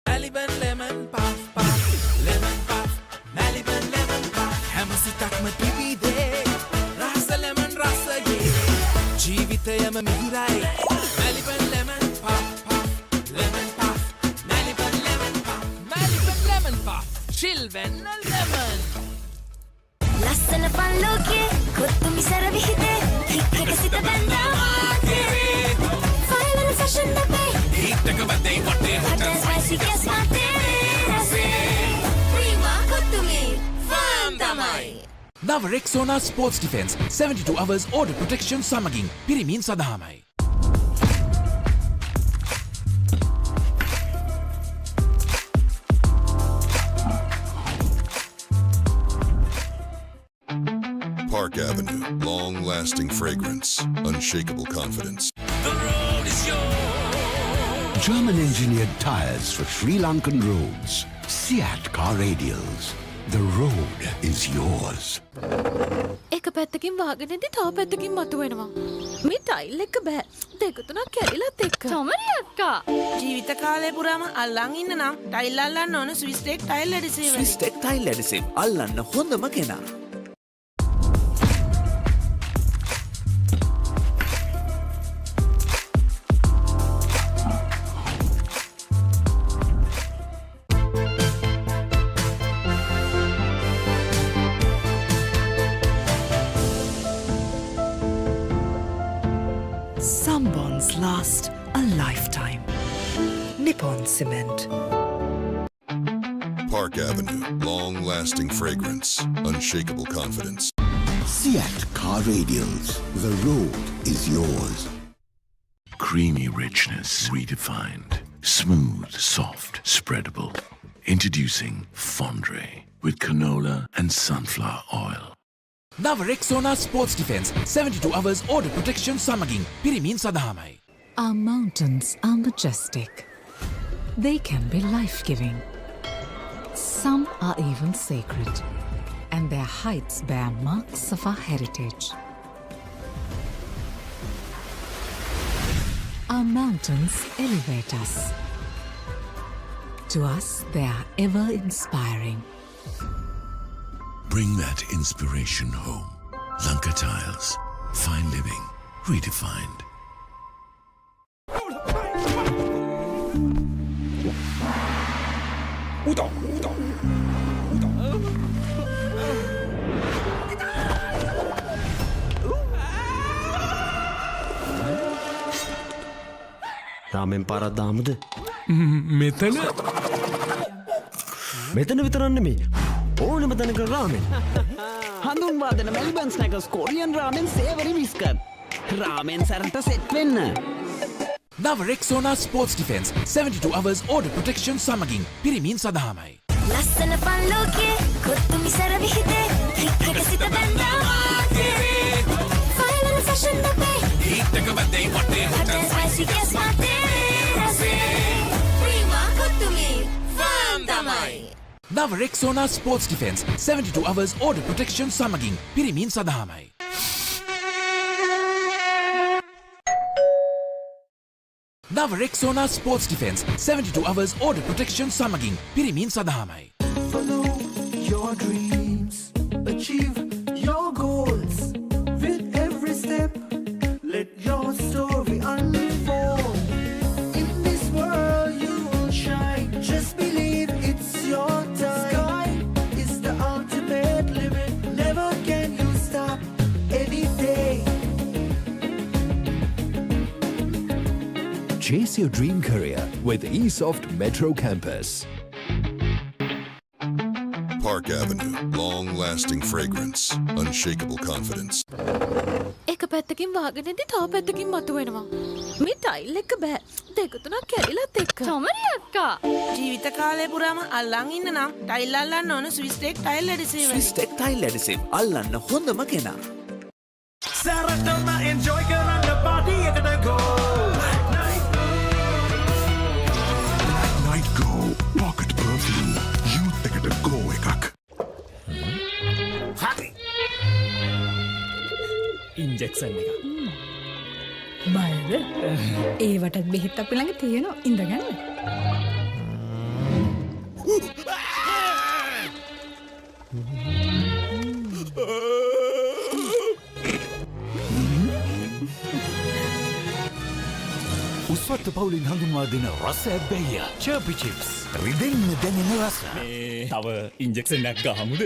Maliban lemon puff puff, lemon puff, Maliban lemon puff. හැමසිතක්ම පිබිදේ, රස lemon රසයේ, ජීවිතයම මිහිරයි. Maliban lemon puff puff, lemon puff, Maliban lemon puff, Maliban lemon puff, chill when lemon. ලස්සන පල්ලෝකේ කොත්තුමි සර විහිදේ හිත් එක සිත බැඳා ෆයිනල් ෆැෂන් දපේ හිත් එක බදේ වටේ hot and spicy guess මාතේ රසේ ප්‍රීමා කොත්තුමි ෆාම් තමයි. Nava Rexona Sports Defense 72 hours order protection සමගින් පිරිමින් සඳහාමයි. Park Avenue, long-lasting fragrance, unshakable confidence. The road is yours. German-engineered tires for Sri Lankan roads. Seat car radials. The road is yours. එක පැත්තකින් වාගෙනදී තව පැත්තකින් මතුවෙනවා. මේ ටයිල් එක බෑ. දෙක තුනක් කැඩිලත් එක්ක. චමරි අක්කා. ජීවිත කාලය පුරාම අල්ලන් ඉන්න නම් ටයිල් අල්ලන්න ඕන ස්විස්ටෙක් ටයිල් ඇඩිසිව්. ස්විස්ටෙක් ටයිල් ඇඩිසිව් අල්ලන්න හොඳම කෙනා. Some bonds last a lifetime. Nippon Cement. Park Avenue, long-lasting fragrance, unshakable confidence. Seat car radials. The road is yours. Creamy richness redefined. Smooth, soft, spreadable. Introducing Fondre with canola and sunflower oil. Nava Rexona Sports Defense 72 hours order protection සමගින් පිරිමින් සඳහාමයි. Our mountains are majestic. They can be life-giving. Some are even sacred, and their heights bear marks of our heritage. Our mountains elevate us. To us, they are ever inspiring. Bring that inspiration home. Lanka Tiles. Fine living. Redefined. රාමෙන් පාරක් දාමුද? මෙතන විතරක් නෙමෙයි. ඕනෙම තැනක රාමෙන්. හඳුන්වාදන Melbourne ස්නැකර්ස් Korean රාමෙන් සේවරි විස්කර්. රාමෙන් සැරට set වෙන්න. Nava Rexona Sports Defense 72 hours order protection සමගින් පිරිමින් සඳහාමයි. ලස්සන පල්ලෝකේ කොත්තුමි සර විහිදේ හිත් එක සිත බැඳා ෆයිනල් ෆැෂන් දපේ හිත් එක බදේ වටේ hot and spicy guess මාතේ රසේ ප්‍රීමා කොත්තුමි ෆාම් තමයි. නව Rexona sports defence 72 hours order protection සමගින් පිරිමින් සඳහාමයි. නව Rexona sports defence 72 hours order protection සමගින් පිරිමින් සඳහාමයි. Follow your dreams, achieve your goals. With every step, let your story unfold. In this world you will shine, just believe it's your time. Sky is the ultimate limit, never can you stop any day. Chase your dream career with eSoft Metro Campus. Park Avenue, long-lasting fragrance, unshakable confidence. එක පැත්තකින් වාගෙනදී තව පැත්තකින් මතුවෙනවා. මේ tile එක බෑ. දෙක තුනක් කැඩිලත් එක්ක. චොමරි අක්කා. ජීවිත කාලය පුරාම අල්ලන් ඉන්න නම් ටයිල් අල්ලන්න ඕන Swiss tech tile adhesive. Swiss tech tile adhesive අල්ලන්න හොඳම කෙනා. සැරටම enjoy කරන්න party එකට go. Night Go Pocket Perfume Youth එකට go එකක්. හරි. ඉන්ජෙක්ෂන් එක. බයද? ඒවටත් බෙහෙත් අපි ළඟ තියෙනවා ඉඳගන්න. උස්වත්ත පවුලින් හඳුන්වා දෙන රස ඇබ්බැහිය චර්පි චිප්ස් රිදෙන්න දැනෙන රස. මේ තව ඉන්ජෙක්ෂන් එකක් ගහමුද?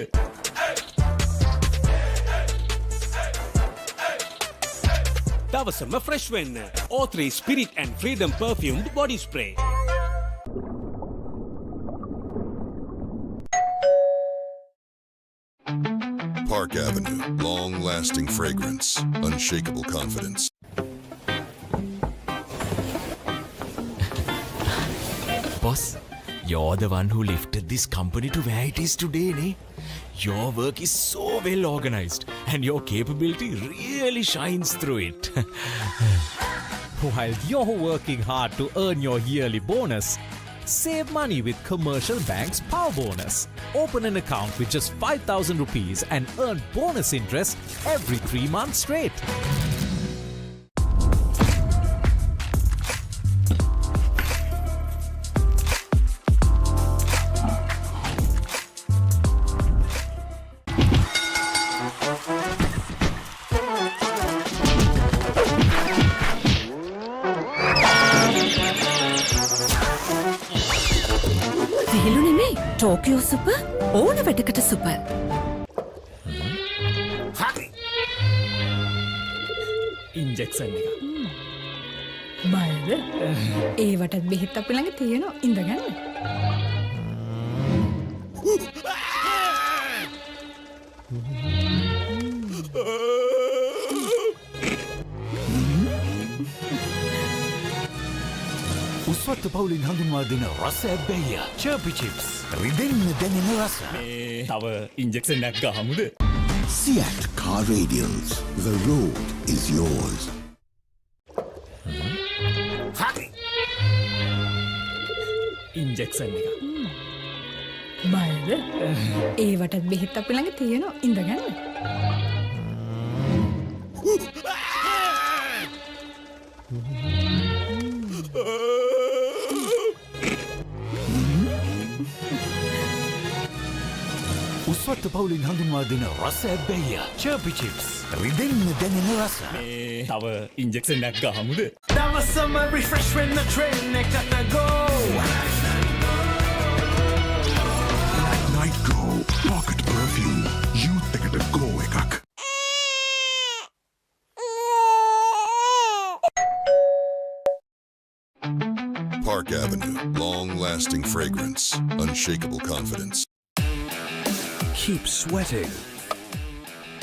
දවසම ෆ්‍රෙෂ් වෙන්න O3 Spirit and Freedom perfumed body spray. Park Avenue, long-lasting fragrance, unshakable confidence. Boss, you're the one who lifted this company to where it is today, ne? Your work is so well organized and your capability really shines through it. While you're working hard to earn your yearly bonus, save money with Commercial Bank's Power Bonus. Open an account with just 5,000 rupees and earn bonus interest every 3 months straight. Tokyo සුප ඕන වැඩකට සුප. හරි. Injection එක. බයද? ඒවටත් බෙහෙත් අපි ළඟ තියෙනවා ඉඳගන්න. උස්වත්ත පවුලින් හඳුන්වා දෙන රස ඇබ්බැහිය චර්පි චිප්ස් රිදෙන්න දැනෙන රස. මේ තව ඉන්ජෙක්ෂන් එකක් ගහමුද? Seat Car Radials. The road is yours. හරි. ඉන්ජෙක්ෂන් එක. බයද? ඒවටත් බෙහෙත් අපි ළඟ තියෙනවා ඉඳගන්න. උස්වත්ත පවුලින් හඳුන්වා දෙන රස ඇබ්බැහිය චර්පි චිප්ස් රිදෙන්න දැනෙන රස. මේ තව ඉන්ජෙක්ෂන් එකක් ගහමුද? දවසම refresh වෙන්න train එකට go. Night Go Pocket Perfume Youth එකට go එකක්. Park Avenue, long-lasting fragrance, unshakable confidence. Keep sweating.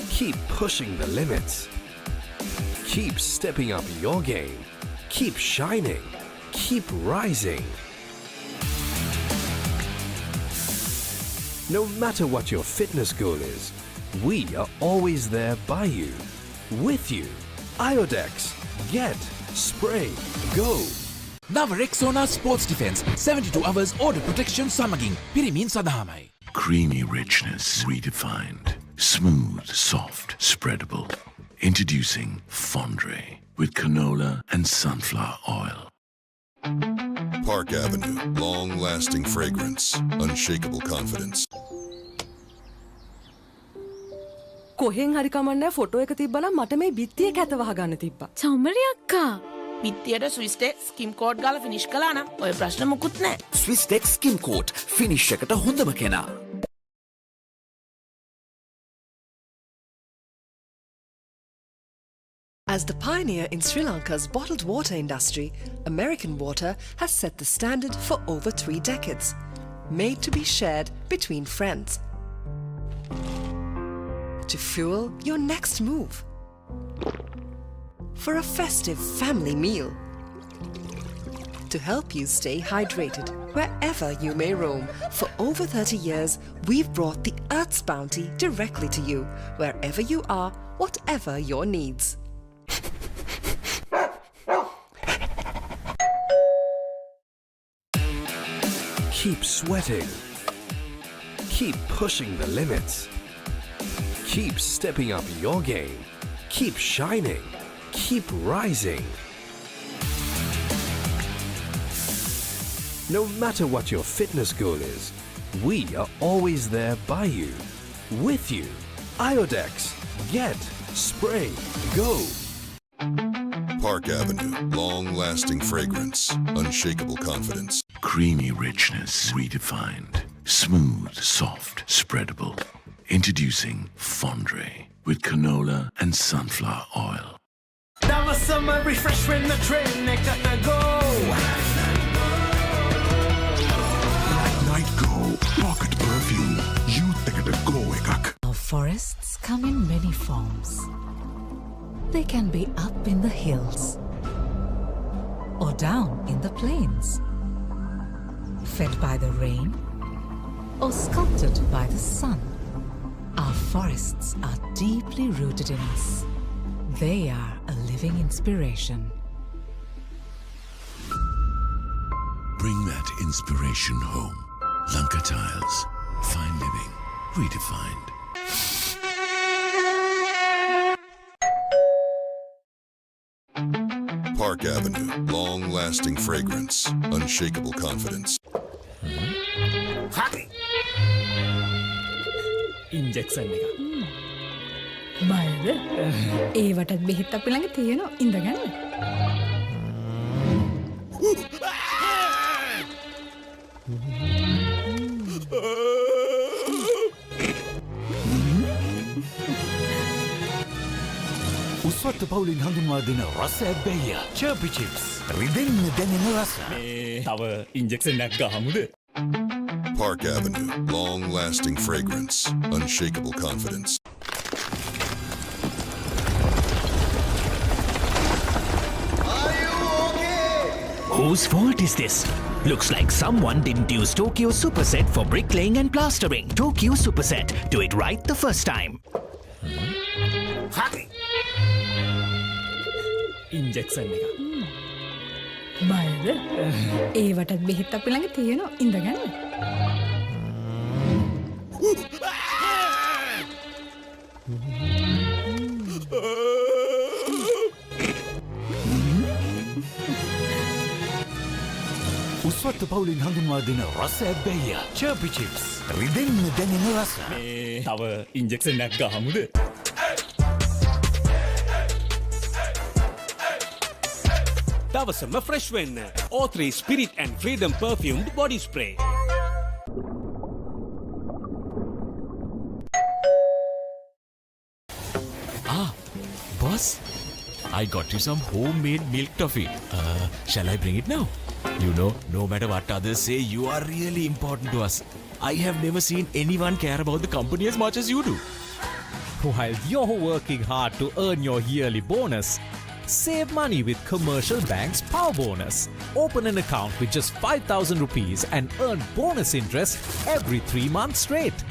Keep pushing the limits. Keep stepping up your game. Keep shining. Keep rising. No matter what your fitness goal is, we are always there by you, with you. Iodex. Get. Spray. Go. නව Rexona sports defence 72 hours order protection සමගින් පිරිමින් සඳහාමයි. Creamy richness redefined. Smooth, soft, spreadable. Introducing Fondre with canola and sunflower oil. Park Avenue. Long-lasting fragrance. Unshakable confidence. කොහෙන් හරි කමන්නේ photo එක තිබ්බනම් මට මේ බිත්තිය කැත වහගන්න තිබ්බා. චම්මරි අක්කා. පිටියට ස්විස් ටෙක් ස්කිම් කෝඩ් ගාලා ෆිනිෂ් කළා නම් ඔය ප්‍රශ්න මුකුත් නැහැ. ස්විස් ටෙක් ස්කිම් කෝට් ෆිනිෂ් එකට හොඳම කෙනා. As the pioneer in Sri Lanka's bottled water industry, American Water has set the standard for over 3 decades, made to be shared between friends. To fuel your next move. For a festive family meal. To help you stay hydrated wherever you may roam. For over 30 years, we've brought the Earth's bounty directly to you, wherever you are, whatever your needs. Keep sweating. Keep pushing the limits. Keep stepping up your game. Keep shining. Keep rising. No matter what your fitness goal is, we are always there by you, with you. Iodex. Get, spray, go. Park Avenue. Long-lasting fragrance. Unshakable confidence. Creamy richness redefined. Smooth, soft, spreadable. Introducing Fondre with canola and sunflower oil. That was summer refreshment, the train, they gotta go. Night Go Pocket Perfume. You gotta go, ekak. Our forests come in many forms. They can be up in the hills or down in the plains, fed by the rain or sculpted by the sun. Our forests are deeply rooted in us. They are a living inspiration. Bring that inspiration home. Lanka Tiles. Fine living. Redefined. Park Avenue. Long-lasting fragrance. Unshakable confidence. Injection එක. බයද? ඒවටත් බෙහෙත් අපි ළඟ තියෙනවා. ඉඳගන්න. උස්වත්ත පවුලින් හඳුන්වා දෙන රස ඇබ්බැහිය චර්පි chips රිදෙන්න දැනෙන රස. තව ඉන්ජෙක්ෂන් එකක් ගහමුද? Park Avenue. Long-lasting fragrance. Unshakable confidence. Whose fault is this? Looks like someone didn't use Tokyo Superset for bricklaying and plastering. Tokyo Superset. Do it right the first time. Injection එක. බයද? ඒවටත් බෙහෙත් අපි ළඟ තියෙනවා. ඉඳගන්න. උස්වත්ත පවුලින් හඳුන්වා දෙන රස ඇබ්බැහිය චර්පි chips රිදෙන්න දැනෙන රස. තව ඉන්ජෙක්ෂන් එකක් ගහමුද? දවසම ෆ්‍රෙෂ් වෙන්න. O3 Spirit and Freedom Perfumed Body Spray. Boss, I got you some homemade milk toffee. Shall I bring it now? You know, no matter what others say, you are really important to us. I have never seen anyone care about the company as much as you do. While you're working hard to earn your yearly bonus, save money with Commercial Bank's Power Bonus. Open an account with just 5,000 rupees and earn bonus interest every 3 months straight.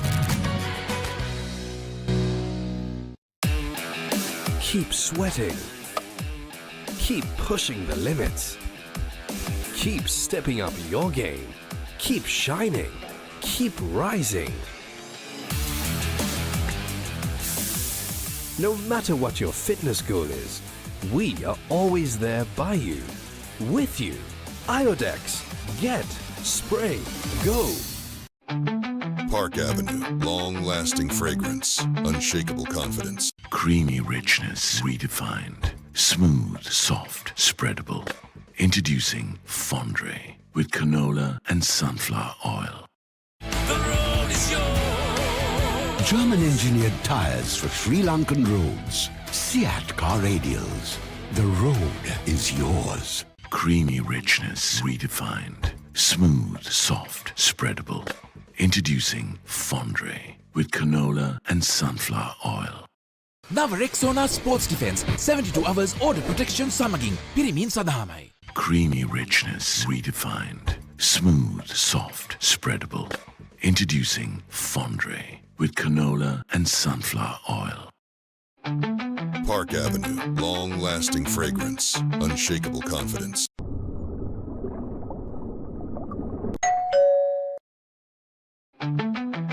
Keep sweating. Keep pushing the limits. Keep stepping up your game. Keep shining. keep rising. No matter what your fitness goal is, we are always there by you, with you. Iodex, get, spray, go. Park Avenue, long-lasting fragrance, unshakable confidence. Creamy richness redefined. Smooth, soft, spreadable. Introducing Fondre with canola and sunflower oil. German-engineered tires for Sri Lankan roads. Seat car radials. The road is yours. Creamy richness redefined. Smooth, soft, spreadable. Introducing Fondre with canola and sunflower oil. Now Rexona Sports Defense 72 hours order protection samagin pirimin sadhamai. Creamy richness redefined. Smooth, soft, spreadable. Introducing Fondre with canola and sunflower oil. Park Avenue, long-lasting fragrance, unshakable confidence.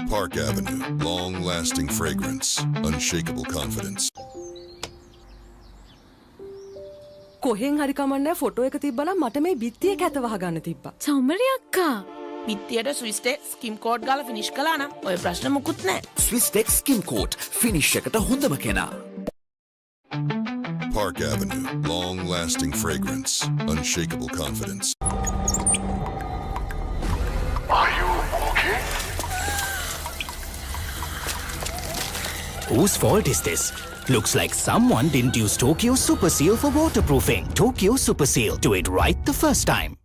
Park Avenue, long-lasting fragrance, unshakable confidence. කොහෙන් හරි කමන්නේ photo එක තිබ්බනම් මට මේ බිත්තිය කැත වහගන්න තිබ්බා. චමරි අක්කා. පිත්තියට ස්විස් ටෙක් ස්කිම් කෝඩ් ගාලා ෆිනිෂ් කළා නම් ඔය ප්‍රශ්න මුකුත් නැහැ. Swiss Tech Skim Coat finish එකට හොඳම කෙනා. Park Avenue, long-lasting fragrance, unshakable confidence. Whose fault is this? Looks like someone didn't use Tokyo Super Seal for waterproofing. Tokyo Super Seal. Do it right the first time.